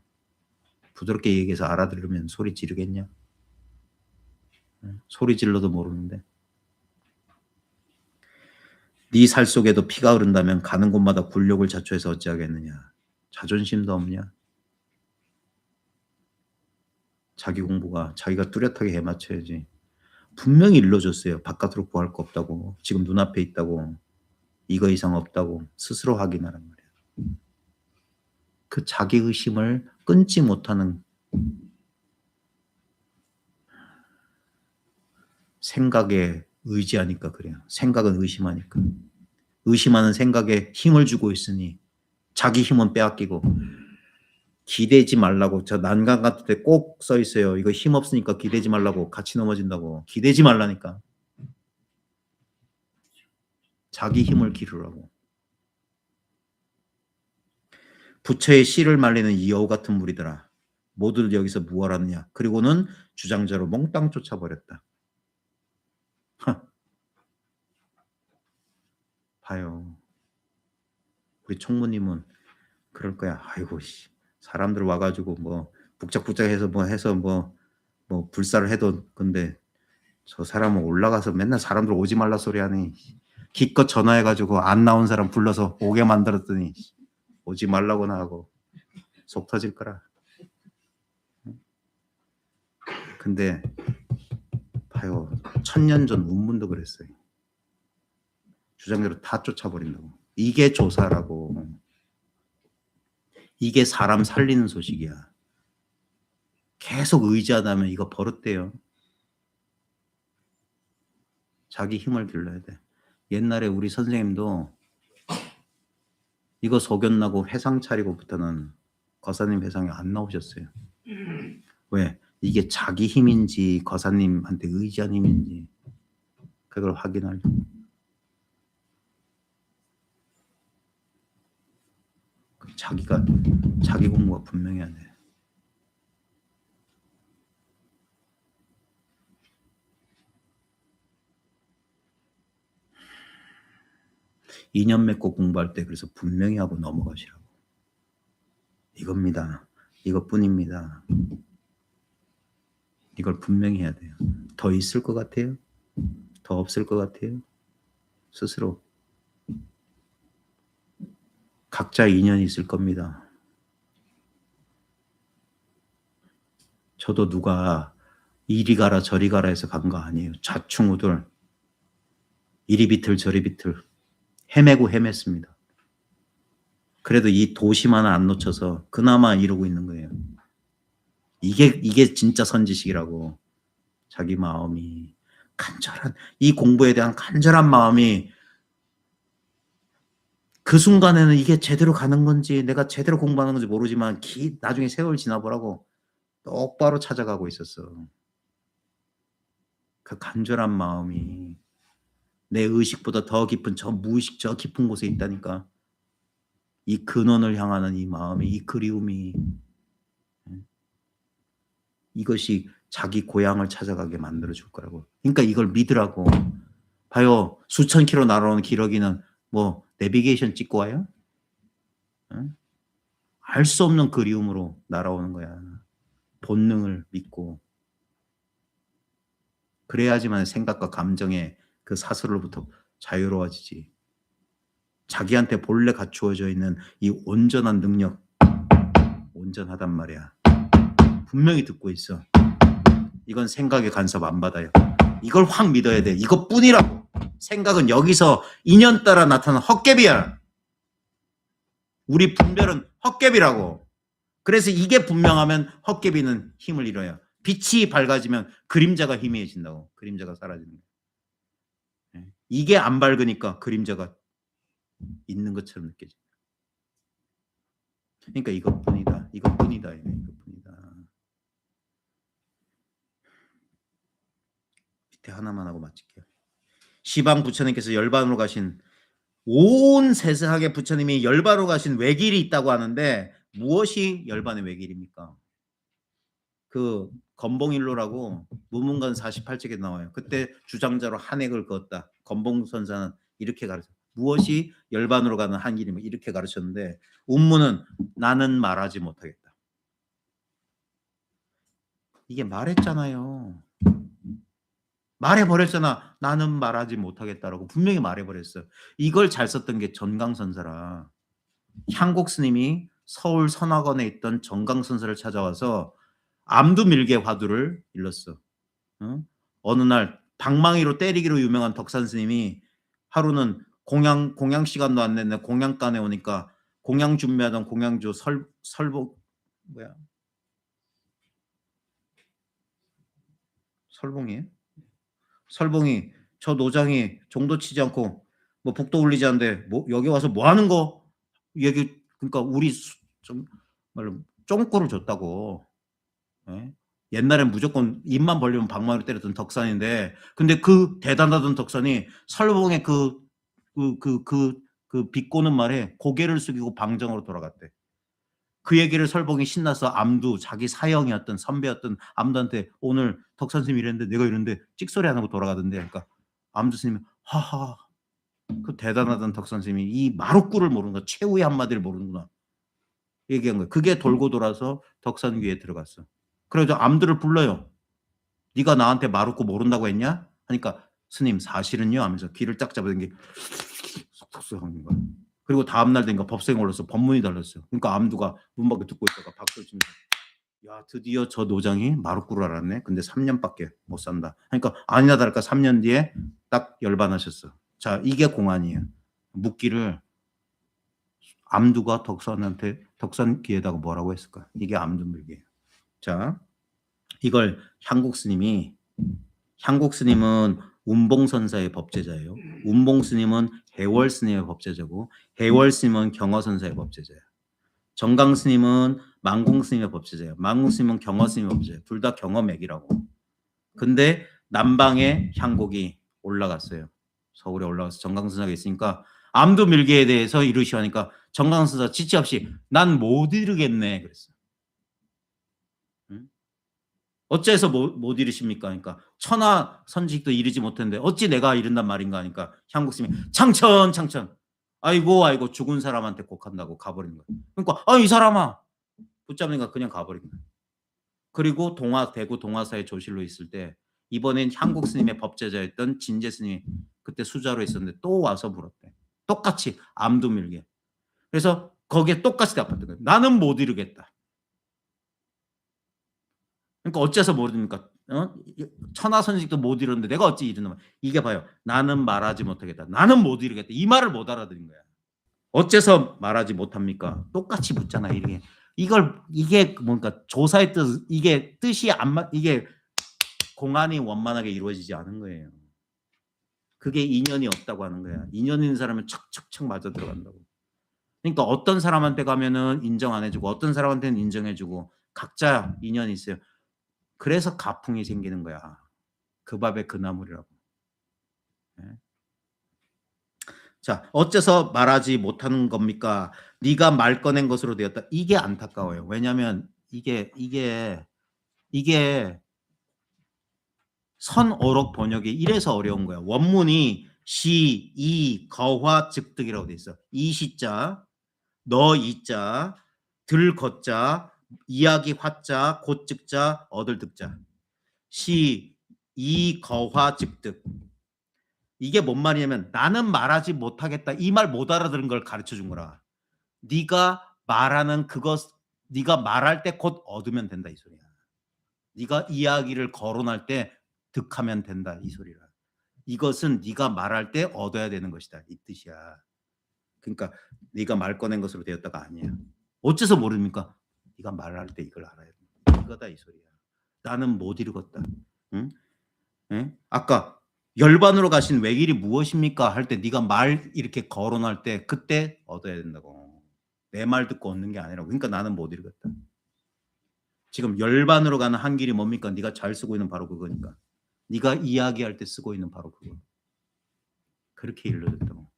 부드럽게 얘기해서 알아들으면 소리 지르겠냐? 소리 질러도 모르는데. 네 살 속에도 피가 흐른다면 가는 곳마다 굴욕을 자초해서 어찌하겠느냐. 자존심도 없냐? 자기 공부가 자기가 뚜렷하게 해맞춰야지. 분명히 일러줬어요. 바깥으로 구할 거 없다고. 지금 눈앞에 있다고. 이거 이상 없다고 스스로 확인하란 말이야. 그 자기 의심을 끊지 못하는 생각에 의지하니까 그래요. 생각은 의심하니까. 의심하는 생각에 힘을 주고 있으니 자기 힘은 빼앗기고. 기대지 말라고. 저 난간 같은 데 꼭 써 있어요. 이거 힘 없으니까 기대지 말라고. 같이 넘어진다고. 기대지 말라니까. 자기 힘을 기르라고. 부처의 씨를 말리는 이 여우 같은 무리들아. 모두들 여기서 무엇하느냐. 그리고는 주장자로 몽땅 쫓아버렸다. 봐요. 우리 총무님은 그럴 거야. 아이고 씨. 사람들 와가지고 뭐 북적북적해서 뭐 해서 뭐 불사를 해도 근데 저 사람은 올라가서 맨날 사람들 오지 말라 소리 하니 기껏 전화해가지고 안 나온 사람 불러서 오게 만들었더니 오지 말라고나 하고 속 터질 거라. 근데 봐요. 1000년 전 운문도 그랬어요. 주장대로 다 쫓아버린다고. 이게 조사라고. 이게 사람 살리는 소식이야. 계속 의지하다면 이거 버릇돼요. 자기 힘을 길러야 돼. 옛날에 우리 선생님도 이거 소견나고 회상 차리고부터는 거사님 회상에 안 나오셨어요. 왜? 이게 자기 힘인지 거사님한테 의지한 힘인지 그걸 확인하려고. 자기가 자기 공부가 분명해야 돼. 인연 맺고 공부할 때 그래서 분명히 하고 넘어가시라고. 이겁니다. 이것뿐입니다. 이걸 분명히 해야 돼요. 더 있을 것 같아요? 더 없을 것 같아요? 스스로. 각자 인연이 있을 겁니다. 저도 누가 이리 가라 저리 가라 해서 간 거 아니에요. 좌충우돌. 이리 비틀 저리 비틀. 헤매고 헤맸습니다. 그래도 이 도심 하나 안 놓쳐서 그나마 이러고 있는 거예요. 이게 진짜 선지식이라고. 자기 마음이 간절한, 이 공부에 대한 간절한 마음이 그 순간에는 이게 제대로 가는 건지 내가 제대로 공부하는 건지 모르지만 나중에 세월 지나보라고 똑바로 찾아가고 있었어. 그 간절한 마음이 내 의식보다 더 깊은 저 무의식 저 깊은 곳에 있다니까. 이 근원을 향하는 이 마음이, 이 그리움이, 이것이 자기 고향을 찾아가게 만들어줄 거라고. 그러니까 이걸 믿으라고. 봐요. 수천 킬로 날아오는 기러기는 뭐 내비게이션 찍고 와요? 알 수 없는 그리움으로 날아오는 거야. 본능을 믿고 그래야지만 생각과 감정의 그 사슬로부터 자유로워지지. 자기한테 본래 갖추어져 있는 이 온전한 능력, 온전하단 말이야. 분명히 듣고 있어. 이건 생각의 간섭 안 받아요. 이걸 확 믿어야 돼. 이것뿐이라고. 생각은 여기서 인연 따라 나타난 헛개비야. 우리 분별은 헛개비라고. 그래서 이게 분명하면 헛개비는 힘을 잃어요. 빛이 밝아지면 그림자가 희미해진다고. 그림자가 사라지는 거예요. 이게 안 밝으니까 그림자가 있는 것처럼 느껴져. 그러니까 이것뿐이다. 이것뿐이다. 이것뿐이다. 밑에 하나만 하고 마칠게요. 시방 부처님께서 열반으로 가신 온 세상의 부처님이 열반으로 가신 외길이 있다고 하는데 무엇이 열반의 외길입니까? 그 건봉일로라고 무문관 48책에 나와요. 그때 주장자로 한획을 그었다. 건봉선사는 이렇게 가르쳐. 무엇이 열반으로 가는 한 길이면 이렇게 가르쳤는데 운문은 나는 말하지 못하겠다. 이게 말했잖아요. 말해버렸잖아. 나는 말하지 못하겠다라고 분명히 말해버렸어요. 이걸 잘 썼던 게 전강선사라. 향곡 스님이 서울 선화관에 있던 전강선사를 찾아와서 암두밀개 화두를 일렀어. 어느 날 방망이로 때리기로 유명한 덕산 스님이 하루는 공양 시간도 안 됐는데 공양간에 오니까 공양 준비하던 공양주 설봉이에요? 설봉이 저 노장이 종도 치지 않고 뭐 북도 울리지 않는데 뭐 여기 와서 뭐 하는 거 얘기 그러니까 우리 좀 말로 쫑꼬를 줬다고. 예? 옛날엔 무조건 입만 벌리면 방망이로 때렸던 덕산인데 근데 그 대단하던 덕산이 설봉의 그 비꼬는 말에 고개를 숙이고 방정으로 돌아갔대. 그 얘기를 설봉이 신나서 암두 자기 사형이었던 선배였던 암두한테 오늘 덕산 스님이 이랬는데 내가 이랬는데 찍소리 안 하고 돌아가던데 그러니까 암두 스님이 하하 그 대단하던 덕산 스님이 이 마루꾸를 모르는 거 최후의 한마디를 모르는구나 얘기한 거예요. 그게 돌고 돌아서 덕산 귀에 들어갔어. 그래서 암두를 불러요. 네가 나한테 마루꾸 모른다고 했냐? 하니까 스님 사실은요 하면서 귀를 짝 잡아든 게 속속속 하는 거야. 그리고 다음날 되니까 법생이 올라서 법문이 달렸어요. 그러니까 암두가 문 밖에 듣고 있다가 박수를 치면서 야 드디어 저 노장이 마루꾸를 알았네. 근데 3년밖에 못 산다. 그러니까 아니나 다를까 3년 뒤에 딱 열반하셨어. 자 이게 공안이에요. 묻기를 암두가 덕산 귀에다가 뭐라고 했을까? 이게 암두밀기예요. 자 이걸 향곡 스님은 운봉선사의 법제자예요. 운봉스님은 해월스님의 법제자고 해월스님은 경허선사의 법제자예요. 정강스님은 망공스님의 법제자예요. 망공스님은 경허스님의 법제자예요. 둘 다 경허맥이라고. 근데 남방에 향곡이 올라갔어요. 서울에 올라가서 정강선사가 있으니까 암두밀기에 대해서 이르시오 하니까 정강선사 지체 없이 난 못 이르겠네 그랬어요. 어째서 못 이르십니까? 그러니까 천하 선지식도 이르지 못했는데 어찌 내가 이른단 말인가 하니까 향국스님이 창천 아이고 죽은 사람한테 곡한다고 가버린 거예요. 그러니까 이 사람아 붙잡으니까 그냥 가버린 거예요. 그리고 대구 동화사의 조실로 있을 때 이번엔 향국스님의 법제자였던 진제스님이 그때 수자로 있었는데 또 와서 물었대. 똑같이 암두밀게. 그래서 거기에 똑같이 답했던 거예요. 나는 못 이루겠다. 그러니까 어째서 모릅니까? 천하선식도 못 이루는데 내가 어찌 이루는 거야? 이게 봐요. 나는 말하지 못하겠다. 나는 못 이루겠다. 이 말을 못 알아들은 거야. 어째서 말하지 못합니까? 똑같이 묻잖아. 이게 뭔가 조사의 뜻 이게 뜻이 이게 공안이 원만하게 이루어지지 않은 거예요. 그게 인연이 없다고 하는 거야. 인연 있는 사람은 척척척 맞아 들어간다고. 그러니까 어떤 사람한테 가면은 인정 안 해주고 어떤 사람한테는 인정해주고 각자 인연이 있어요. 그래서 가풍이 생기는 거야. 그 밥에 그 나물이라고. 네. 자, 어째서 말하지 못하는 겁니까? 네가 말 꺼낸 것으로 되었다. 이게 안타까워요. 왜냐하면 이게 선어록 번역이 이래서 어려운 거야. 원문이 시, 이, 거화, 즉득이라고 돼 있어. 이 시자, 너 이자, 들 거자, 이야기 화자 곧 즉자 얻을 득자 시 이거화 즉득. 이게 뭔 말이냐면 나는 말하지 못하겠다 이 말 못 알아들은 걸 가르쳐 준 거라. 네가 말하는 그것 네가 말할 때 곧 얻으면 된다 이 소리야. 네가 이야기를 거론할 때 득하면 된다 이 소리라. 이것은 네가 말할 때 얻어야 되는 것이다 이 뜻이야. 그러니까 네가 말 꺼낸 것으로 되었다가 아니야. 어째서 모릅니까? 네가 말할 때 이걸 알아야 돼. 이거다 이 소리야. 나는 못 이루겠다. 응? 예? 아까 열반으로 가신 외길이 무엇입니까? 할 때 네가 말 이렇게 거론할 때 그때 얻어야 된다고. 내 말 듣고 얻는 게 아니라고. 그러니까 나는 못 이루겠다. 지금 열반으로 가는 한 길이 뭡니까? 네가 잘 쓰고 있는 바로 그거니까. 네가 이야기할 때 쓰고 있는 바로 그거. 그렇게 일러줬다고.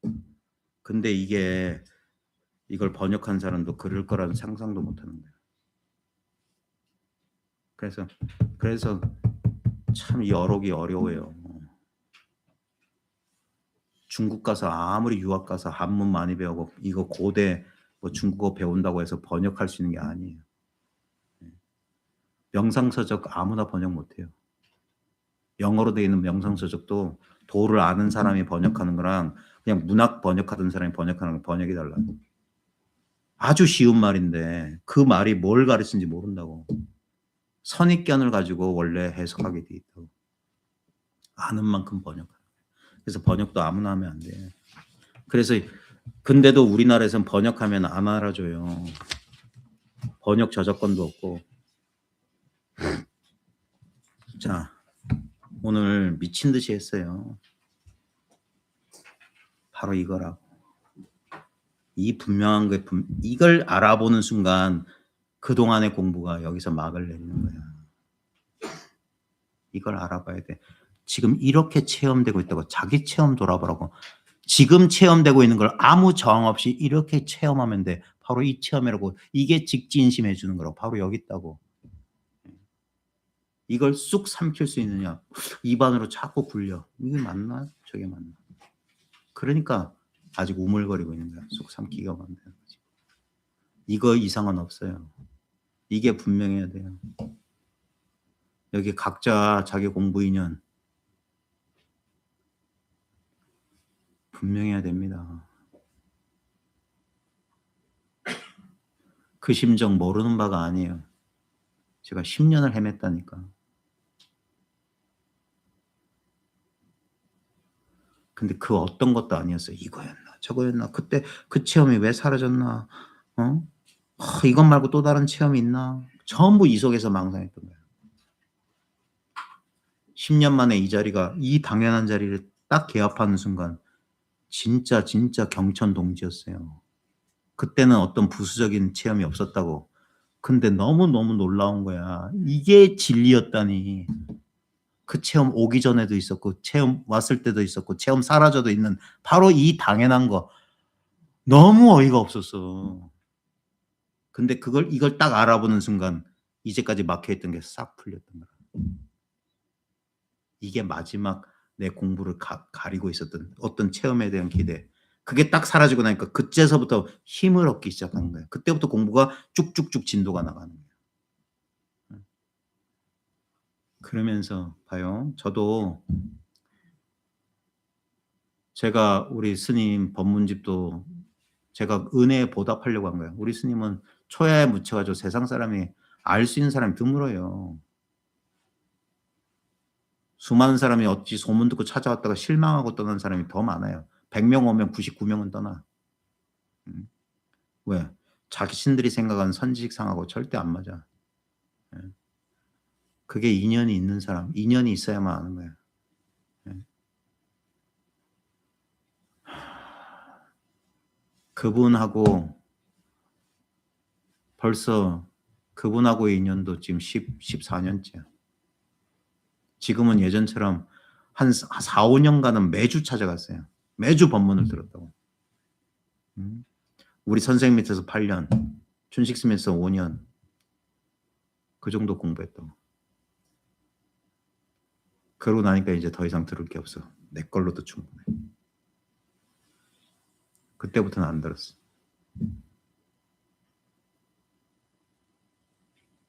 근데 이걸 번역한 사람도 그럴 거라는 상상도 못 하는 거야. 그래서 참 이 어록이 어려워요. 중국 가서 아무리 유학 가서 한문 많이 배우고 이거 고대 뭐 중국어 배운다고 해서 번역할 수 있는 게 아니에요. 명상서적 아무나 번역 못해요. 영어로 되어 있는 명상서적도 도를 아는 사람이 번역하는 거랑 그냥 문학 번역하던 사람이 번역하는 거 번역이 달라. 아주 쉬운 말인데 그 말이 뭘 가르치는지 모른다고. 선입견을 가지고 원래 해석하게 돼 있다고. 아는 만큼 번역하는 거예요. 그래서 번역도 아무나 하면 안 돼. 그래서 근데도 우리나라에서는 번역하면 안 알아줘요. 번역 저작권도 없고. 자, 오늘 미친 듯이 했어요. 바로 이거라고. 이 분명한 게 이걸 알아보는 순간 그동안의 공부가 여기서 막을 내리는 거야. 이걸 알아봐야 돼. 지금 이렇게 체험되고 있다고. 자기 체험 돌아보라고. 지금 체험되고 있는 걸 아무 저항 없이 이렇게 체험하면 돼. 바로 이 체험이라고. 이게 직진심해 주는 거라고. 바로 여기 있다고. 이걸 쑥 삼킬 수 있느냐. 입안으로 자꾸 굴려. 이게 맞나? 저게 맞나? 그러니까 아직 우물거리고 있는 거야. 쑥 삼키기가 안 되는 거지. 이거 이상은 없어요. 이게 분명해야 돼요. 여기 각자 자기 공부 인연 분명해야 됩니다. 그 심정 모르는 바가 아니에요. 제가 10년을 헤맸다니까. 근데 그 어떤 것도 아니었어요. 이거였나 저거였나 그때 그 체험이 왜 사라졌나 이것 말고 또 다른 체험이 있나 전부 이 속에서 망상했던 거예요. 10년 만에 이 자리가 이 당연한 자리를 딱 개합하는 순간 진짜 경천동지였어요. 그때는 어떤 부수적인 체험이 없었다고. 근데 너무너무 놀라운 거야. 이게 진리였다니. 그 체험 오기 전에도 있었고 체험 왔을 때도 있었고 체험 사라져도 있는 바로 이 당연한 거. 너무 어이가 없었어. 근데 이걸 딱 알아보는 순간 이제까지 막혀있던 게 싹 풀렸던 거야. 이게 마지막 내 공부를 가리고 있었던 어떤 체험에 대한 기대. 그게 딱 사라지고 나니까 그때서부터 힘을 얻기 시작하는 거예요. 그때부터 공부가 쭉쭉쭉 진도가 나가는 거예요. 그러면서 봐요. 저도 제가 우리 스님 법문집도 제가 은혜에 보답하려고 한 거예요. 우리 스님은 초야에 묻혀가지고 세상 사람이 알 수 있는 사람이 드물어요. 수많은 사람이 어찌 소문 듣고 찾아왔다가 실망하고 떠난 사람이 더 많아요. 100명 오면 99명은 떠나. 왜? 자신들이 생각하는 선지식상하고 절대 안 맞아. 그게 인연이 있는 사람, 인연이 있어야만 아는 거야. 그분하고 벌써 그분하고의 인연도 지금 14년째야. 지금은 예전처럼 한 4, 5년간은 매주 찾아갔어요. 매주 법문을 들었다고. 우리 선생님 밑에서 8년, 춘식스 밑에서 5년 그 정도 공부했다고. 그러고 나니까 이제 더 이상 들을 게 없어. 내 걸로도 충분해. 그때부터는 안 들었어.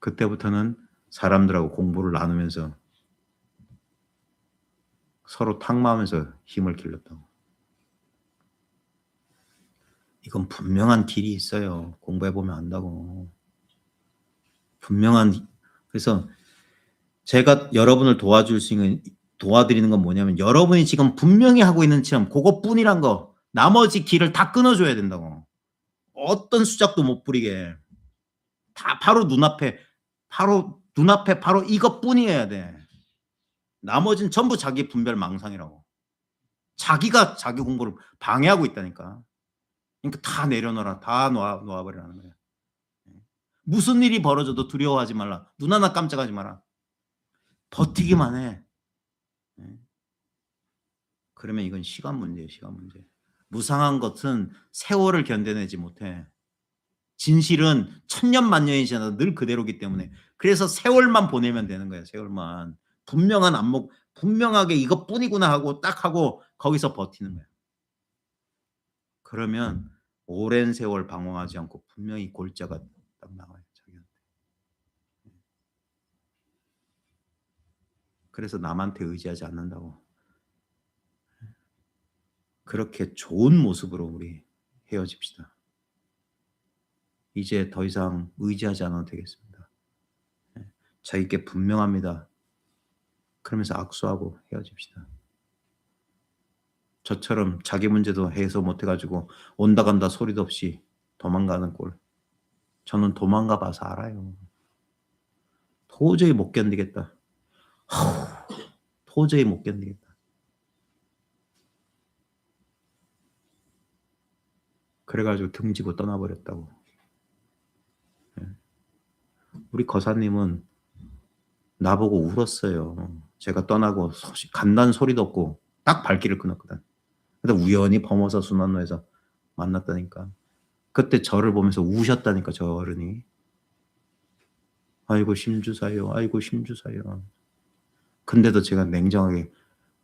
그때부터는 사람들하고 공부를 나누면서 서로 탁마하면서 힘을 길렀다고. 이건 분명한 길이 있어요. 공부해보면 안다고. 분명한. 그래서 제가 여러분을 도와드리는 건 뭐냐면 여러분이 지금 분명히 하고 있는 체험 그것뿐이란 거, 나머지 길을 다 끊어줘야 된다고. 어떤 수작도 못 부리게. 다 바로 눈앞에 바로 이것뿐이어야 돼. 나머지는 전부 자기 분별 망상이라고. 자기가 자기 공부를 방해하고 있다니까. 그러니까 다 내려놓아라. 다 놓아버리라는 거야. 무슨 일이 벌어져도 두려워하지 말라. 눈 하나 깜짝하지 마라. 버티기만 해. 그러면 이건 시간 문제예요. 시간 문제. 무상한 것은 세월을 견뎌내지 못해. 진실은 천년만년이 지나도 늘 그대로기 때문에. 그래서 세월만 보내면 되는 거야. 세월만. 분명한 안목, 분명하게 이것뿐이구나 하고 딱 하고 거기서 버티는 거야. 그러면 오랜 세월 방황하지 않고 분명히 골자가 딱 나와요. 자기한테. 그래서 남한테 의지하지 않는다고. 그렇게 좋은 모습으로 우리 헤어집시다. 이제 더 이상 의지하지 않아도 되겠습니다. 자기께 분명합니다. 그러면서 악수하고 헤어집시다. 저처럼 자기 문제도 해소 못해가지고 온다 간다 소리도 없이 도망가는 꼴. 저는 도망가 봐서 알아요. 도저히 못 견디겠다. 도저히 못 견디겠다. 그래가지고 등지고 떠나버렸다고. 우리 거사님은 나보고 울었어요. 제가 떠나고 간다는 소리도 없고 딱 발길을 끊었거든. 근데 우연히 범어사 순환로에서 만났다니까. 그때 저를 보면서 우셨다니까. 저 어른이. 아이고 심주사요. 아이고 심주사요. 근데도 제가 냉정하게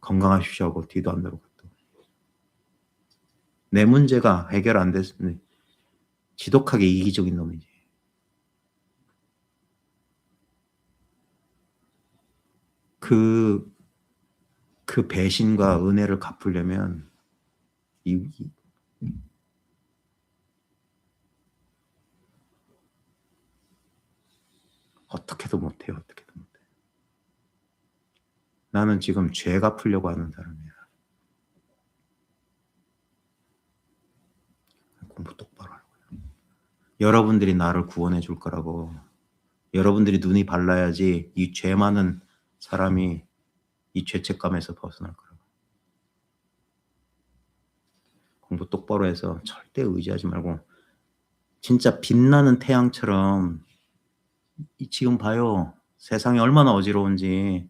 건강하십시오 하고 뒤도 안 돌고 또. 내 문제가 해결 안 됐으니 지독하게 이기적인 놈이지. 그 배신과 은혜를 갚으려면 어떻게도 못해요. 어떻게도 못해. 나는 지금 죄 갚으려고 하는 사람이야. 공부 똑바로 하라고요. 여러분들이 나를 구원해 줄 거라고. 여러분들이 눈이 발라야지 이 죄 많은 사람이 이 죄책감에서 벗어날 거라고. 공부 똑바로 해서 절대 의지하지 말고 진짜 빛나는 태양처럼 지금 봐요. 세상이 얼마나 어지러운지.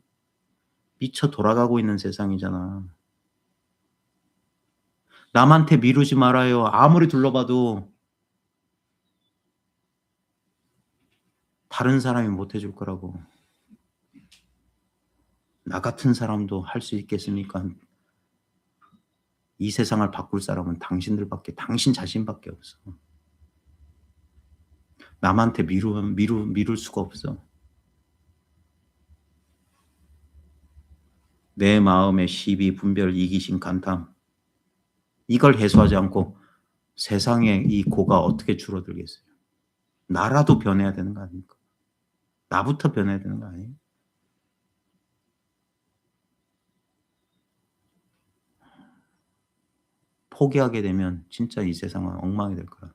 미쳐 돌아가고 있는 세상이잖아. 남한테 미루지 말아요. 아무리 둘러봐도 다른 사람이 못 해줄 거라고. 나 같은 사람도 할 수 있겠습니까? 이 세상을 바꿀 사람은 당신 자신밖에 없어. 남한테 미룰 수가 없어. 내 마음의 시비, 분별, 이기심, 간탐, 이걸 해소하지 않고 세상의 이 고가 어떻게 줄어들겠어요? 나라도 변해야 되는 거 아닙니까? 나부터 변해야 되는 거 아니에요? 포기하게 되면 진짜 이 세상은 엉망이 될 거라.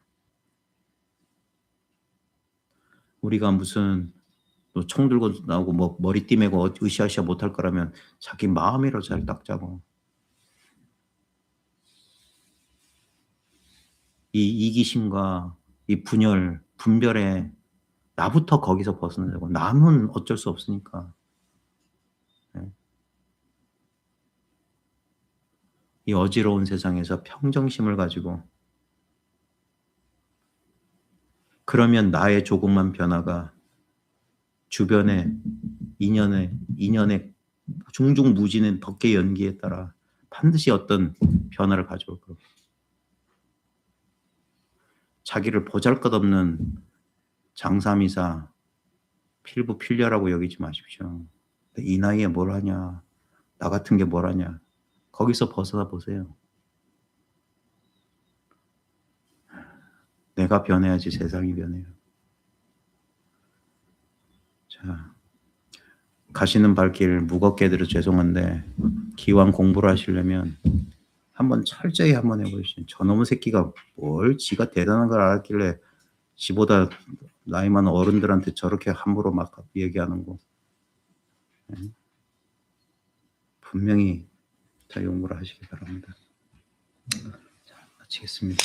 우리가 무슨 총 들고 나오고 뭐 머리띠 매고 으쌰으쌰 못할 거라면 자기 마음이라도 잘 닦자고. 이 이기심과 이 분열, 분별에 나부터 거기서 벗어나자고. 남은 어쩔 수 없으니까. 이 어지러운 세상에서 평정심을 가지고, 그러면 나의 조금만 변화가 주변의 인연의 중중 무진의 덕계 연기에 따라 반드시 어떤 변화를 가져올 거고. 자기를 보잘것없는 장사미사, 필부 필려라고 여기지 마십시오. 이 나이에 뭘 하냐, 나 같은 게 뭘 하냐, 거기서 벗어나 보세요. 내가 변해야지 세상이 변해요. 자, 가시는 발길 무겁게 들어 죄송한데 기왕 공부를 하시려면 한번 철저히 한번 해보시죠. 저놈의 새끼가 뭘 지가 대단한 걸 알았길래 지보다 나이 많은 어른들한테 저렇게 함부로 막 얘기하는 거. 분명히 다 연구를 하시기 바랍니다. 자, 마치겠습니다.